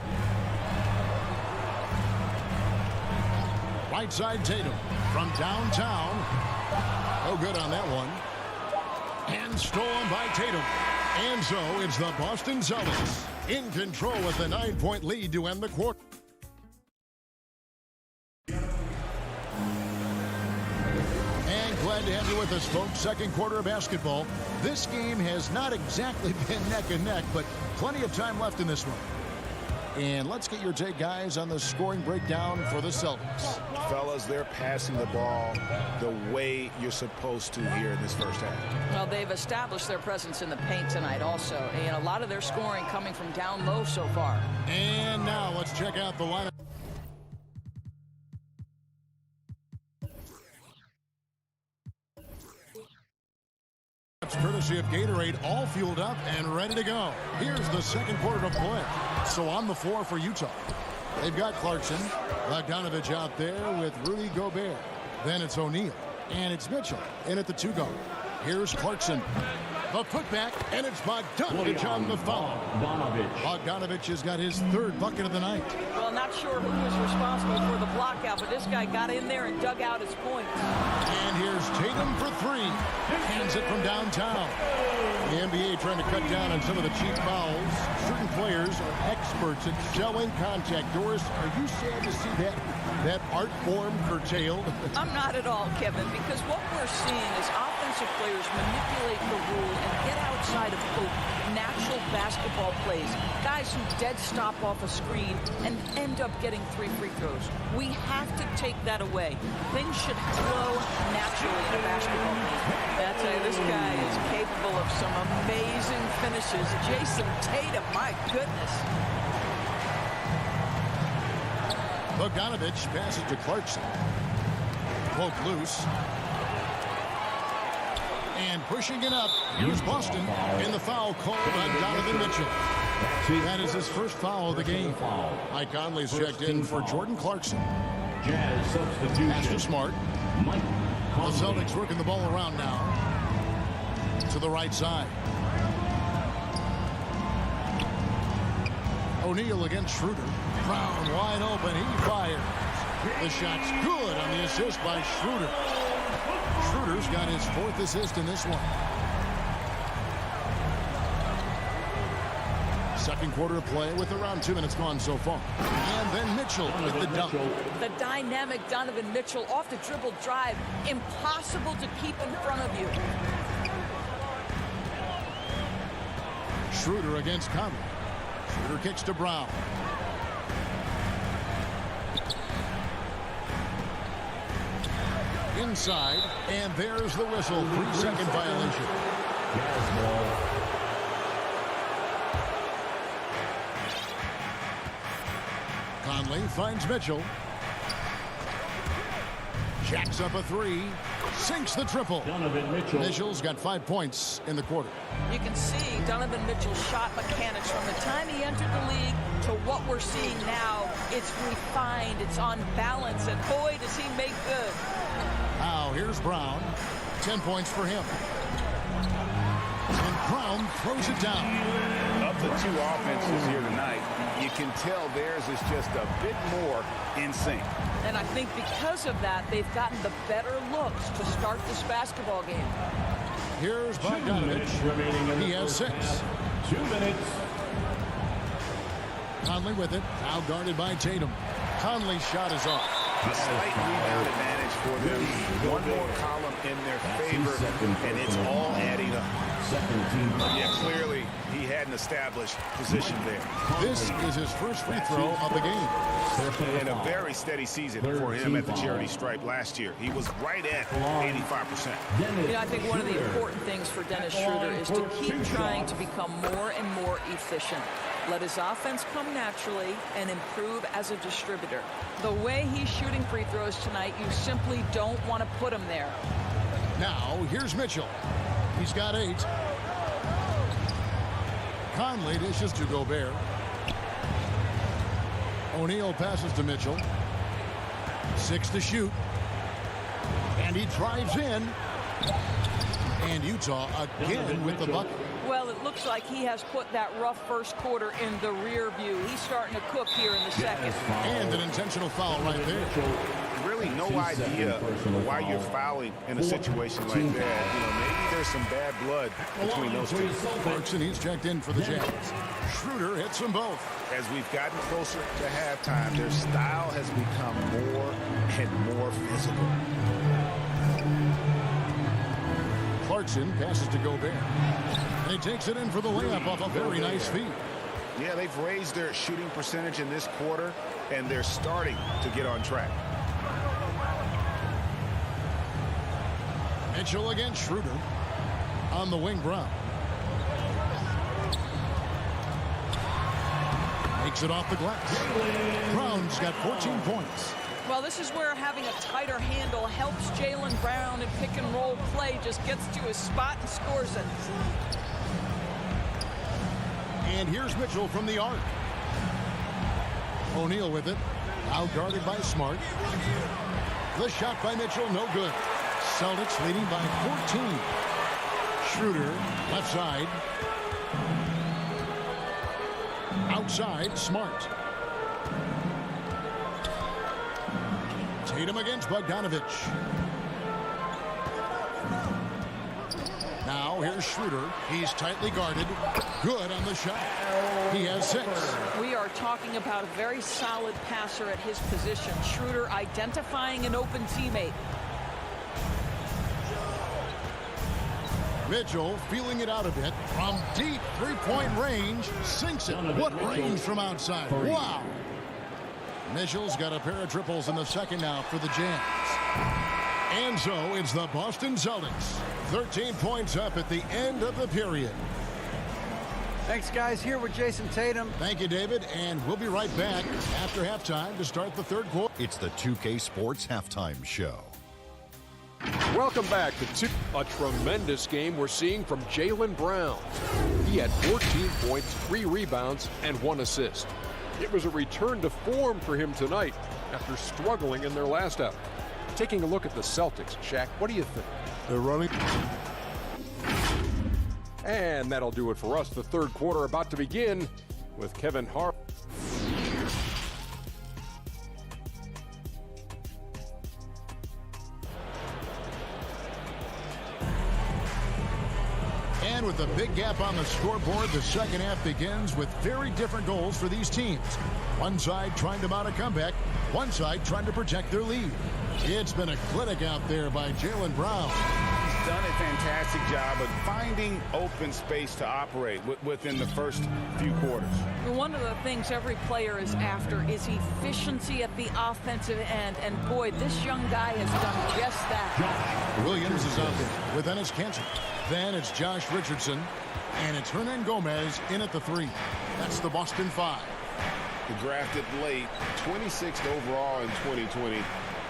Right side Tatum from downtown. No good on that one. And stolen by Tatum. And so it's the Boston Celtics in control with a 9-point lead to end the quarter. And glad to have you with us, folks. Second quarter of basketball. This game has not exactly been neck and neck, but plenty of time left in this one. And let's get your take, guys, on the scoring breakdown for the Celtics. Fellas, they're passing the ball the way you're supposed to here in this first half. Well, they've established their presence in the paint tonight also, and a lot of their scoring coming from down low so far. And now let's check out the lineup. Courtesy of Gatorade, all fueled up and ready to go. Here's the second quarter of play. So on the floor for Utah, they've got Clarkson, Bogdanovich out there with Rudy Gobert. Then it's O'Neal, and it's Mitchell in at the 2 guard. Here's Clarkson. The putback, and it's Bogdanovich on the foul. Bogdanovich has got his 3rd bucket of the night. Well, not sure who was responsible for the block out, but this guy got in there and dug out his points. And here's Tatum for 3. Hands it from downtown. The NBA trying to cut down on some of the cheap fouls. Certain players are experts at shelling contact. Doris, are you sad to see that art form curtailed? I'm not at all, Kevin, because what we're seeing is offensive players manipulate the rule and get outside of, quote, natural basketball plays. Guys who dead stop off a screen and end up getting 3 free throws. We have to take that away. Things should flow naturally in a basketball game. I tell you, this guy is capable of some amazing finishes. Jason Tatum, my goodness. Bogdanovich passes to Clarkson. Poke loose. And pushing it up, here's Boston, and the foul called on Donovan Mitchell. That is his first foul of the game. Mike Conley's checked in for Jordan Clarkson. Pass to Smart. The Celtics working the ball around now. To the right side. O'Neal against Schroeder. Brown wide open, he fires. The shot's good on the assist by Schroeder. Schroeder's got his 4th assist in this one. Second quarter of play with around 2 minutes gone so far. And then Mitchell with the dunk. The dynamic Donovan Mitchell off the dribble drive. Impossible to keep in front of you. Schroeder against Conley. Schroeder kicks to Brown. Inside, and there's the whistle. 3-second violation. Conley finds Mitchell. Jacks up a 3. Sinks the triple. Mitchell's got 5 points in the quarter. You can see Donovan Mitchell's shot mechanics from the time he entered the league to what we're seeing now. It's refined, it's on balance, and boy, does he make good. Now here's Brown. 10 points for him. And Brown throws it down. Of the 2 offenses here tonight, you can tell theirs is just a bit more in sync. And I think because of that, they've gotten the better looks to start this basketball game. Here's Bogdanovich. He has 6. 2 minutes. Conley with it. Now guarded by Tatum. Conley's shot is off. A slight rebound advantage for them. One more column in their favor, and it's all adding up. Second team. Yeah, clearly he hadn't an established position there. This is his first free throw of the game. And a very steady season for him at the charity stripe last year. He was right at 85%. You know, I think one of the important things for Dennis Schroeder is to keep trying to become more and more efficient. Let his offense come naturally and improve as a distributor. The way he's shooting free throws tonight, you simply don't want to put him there. Now, here's Mitchell. He's got 8. Conley dishes to Gobert. O'Neal passes to Mitchell. 6 to shoot. And he drives in. And Utah again with the bucket. Well, it looks like he has put that rough first quarter in the rear view. He's starting to cook here in the second. And an intentional foul right there. Really no idea why you're fouling in a situation like that. You know, maybe there's some bad blood between those two. Clarkson, he's checked in for the Jazz. Schroeder hits them both. As we've gotten closer to halftime, their style has become more and more physical. Clarkson passes to Gobert. And he takes it in for the layup off a very nice feed. Yeah, they've raised their shooting percentage in this quarter, and they're starting to get on track. Mitchell against Schroeder. On the wing, Brown. Makes it off the glass. Brown's got 14 points. Well, this is where having a tighter handle helps Jaylen Brown in pick and roll play. Just gets to his spot and scores it. And here's Mitchell from the arc. O'Neal with it. Now guarded by Smart. The shot by Mitchell, no good. Celtics leading by 14. Schroeder, left side. Outside, Smart. Tatum against Bogdanovich. Now here's Schroeder. He's tightly guarded. Good on the shot. He has 6. We are talking about a very solid passer at his position. Schroeder identifying an open teammate. Mitchell feeling it out a bit from deep three-point range. Sinks it. What range from outside. Wow. Mitchell's got a pair of triples in the second now for the Jazz. And so it's the Boston Celtics. 13 points up at the end of the period. Thanks, guys. Here with Jason Tatum. Thank you, David. And we'll be right back after halftime to start the third quarter. It's the 2K Sports Halftime Show. Welcome back to a tremendous game we're seeing from Jaylen Brown. He had 14 points, 3 rebounds, and 1 assist. It was a return to form for him tonight after struggling in their last out. Taking a look at the Celtics, Shaq, what do you think? They're running. And that'll do it for us. The third quarter about to begin with Kevin Hart. And with a big gap on the scoreboard, the second half begins with very different goals for these teams. One side trying to mount a comeback, one side trying to protect their lead. It's been a clinic out there by Jaylen Brown. He's done a fantastic job of finding open space to operate within the first few quarters. One of the things every player is after is efficiency at the offensive end. And boy, this young guy has done just that. Williams is out there with Enes Kanter. Then it's Josh Richardson. And it's Hernan Gomez in at the 3. That's the Boston 5. Drafted late, 26th overall in 2020.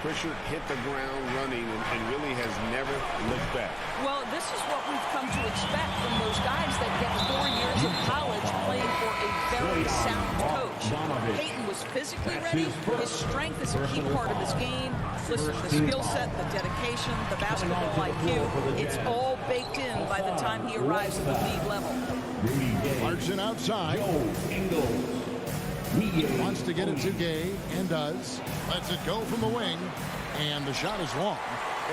Pritchard hit the ground running and really has never looked back. Well, this is what we've come to expect from those guys that get 4 years of college playing for a very sound coach. Peyton was physically ready. His strength is a key part of his game. Listen, the skill set, the dedication, the basketball IQ, it's all baked in by the time he arrives at the league level. Clarkson outside. Wants to get it to Gay and does. Lets it go from the wing. And the shot is long.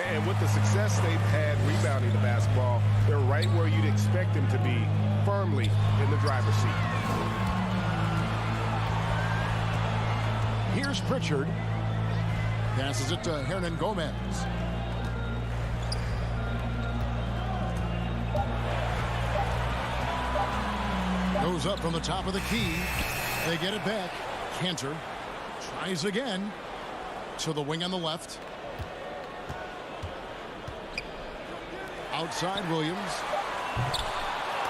And with the success they've had rebounding the basketball, they're right where you'd expect them to be, firmly in the driver's seat. Here's Pritchard. Passes it to Hernan Gomez. throws up from the top of the key. They get it back. Cantor tries again. To the wing on the left. Outside Williams.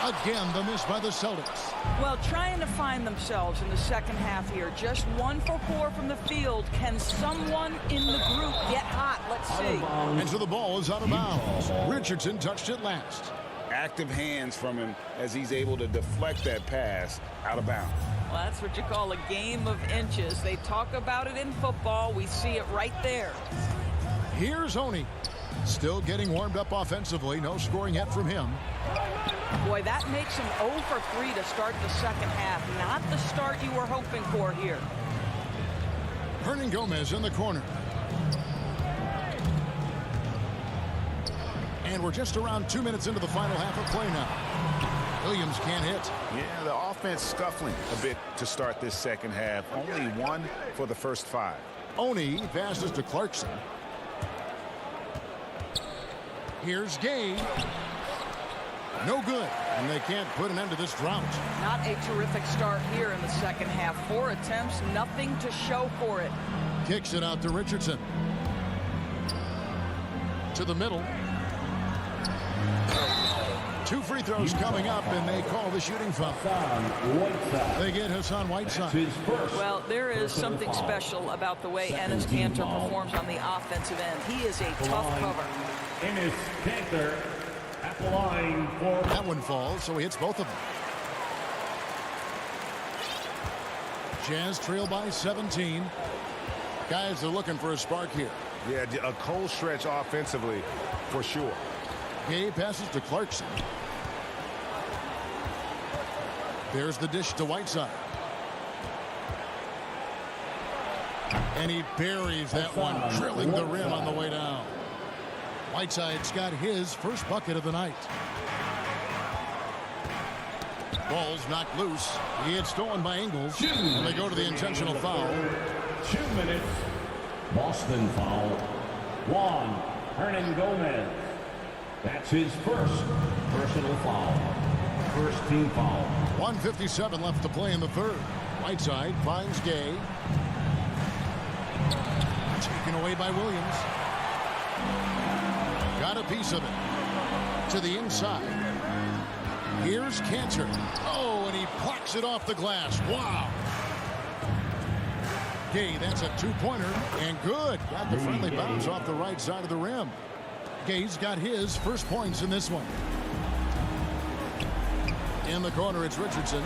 Again, the miss by the Celtics. Well, trying to find themselves in the second half here. Just 1 for 4 from the field. Can someone in the group get hot? Let's see. And so the ball is out of bounds. Richardson touched it last. Active hands from him as he's able to deflect that pass out of bounds. Well, that's what you call a game of inches. They talk about it in football. We see it right there. Here's Oney. Still getting warmed up offensively. No scoring yet from him. Boy, that makes him 0 for 3 to start the second half. Not the start you were hoping for here. Hernan Gomez in the corner. And we're just around 2 minutes into the final half of play now. Williams can't hit. Yeah, the offense scuffling a bit to start this second half. Only 1 for the first 5. Oney passes to Clarkson. Here's Gay. No good. And they can't put an end to this drought. Not a terrific start here in the second half. 4 attempts, nothing to show for it. Kicks it out to Richardson. To the middle. 2 free throws coming up, and they call the shooting foul. They get Hassan Whiteside. Well, there is something special about the way Enes Kanter performs on the offensive end. He is a tough cover. Enes Kanter at the line for... That one falls, so he hits both of them. Jazz trail by 17. Guys are looking for a spark here. Yeah, a cold stretch offensively for sure. Gay passes to Clarkson. There's the dish to Whiteside. And he buries that one, drilling the rim on the way down. Whiteside's got his first bucket of the night. Ball's knocked loose. He had stolen by Ingles. And they go to the intentional foul. 2 minutes. Boston foul. Juan Hernan Gomez. That's his first personal foul. First team foul. 1:57 left to play in the third. Whiteside finds Gay. Taken away by Williams. Got a piece of it. To the inside. Here's Kanter. Oh, and he plucks it off the glass. Wow. Gay, that's a 2-pointer. And good. Got the friendly bounce off the right side of the rim. Gay's got his first points in this one. In the corner, it's Richardson.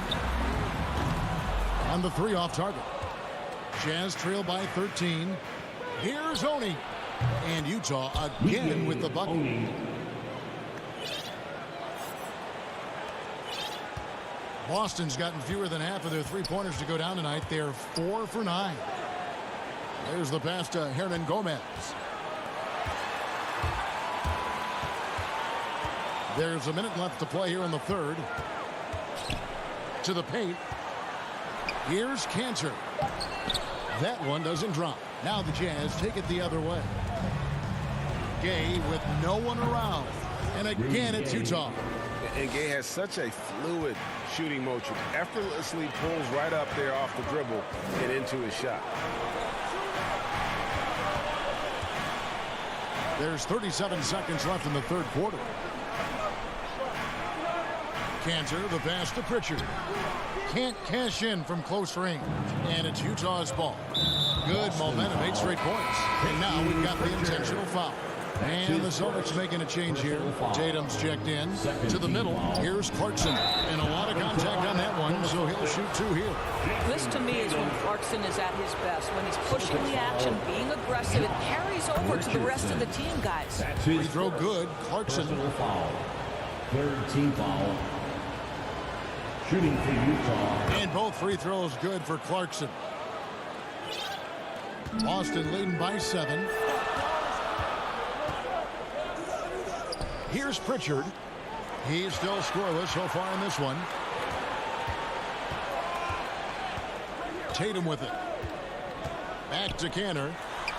And the 3 off target. Jazz trail by 13. Here's Oney. And Utah again with the bucket. Boston's gotten fewer than half of their 3-pointers to go down tonight. They're 4 for 9. There's the pass to Hernan Gomez. There's a minute left to play here in the third. To the paint. Here's Kanter. That one doesn't drop. Now the Jazz take it the other way. Gay with no one around. And again it's Utah. And Gay has such a fluid shooting motion. Effortlessly pulls right up there off the dribble and into his shot. There's 37 seconds left in the third quarter. Kanter, the pass to Pritchard. Can't cash in from close range. And it's Utah's ball. Good momentum, 8 straight points. And now we've got the intentional foul. And the Celtics making a change here. Tatum's checked in. To the middle. Here's Clarkson. And a lot of contact on that one, so he'll shoot 2 here. This to me is when Clarkson is at his best. When he's pushing the action, being aggressive, it carries over to the rest of the team, guys. Free throw good. Clarkson. Third team foul. Shooting for Utah. And both free throws good for Clarkson. Boston leading by 7. Here's Pritchard. He's still scoreless so far in this one. Tatum with it. Back to Kanter.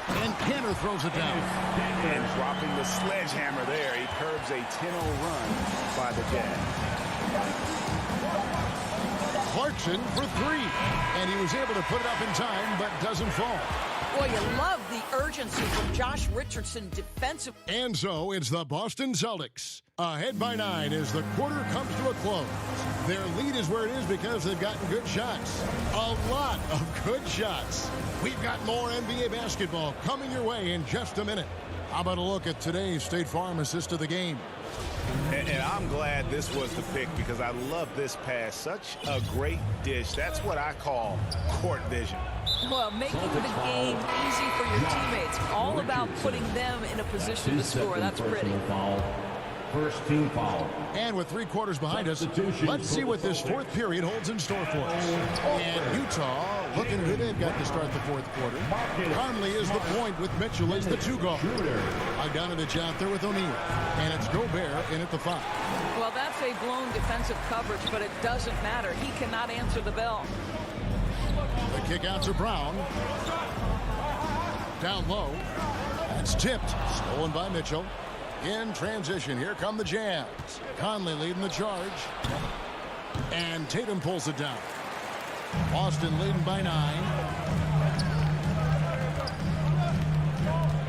And Kanter throws it down. And dropping the sledgehammer there. He curbs a 10-0 run by the Jazz. Clarkson for three. And he was able to put it up in time, but doesn't fall. Boy, you love the urgency from Josh Richardson defensive. And so it's the Boston Celtics ahead by 9 as the quarter comes to a close. Their lead is where it is because they've gotten good shots. A lot of good shots. We've got more NBA basketball coming your way in just a minute. How about a look at today's State Farm assist of the game? And I'm glad this was the pick because I love this pass. Such a great dish. That's what I call court vision. Well, making the game easy for your teammates. All about putting them in a position to score. That's pretty. First team foul. And with 3 quarters behind us, let's see what this fourth period holds in store for us. And Utah looking good. They've got to start the fourth quarter. Conley is the point with Mitchell as the 2 guard. Bogdanovich out there with O'Neal. And it's Gobert in at the 5. Well, that's a blown defensive coverage, but it doesn't matter. He cannot answer the bell. The kick out to Brown. Down low. That's tipped. Stolen by Mitchell. In transition, here come the Jazz. Conley leading the charge. And Tatum pulls it down. Boston leading by 9.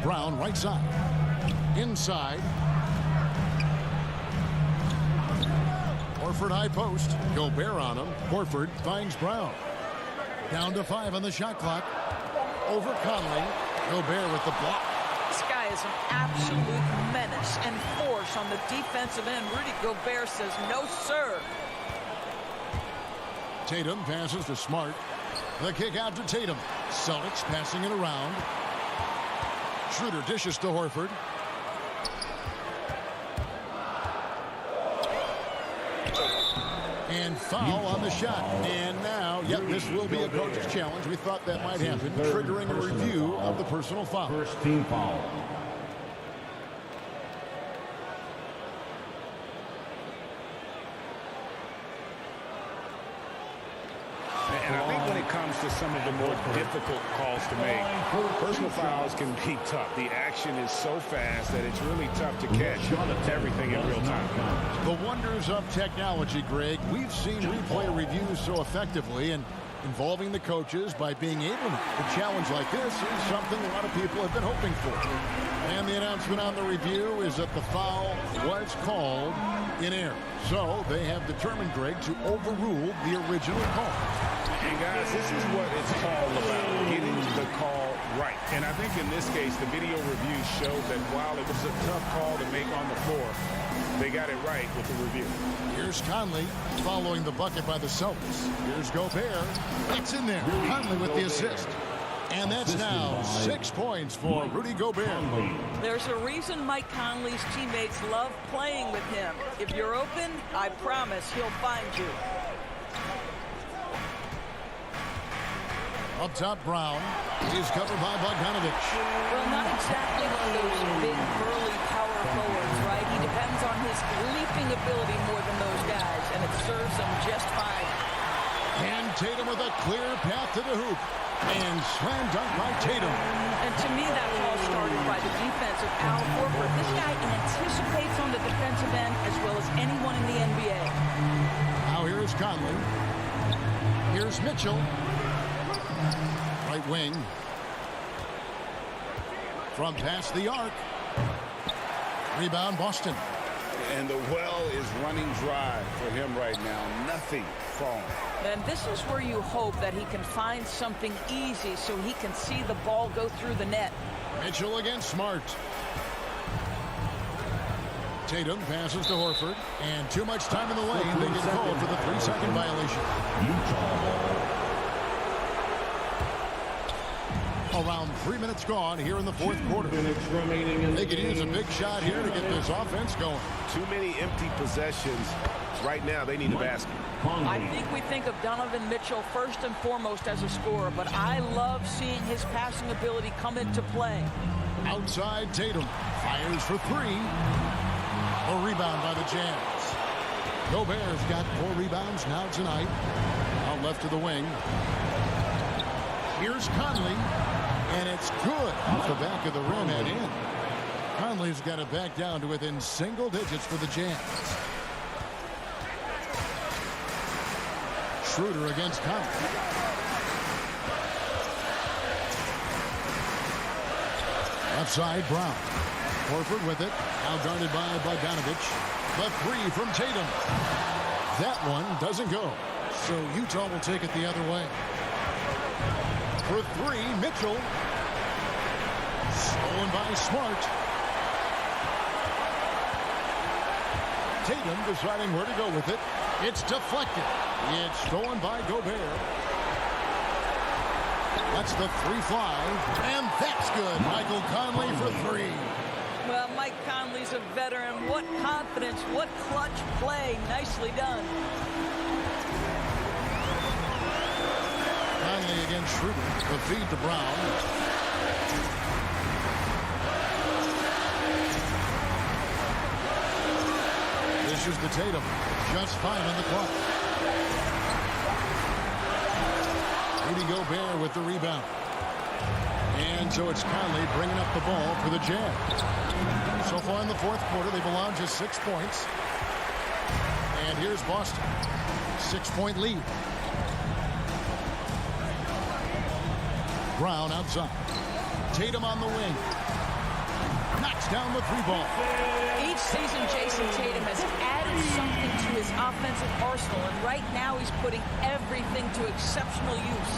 Brown right side. Inside. Horford high post. Gobert on him. Horford finds Brown. Down to 5 on the shot clock. Over Conley. Gobert with the block. This guy is an absolute menace and force on the defensive end. Rudy Gobert says, no, sir. Tatum passes to Smart. The kick out to Tatum. Celtics passing it around. Schroeder dishes to Horford. And foul on the shot. And now, yep, this will be a coach's challenge. We thought that might happen, triggering a review of the personal foul. First team foul. And I think when it comes to some of the more difficult calls to make, personal fouls can be tough. The action is so fast that it's really tough to catch everything in real time. The wonders of technology, Greg. We've seen replay reviews so effectively, and involving the coaches by being able to challenge like this is something a lot of people have been hoping for. And the announcement on the review is that the foul was called in error. So they have determined, Greg, to overrule the original call. And guys, this is what it's all about, getting the call right. And I think in this case, the video review showed that while it was a tough call to make on the floor, they got it right with the review. Here's Conley following the bucket by the Celtics. Here's Gobert. It's in there. Conley with the assist. And that's now 6 points for Rudy Gobert. There's a reason Mike Conley's teammates love playing with him. If you're open, I promise he'll find you. Up top, Brown is covered by Bogdanovich. Well, not exactly one of those big, burly power forwards, right? He depends on his leaping ability more than those guys, and it serves him just fine. And Tatum with a clear path to the hoop. And slam dunk by Tatum. And to me, that all started by the defense of Al Horford. This guy anticipates on the defensive end as well as anyone in the NBA. Now here's Conley. Here's Mitchell. Right wing. From past the arc. Rebound, Boston. And the well is running dry for him right now. Nothing falling. And this is where you hope that he can find something easy so he can see the ball go through the net. Mitchell against Smart. Tatum passes to Horford. And too much time in the lane. They get called for the 3-second violation. Around 3 minutes gone here in the fourth quarter. They could use a big shot here to get this offense going. Too many empty possessions. Right now, they need a basket. I think we think of Donovan Mitchell first and foremost as a scorer, but I love seeing his passing ability come into play. Outside, Tatum fires for 3. A rebound by the Jazz. Gobert's got 4 rebounds now tonight. Out left to the wing. Here's Conley. And it's good off the back of the rim and in. Conley's got it back down to within single digits for the Jazz. Schroeder against Conley. Left side, Brown. Horford with it. Now guarded by Bogdanovich. The three from Tatum. That one doesn't go. So Utah will take it the other way. For three, Mitchell. Stolen by Smart. Tatum deciding where to go with it. It's deflected. It's stolen by Gobert. That's the 3-5. And that's good. Michael Conley for three. Well, Mike Conley's a veteran. What confidence, what clutch play. Nicely done. Conley against Schroeder. The feed to Brown. This is the Tatum. Just 5 on the clock. Rudy Gobert with the rebound. And so it's Conley bringing up the ball for the Jazz. So far in the fourth quarter, they've allowed just 6 points. And here's Boston. 6-point lead. Brown outside. Tatum on the wing. Knocks down the 3-ball. Each season, Jason Tatum has added something to his offensive arsenal, and right now he's putting everything to exceptional use.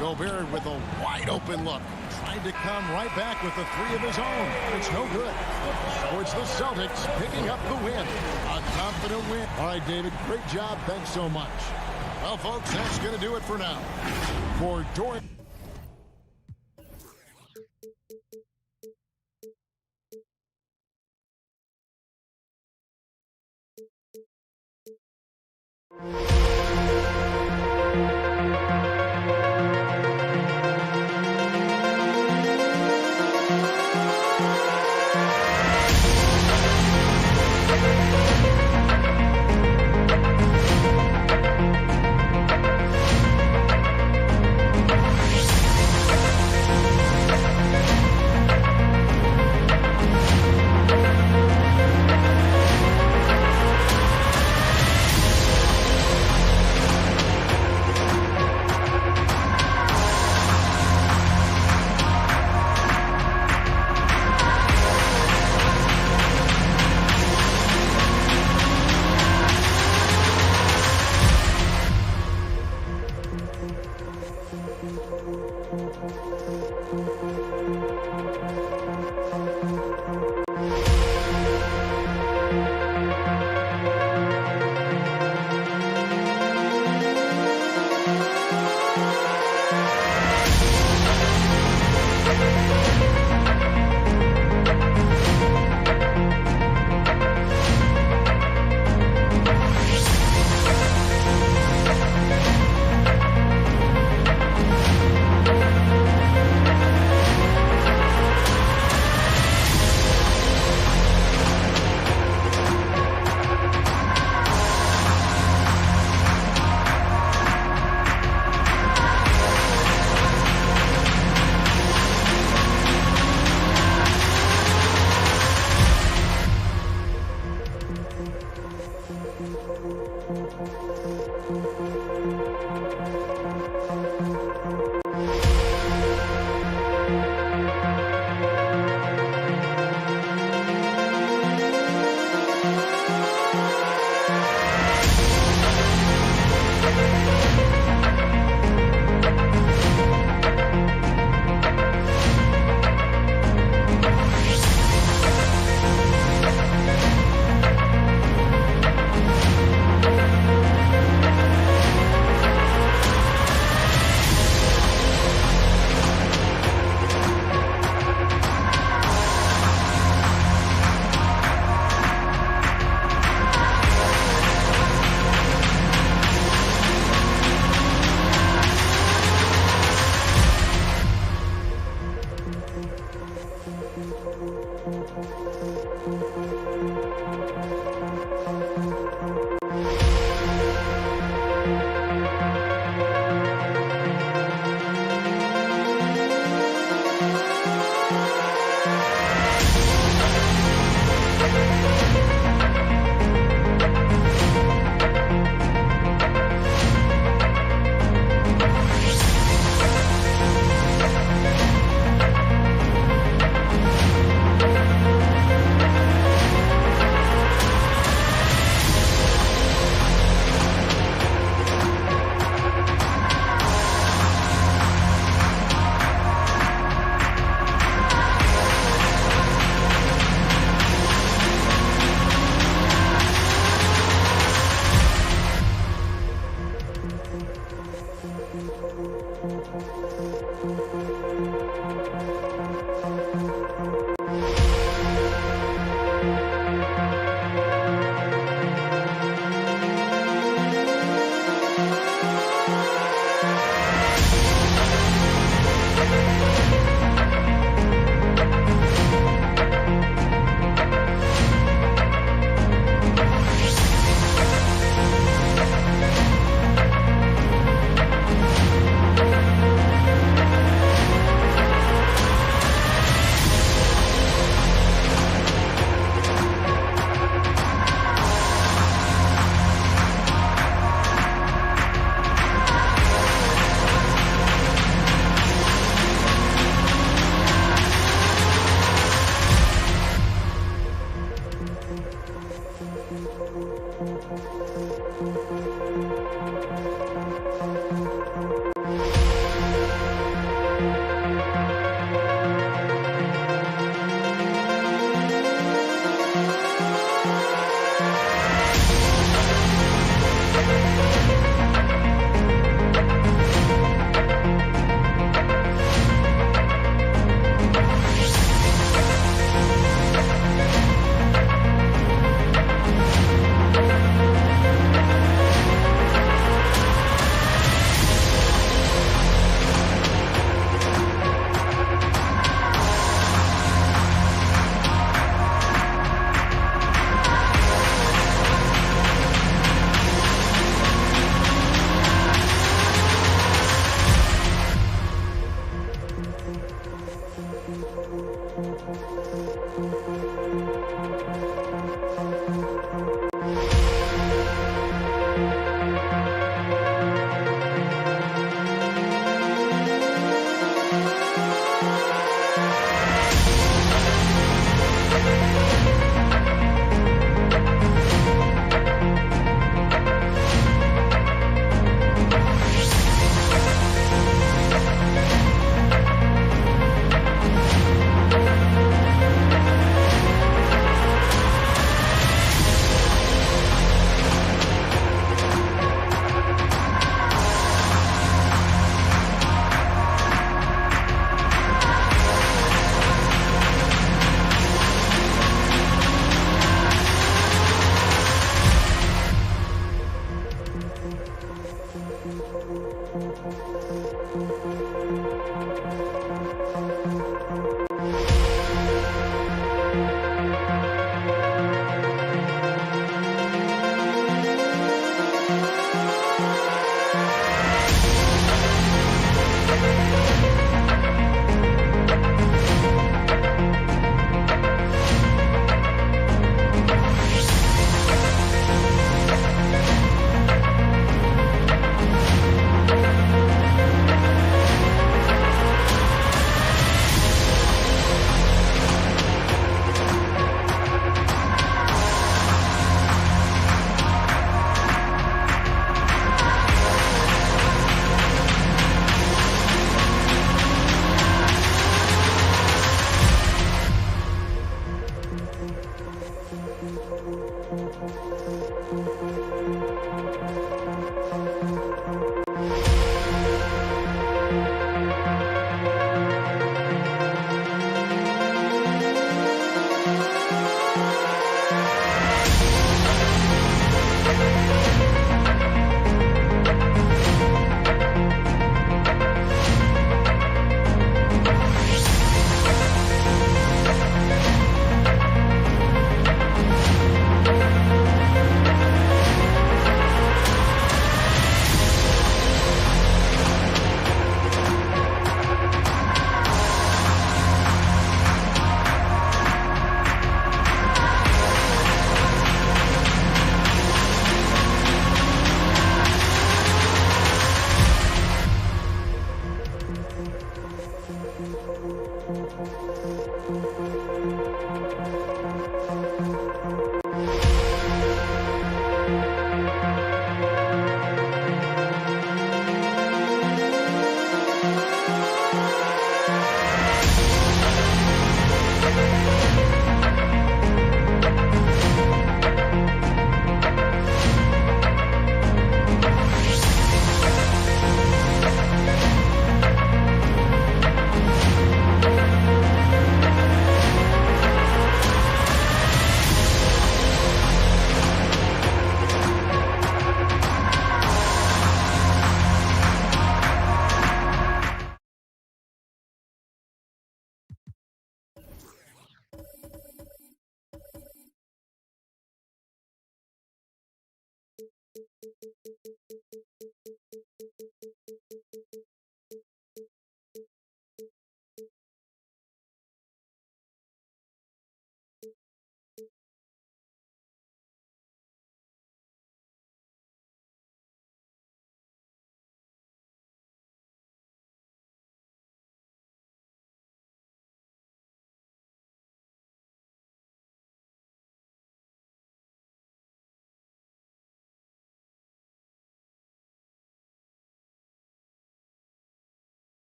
Gobert with a wide-open look. Tried to come right back with the three of his own. It's no good. So it's the Celtics picking up the win. A confident win. All right, David, great job. Thanks so much. Well, folks, that's going to do it for now. For Dorian.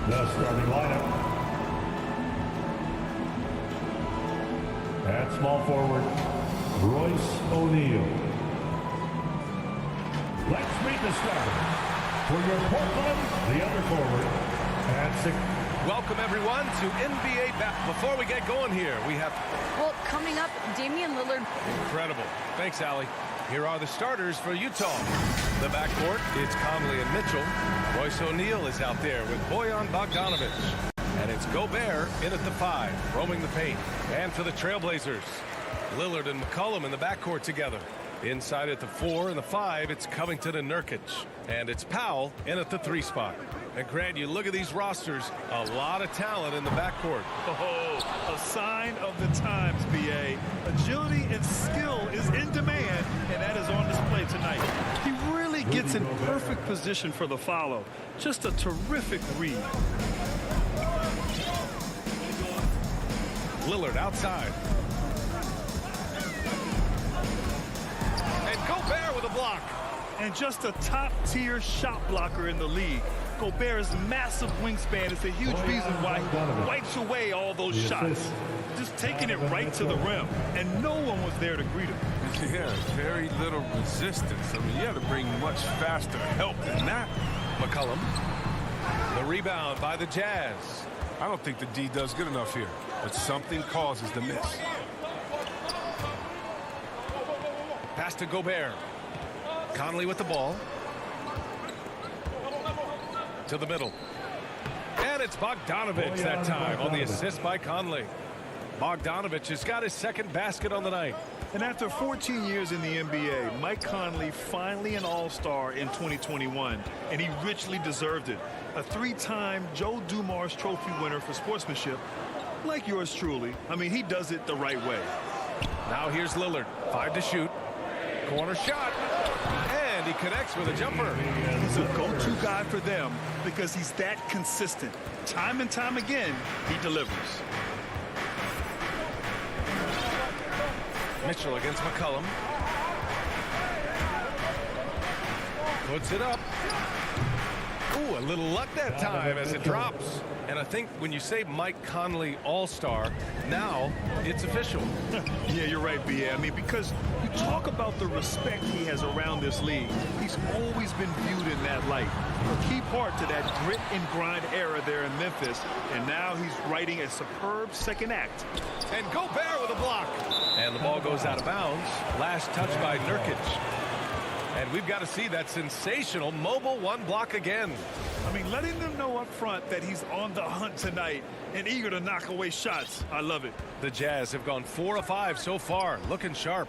The starting lineup. At small forward, Royce O'Neal. Let's meet the starter. For your Portland, the other forward, at 6. Welcome, everyone, to NBA Before we get going here, we have... Well, coming up, Damian Lillard. Incredible. Thanks, Allie. Here are the starters for Utah. The backcourt, it's Conley and Mitchell. Royce O'Neal is out there with Bojan Bogdanovic. And it's Gobert in at the 5, roaming the paint. And for the Trailblazers, Lillard and McCollum in the backcourt together. Inside at the 4 and the 5, it's Covington and Nurkic. And it's Powell in at the 3 spot. And Grant, you look at these rosters, a lot of talent in the backcourt. Oh, a sign of the times, B.A. Agility and skill is in demand, and that is on display tonight. He really gets in perfect position for the follow. Just a terrific read. Lillard outside. And Gobert with a block. And just a top-tier shot blocker in the league. Gobert's massive wingspan is a huge reason why he wipes away all those shots. Just taking it right to the rim, and no one was there to greet him. Yeah, very little resistance. I mean, you had to bring much faster help than that. McCollum. The rebound by the Jazz. I don't think the D does good enough here, but something causes the miss. Pass to Gobert. Conley with the ball. To the middle. And it's Bogdanovic that time on the assist by Conley. Bogdanovic has got his second basket on the night. And after 14 years in the NBA, Mike Conley finally an all-star in 2021, and he richly deserved it. A 3-time Joe Dumars Trophy winner for sportsmanship, like yours truly. I mean, he does it the right way. Now here's Lillard. 5 to shoot. Corner shot. And he connects with a jumper. He's a go-to guy for them because he's that consistent. Time and time again, he delivers. Mitchell against McCollum. Puts it up. Ooh, a little luck that time as it drops. And I think when you say Mike Conley all-star, now it's official. Yeah, you're right, B.A. I mean, because you talk about the respect he has around this league. He's always been viewed in that light. A key part to that grit and grind era there in Memphis. And now he's writing a superb second act. And Gobert with a block. And the ball goes out of bounds. Last touch by Nurkic. And we've got to see that sensational mobile 1 block again. I mean, letting them know up front that he's on the hunt tonight and eager to knock away shots. I love it. The Jazz have gone 4 of 5 so far, looking sharp.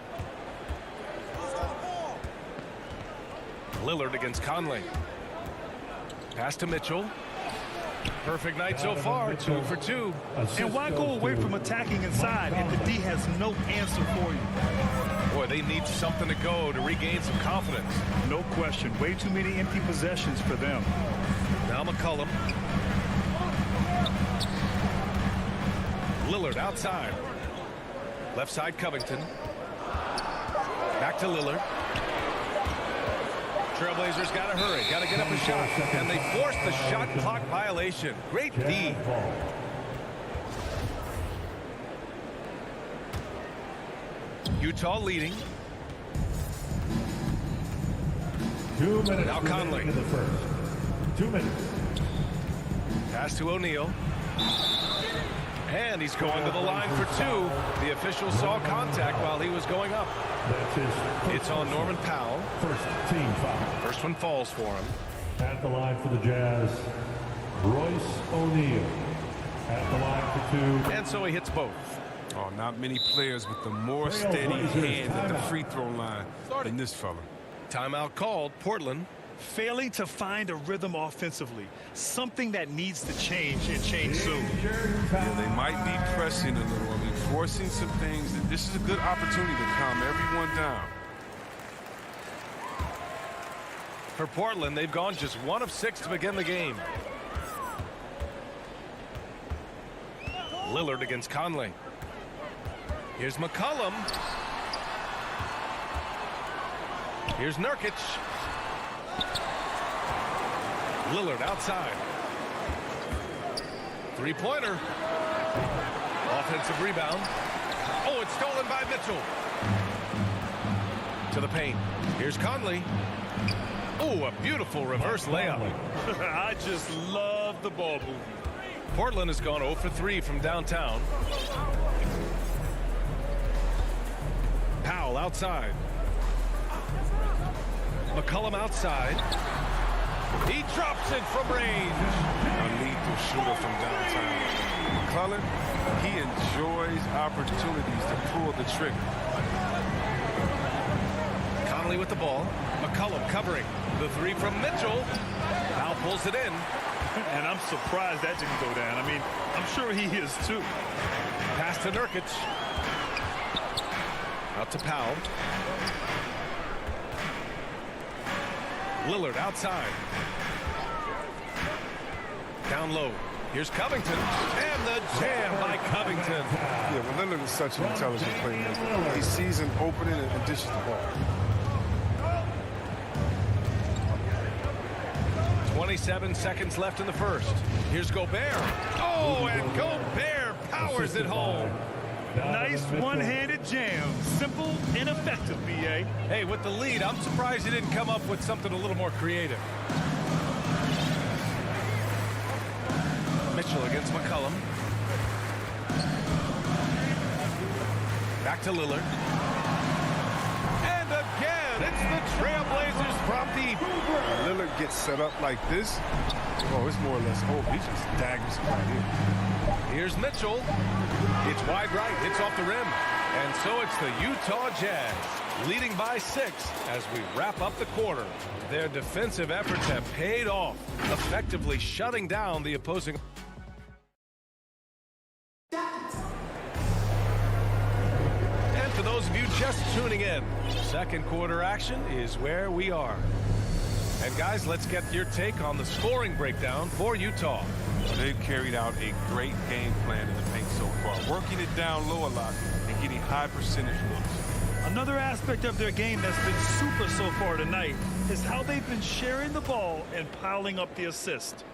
Lillard against Conley. Pass to Mitchell. Perfect night so far, 2 for 2. And why go away from attacking inside if the D has no answer for you? Boy, they need something to go to regain some confidence. No question. Way too many empty possessions for them. Now McCollum. Lillard outside. Left side Covington. Back to Lillard. Trailblazers got to hurry. Got to get up a shot. And they forced the shot clock violation. Great D. Utah leading. 2 minutes. Now Conley. In the first. 2 minutes. Pass to O'Neal. And he's going to the line for 2. The official saw contact while he was going up. It's on Norman Powell. First team foul. First one falls for him. At the line for the Jazz, Royce O'Neal. At the line for 2. And so he hits both. Oh, not many players with the more steady hand at the free throw line than this fella. Timeout called. Portland. Failing to find a rhythm offensively. Something that needs to change and change soon. Yeah, they might be pressing a little. I mean, forcing some things. This is a good opportunity to calm everyone down. For Portland, they've gone just 1 of 6 to begin the game. Lillard against Conley. Here's McCollum. Here's Nurkic. Lillard outside. Three-pointer. Offensive rebound. Oh, it's stolen by Mitchell. To the paint. Here's Conley. Oh, a beautiful reverse layup. I just love the ball movement. Portland has gone 0 for 3 from downtown. Powell outside. McCollum outside. He drops it from range. A lethal shooter from downtown. McCollum, he enjoys opportunities to pull the trigger. Conley with the ball. McCollum covering. The three from Mitchell. Now pulls it in. And I'm surprised that didn't go down. I mean, I'm sure he is too. Pass to Nurkic. Out to Powell. Lillard outside. Down low. Here's Covington. And the jam by Covington. Yeah, well, Lillard is such an intelligent player. He sees an opening and dishes the ball. 27 seconds left in the first. Here's Gobert. Oh, and Gobert powers it home. Nice one-handed jam. Simple and effective, B.A. Hey, with the lead, I'm surprised he didn't come up with something a little more creative. Mitchell against McCollum. Back to Lillard. And again, it's the Trailblazers from deep. Lillard gets set up like this. Oh, it's more or less hope. He just daggers it right here. Here's Mitchell. It's wide right. It's off the rim. And so it's the Utah Jazz leading by 6 as we wrap up the quarter. Their defensive efforts have paid off, effectively shutting down the opposing. And for those of you just tuning in, second quarter action is where we are. And guys, let's get your take on the scoring breakdown for Utah. They've carried out a great game plan in the paint so far, working it down low a lot and getting high percentage looks. Another aspect of their game that's been super so far tonight is how they've been sharing the ball and piling up the assist.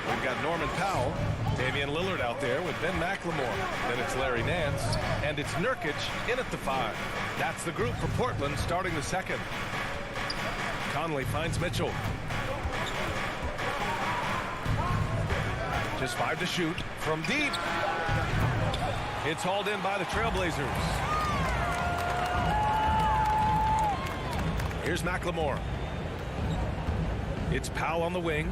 We've got Norman Powell, Damian Lillard out there with Ben McLemore. Then it's Larry Nance, and it's Nurkic in at the 5. That's the group for Portland starting the second. Conley finds Mitchell. Just 5 to shoot from deep. It's hauled in by the Trailblazers. Here's McLemore. It's Powell on the wing.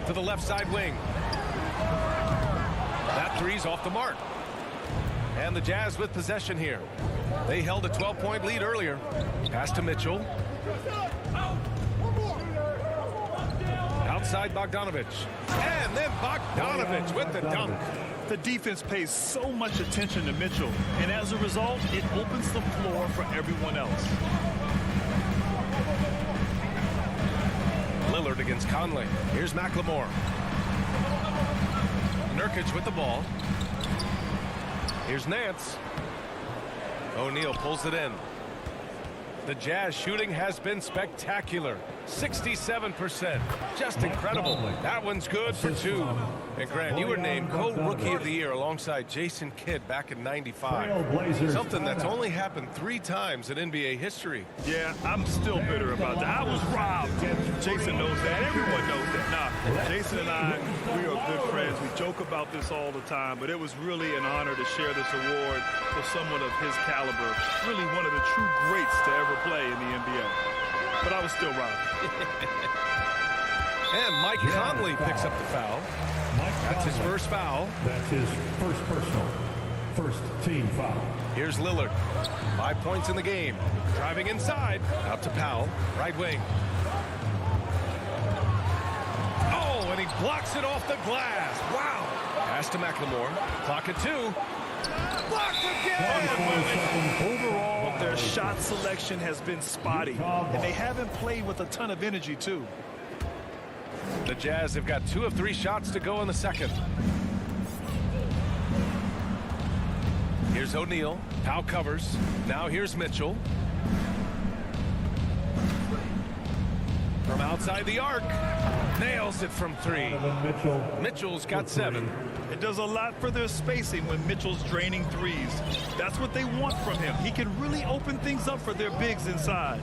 To the left side wing. That three's off the mark. And the Jazz with possession here. They held a 12-point lead earlier. Pass to Mitchell. Outside Bogdanovich. And then Bogdanovich with the dunk. The defense pays so much attention to Mitchell, and as a result, it opens the floor for everyone else. Lillard against Conley. Here's McLemore. Nurkic with the ball. Here's Nance. O'Neal pulls it in. The Jazz shooting has been spectacular. 67%. Just incredible. That one's good for 2. And Grant, you were named co-rookie of the year alongside Jason Kidd back in '95. Something that's only happened 3 times in NBA history. Yeah, I'm still bitter about that. I was robbed. Jason knows that. Everyone knows that. Nah, Jason and I, we are good friends. We joke about this all the time, but it was really an honor to share this award with someone of his caliber. Really one of the true greats to ever play in the NBA. But I was still robbed. And Mike Conley picks up the foul. That's his first foul. That's his first personal. First team foul. Here's Lillard. 5 points in the game. Driving inside. Out to Powell. Right wing. Oh, and he blocks it off the glass. Wow. Pass to McLemore. Clock at 2. Blocked again. Overall, their shot selection has been spotty, and they haven't played with a ton of energy, too. The Jazz have got 2 of 3 shots to go in the second. Here's O'Neal. Powell covers. Now here's Mitchell. From outside the arc. Nails it from 3. Mitchell's got 7. It does a lot for their spacing when Mitchell's draining threes. That's what they want from him. He can really open things up for their bigs inside.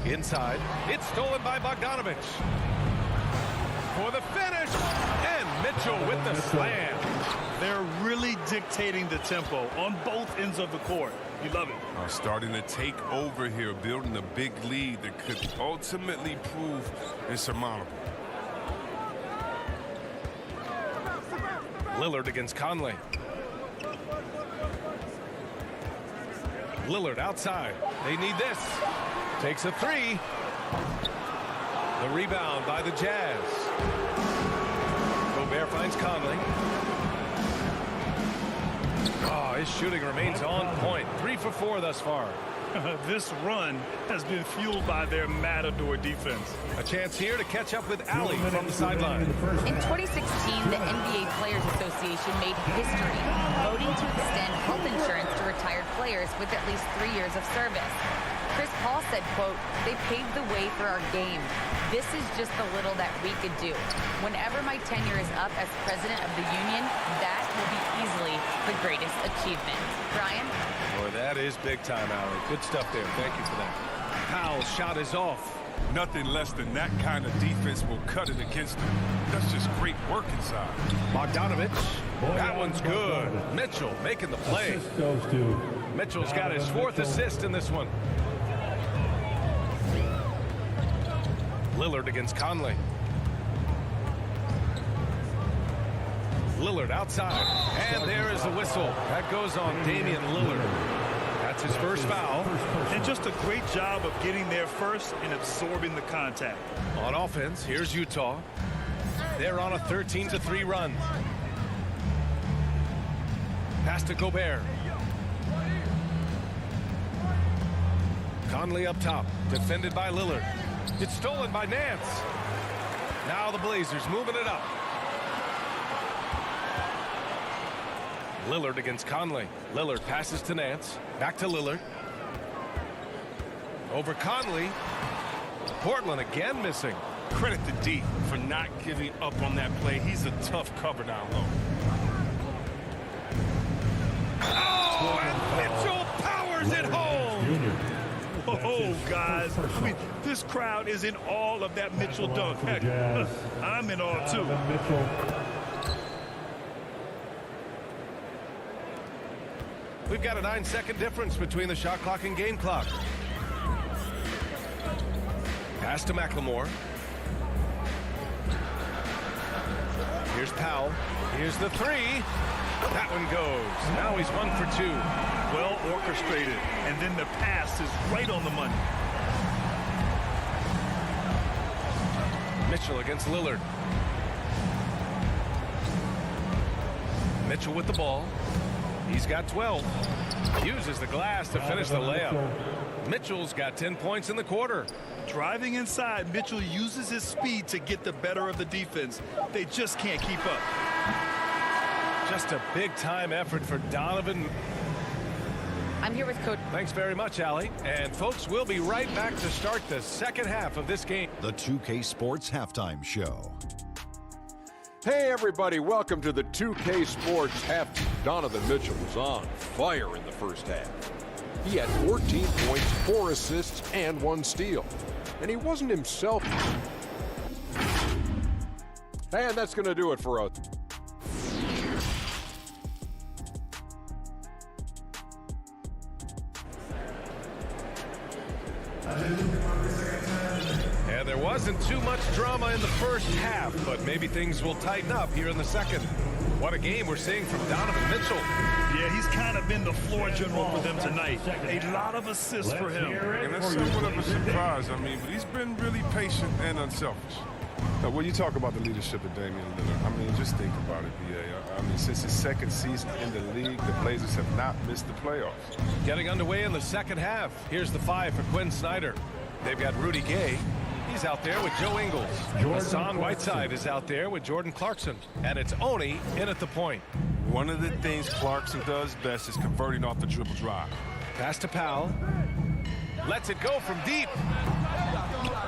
Inside. It's stolen by Bogdanovich. For the finish. And Mitchell with the slam. They're really dictating the tempo on both ends of the court. You love it. Starting to take over here, building a big lead that could ultimately prove insurmountable. Lillard against Conley. Lillard outside. They need this. Takes a 3. The rebound by the Jazz. Gobert finds Conley. Oh, his shooting remains on point. 3 for 4 thus far. This run has been fueled by their Matador defense. A chance here to catch up with Ali from the sideline. In 2016, the NBA Players Association made history, voting to extend health insurance to retired players with at least 3 years of service. Chris Paul said, quote, "They paved the way for our game. This is just the little that we could do. Whenever my tenure is up as president of the union, that will be easily the greatest achievement." Brian? Boy, that is big time, Ali. Good stuff there. Thank you for that. Powell's shot is off. Nothing less than that kind of defense will cut it against them. That's just great work inside. Bogdanovich. That one's good. Mitchell making the play. Mitchell's got his 4th assist in this one. Lillard against Conley. Lillard outside. And there is the whistle. That goes on Damian Lillard. That's his first foul. And just a great job of getting there first and absorbing the contact. On offense, here's Utah. They're on a 13-3 run. Pass to Gobert. Conley up top. Defended by Lillard. It's stolen by Nance. Now the Blazers moving it up. Lillard against Conley. Lillard passes to Nance. Back to Lillard. Over Conley. Portland again missing. Credit to D for not giving up on that play. He's a tough cover down low. Oh, and Mitchell powers it home. Oh, guys, I mean, this crowd is in awe of that Mitchell dunk. Heck, I'm in awe, too. We've got a 9-second difference between the shot clock and game clock. Pass to McLemore. Here's Powell. Here's the 3. That one goes. Now he's 1 for 2. Well orchestrated. And then the pass is right on the money. Mitchell against Lillard. Mitchell with the ball. He's got 12. Uses the glass to finish the layup. Mitchell's got 10 points in the quarter. Driving inside, Mitchell uses his speed to get the better of the defense. They just can't keep up. Just a big-time effort for Donovan. I'm here with Coach. Thanks very much, Allie. And, folks, we'll be right back to start the second half of this game. The 2K Sports Halftime Show. Hey, everybody. Welcome to the 2K Sports Half. Donovan Mitchell was on fire in the first half. He had 14 points, 4 assists, and 1 steal. And he wasn't himself. And that's going to do it for us. And there wasn't too much drama in the first half, but maybe things will tighten up here in the second. What a game we're seeing from Donovan Mitchell. Yeah, he's kind of been the floor general for them tonight. A lot of assists for him. And that's somewhat of a surprise, but he's been really patient and unselfish. Now, when you talk about the leadership of Damian Lillard, just think about it, B.A. Since his second season in the league, the Blazers have not missed the playoffs. Getting underway in the second half. Here's the 5 for Quinn Snyder. They've got Rudy Gay. He's out there with Joe Ingles. Hassan Whiteside is out there with Jordan Clarkson. And it's Oni in at the point. One of the things Clarkson does best is converting off the dribble drive. Pass to Powell. Lets it go from deep.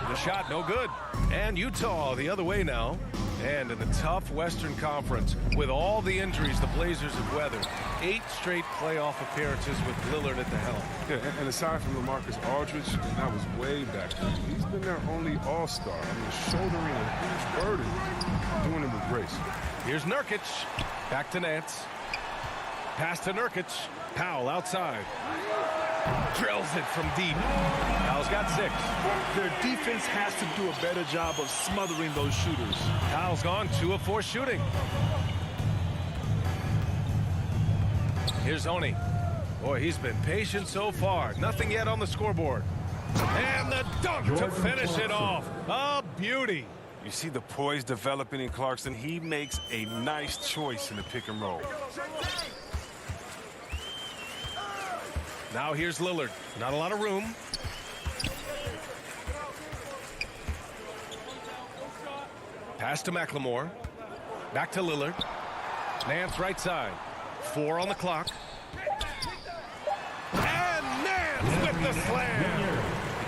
The shot, no good. And Utah the other way now. And in the tough Western Conference, with all the injuries the Blazers have weathered, 8 straight playoff appearances with Lillard at the helm. Yeah, and aside from LaMarcus Aldridge, and that was way back then, he's been their only all-star. I mean, shouldering a huge burden, doing it with grace. Here's Nurkic. Back to Nance. Pass to Nurkic. Powell outside. Drills it from deep. Powell's got 6. Their defense has to do a better job of smothering those shooters. Powell's gone 2 of 4 shooting. Here's Oni. Boy, he's been patient so far. Nothing yet on the scoreboard. And the dunk to finish it off. A beauty. You see the poise developing in Clarkson. He makes a nice choice in the pick and roll. Now here's Lillard. Not a lot of room. Pass to McLemore. Back to Lillard. Nance right side. 4 on the clock. And Nance with the slam.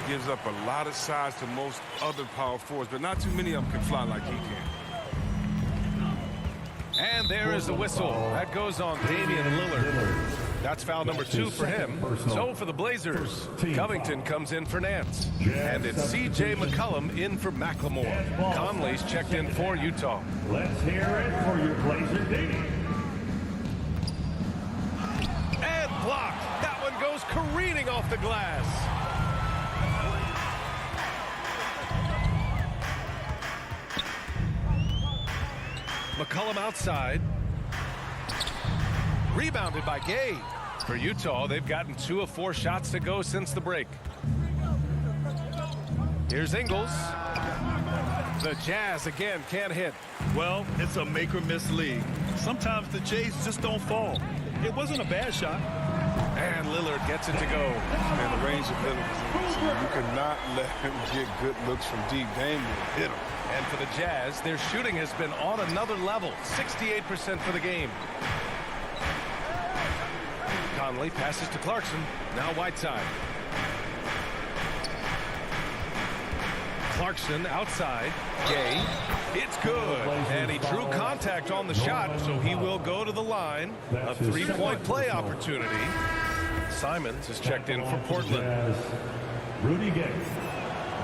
He gives up a lot of size to most other power forwards, but not too many of them can fly like he can. And there is the whistle. That goes on Damian Lillard. That's foul number 2 for him. So for the Blazers, Covington comes in for Nance. And it's C.J. McCollum in for McLemore. Conley's checked in for Utah. Let's hear it for your Blazer D. And blocked. That one goes careening off the glass. McCollum outside. Rebounded by Gay. For Utah, they've gotten 2 of 4 shots to go since the break. Here's Ingles. The Jazz again can't hit. Well, it's a make or miss league. Sometimes the Jays just don't fall. It wasn't a bad shot. And Lillard gets it to go. And the range of Lillard, you cannot let him get good looks from deep. Damian hit him. And for the Jazz, their shooting has been on another level. 68% for the game. Conley passes to Clarkson. Now Whiteside. Clarkson outside. Gay. It's good. And he drew contact on the shot, so he will go to the line. A 3-point play opportunity. Simons is checked in for Portland. Rudy Gay.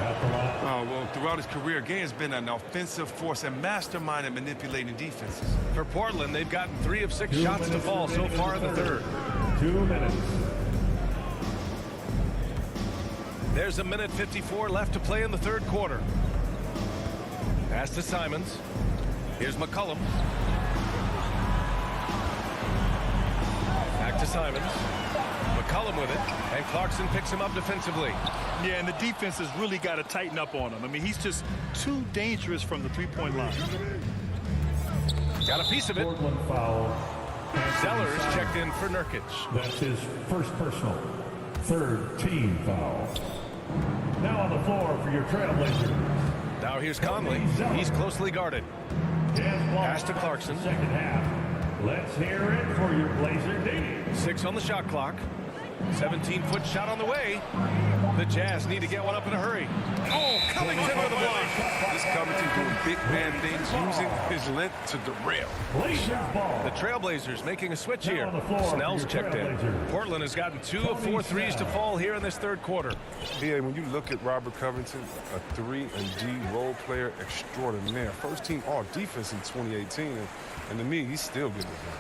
Well, throughout his career, Gay has been an offensive force and mastermind at manipulating defenses. For Portland, they've gotten 3 of 6 shots to fall so far in the third. 2 minutes. There's a minute 54 left to play in the third quarter. Pass to Simons. Here's McCollum. Back to Simons. McCollum with it, and Clarkson picks him up defensively. Yeah, and the defense has really got to tighten up on him. I mean, he's just too dangerous from the 3-point line. Got a piece of it. Portland foul. Zeller is checked in for Nurkic. That's his first personal. 3rd team foul. Now on the floor for your Trailblazers. Now here's Conley. He's closely guarded. Pass to Clarkson. Second half. Let's hear it for your Blazer D. 6 on the shot clock. 17-foot shot on the way. The Jazz need to get one up in a hurry. Oh, Covington with a block. This Covington doing big man things, using his length to derail. The Trailblazers making a switch here. Snell's checked in. Portland has gotten 2 of 4 threes to fall here in this third quarter. Yeah, when you look at Robert Covington, a 3 and D role player extraordinaire. First team all defense in 2018, and to me, he's still getting it done.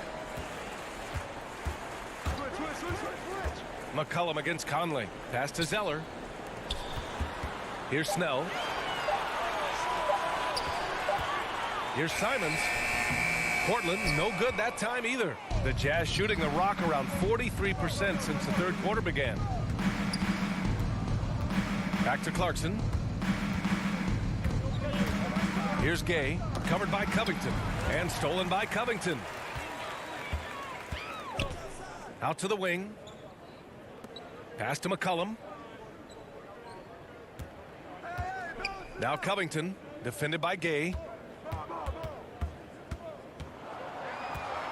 McCollum against Conley. Pass to Zeller. Here's Snell. Here's Simons. Portland, no good that time either. The Jazz shooting the rock around 43% since the third quarter began. Back to Clarkson. Here's Gay, covered by Covington, and stolen by Covington. Out to the wing. Pass to McCollum. Now Covington, defended by Gay.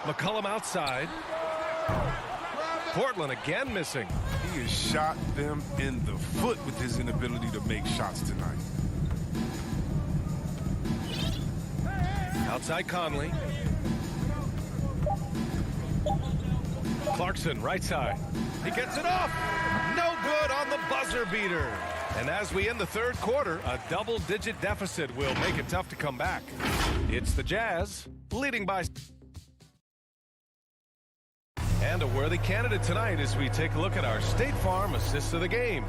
McCollum outside. Portland again missing. He has shot them in the foot with his inability to make shots tonight. Outside Conley. Clarkson, right side. He gets it off. No good on the buzzer beater. And as we end the third quarter, a double-digit deficit will make it tough to come back. It's the Jazz, leading by... And a worthy candidate tonight as we take a look at our State Farm assist of the game.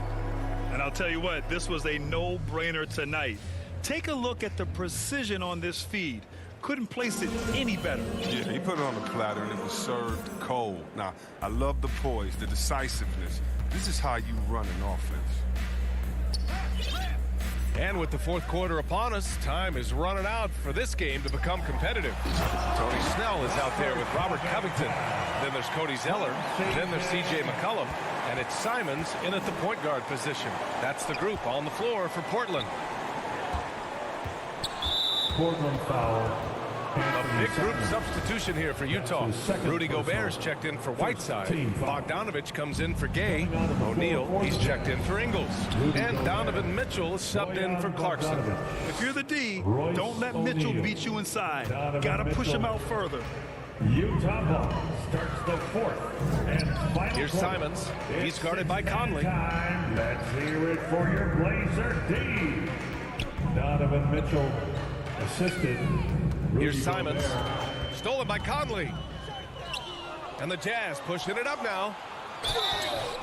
And I'll tell you what, this was a no-brainer tonight. Take a look at the precision on this feed. Couldn't place it any better. Yeah, he put it on the platter and it was served cold. Now, I love the poise, the decisiveness. This is how you run an offense. And with the fourth quarter upon us, time is running out for this game to become competitive. Tony Snell is out there with Robert Covington. Then there's Cody Zeller. Then there's C.J. McCollum. And it's Simons in at the point guard position. That's the group on the floor for Portland. Portland foul. A big group substitution here for Utah. Rudy Gobert's checked in for Whiteside. Bogdanovich comes in for Gay. O'Neal, he's checked in for Ingles. And Donovan Mitchell is subbed in for Clarkson. If you're the D, don't let Mitchell beat you inside. Gotta push him out further. Utah ball starts the fourth and final. Here's Simons. He's guarded by Conley. Let's hear it for your Blazer D. Donovan Mitchell assisted. Here's Simons. Stolen by Conley. And the Jazz pushing it up now.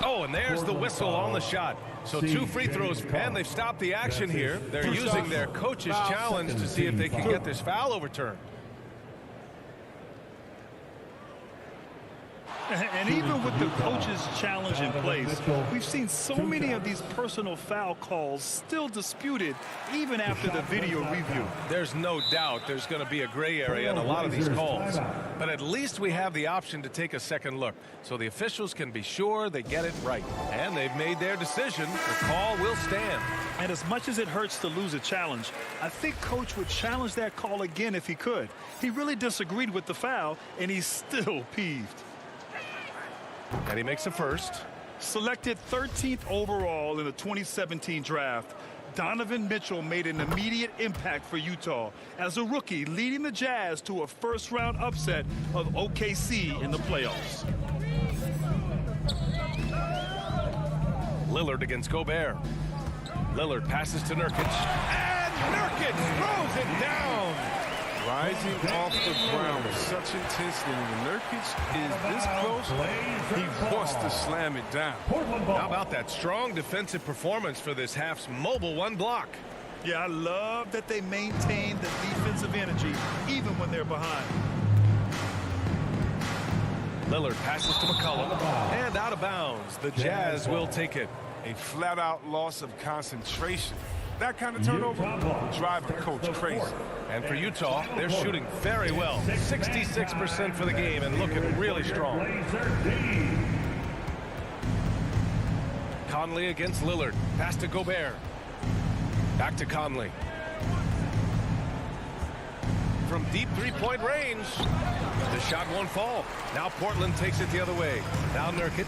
Oh, and there's the whistle on the shot. So 2 free throws, and they've stopped the action here. They're using their coach's challenge to see if they can get this foul overturned. And even with the coach's challenge in place, we've seen so many of these personal foul calls still disputed even after the video review. There's no doubt there's going to be a gray area in a lot of these calls. But at least we have the option to take a second look so the officials can be sure they get it right. And they've made their decision. The call will stand. And as much as it hurts to lose a challenge, I think Coach would challenge that call again if he could. He really disagreed with the foul, and he's still peeved. And he makes a first. Selected 13th overall in the 2017 draft, Donovan Mitchell made an immediate impact for Utah as a rookie, leading the Jazz to a first-round upset of OKC in the playoffs. Lillard against Gobert. Lillard passes to Nurkic. And Nurkic throws it down. Rising off the ground with such intensity. When Nurkic is this close, he wants to slam it down. How about that strong defensive performance for this half's mobile one block? Yeah, I love that they maintain the defensive energy even when they're behind. Lillard passes to McCollum. And out of bounds. The Jazz will take it. A flat-out loss of concentration. That kind of turnover will drive a coach crazy. And for Utah, they're shooting very well. 66% for the game and looking really strong. Conley against Lillard. Pass to Gobert. Back to Conley. From deep three-point range. The shot won't fall. Now Portland takes it the other way. Now Nurkic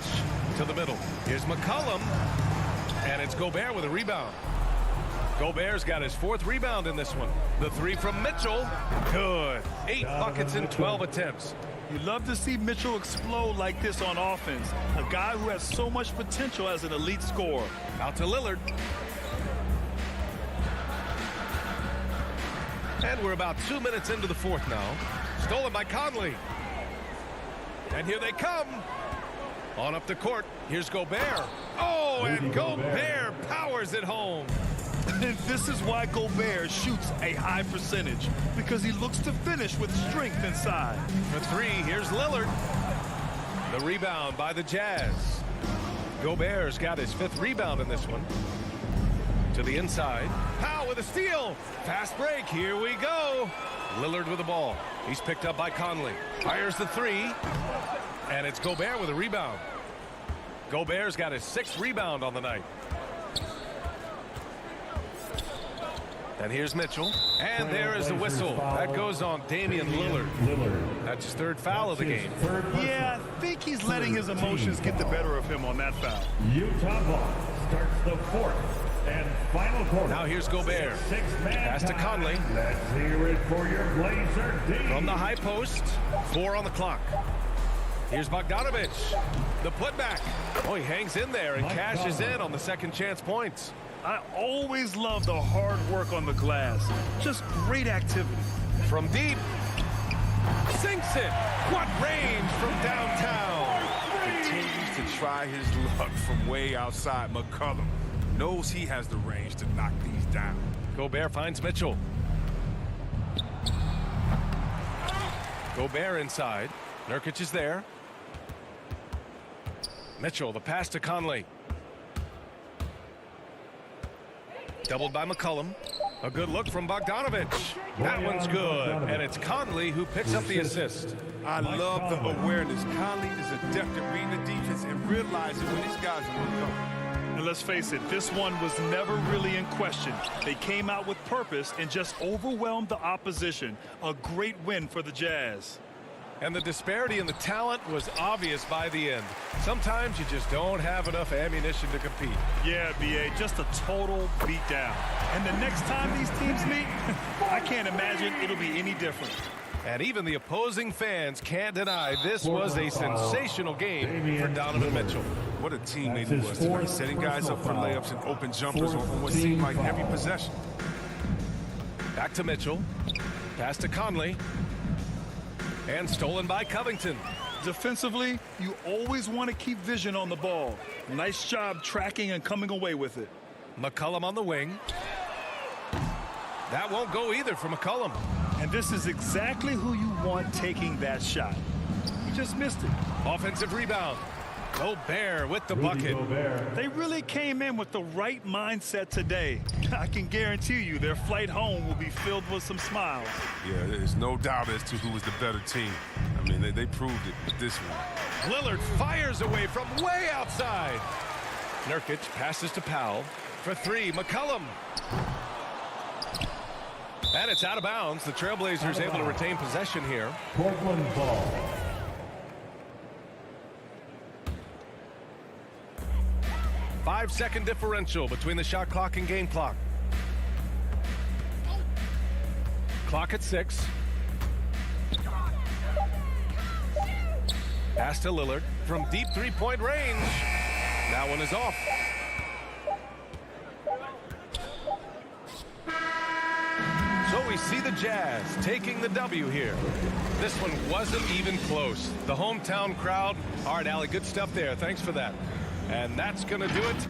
to the middle. Here's McCollum. And it's Gobert with a rebound. Gobert's got his 4th rebound in this one. The 3 from Mitchell. Good. 8 buckets in 12 attempts. You love to see Mitchell explode like this on offense. A guy who has so much potential as an elite scorer. Out to Lillard. And we're about 2 minutes into the 4th now. Stolen by Conley. And here they come. On up the court. Here's Gobert. Oh, and Gobert powers it home. And this is why Gobert shoots a high percentage, because he looks to finish with strength inside. For 3, here's Lillard. The rebound by the Jazz. Gobert's got his 5th rebound in this one. To the inside. Powell with a steal. Fast break. Here we go. Lillard with the ball. He's picked up by Conley. Fires the 3. And it's Gobert with a rebound. Gobert's got his 6th rebound on the night. And here's Mitchell. And there is the whistle. That goes on Damian Lillard. That's his 3rd foul of the game. Yeah, I think he's letting his emotions get the better of him on that foul. Utah ball starts the 4th and final quarter. Now here's Gobert. Pass to Conley. Let's hear it for your Blazer D. From the high post. 4 on the clock. Here's Bogdanovich. The putback. Oh, he hangs in there and cashes in on the second chance points. I always love the hard work on the glass. Just great activity. From deep. Sinks it. What range from downtown. Continues to try his luck from way outside. McCollum knows he has the range to knock these down. Gobert finds Mitchell. Gobert inside. Nurkic is there. Mitchell, the pass to Conley. Doubled by McCollum. A good look from Bogdanovich. That one's good. And it's Conley who picks up the assist. I love the awareness. Conley is adept at reading the defense and realizing when these guys are going to come. And let's face it, this one was never really in question. They came out with purpose and just overwhelmed the opposition. A great win for the Jazz. And the disparity in the talent was obvious by the end. Sometimes you just don't have enough ammunition to compete. Yeah, B.A., just a total beatdown. And the next time these teams meet, I can't imagine it'll be any different. And even the opposing fans can't deny this was a sensational game for Donovan Mitchell. What a teammate he was tonight, setting guys up for layups and open jumpers on what seemed like every possession. Back to Mitchell. Pass to Conley. And stolen by Covington. Defensively, you always want to keep vision on the ball. Nice job tracking and coming away with it. McCollum on the wing. That won't go either for McCollum. And this is exactly who you want taking that shot. He just missed it. Offensive rebound. Gobert with the bucket. They really came in with the right mindset today. I can guarantee you their flight home will be filled with some smiles. Yeah, there's no doubt as to who was the better team. I mean, they proved it with this one. Lillard fires away from way outside. Nurkic passes to Powell for 3. McCollum. And it's out of bounds. The Trailblazers able to retain possession here. Portland ball. Five-second differential between the shot clock and game clock. Clock at 6. Pass to Lillard from deep three-point range. That one is off. So we see the Jazz taking the W here. This one wasn't even close. The hometown crowd. All right, Allie, good stuff there. Thanks for that. And that's going to do it.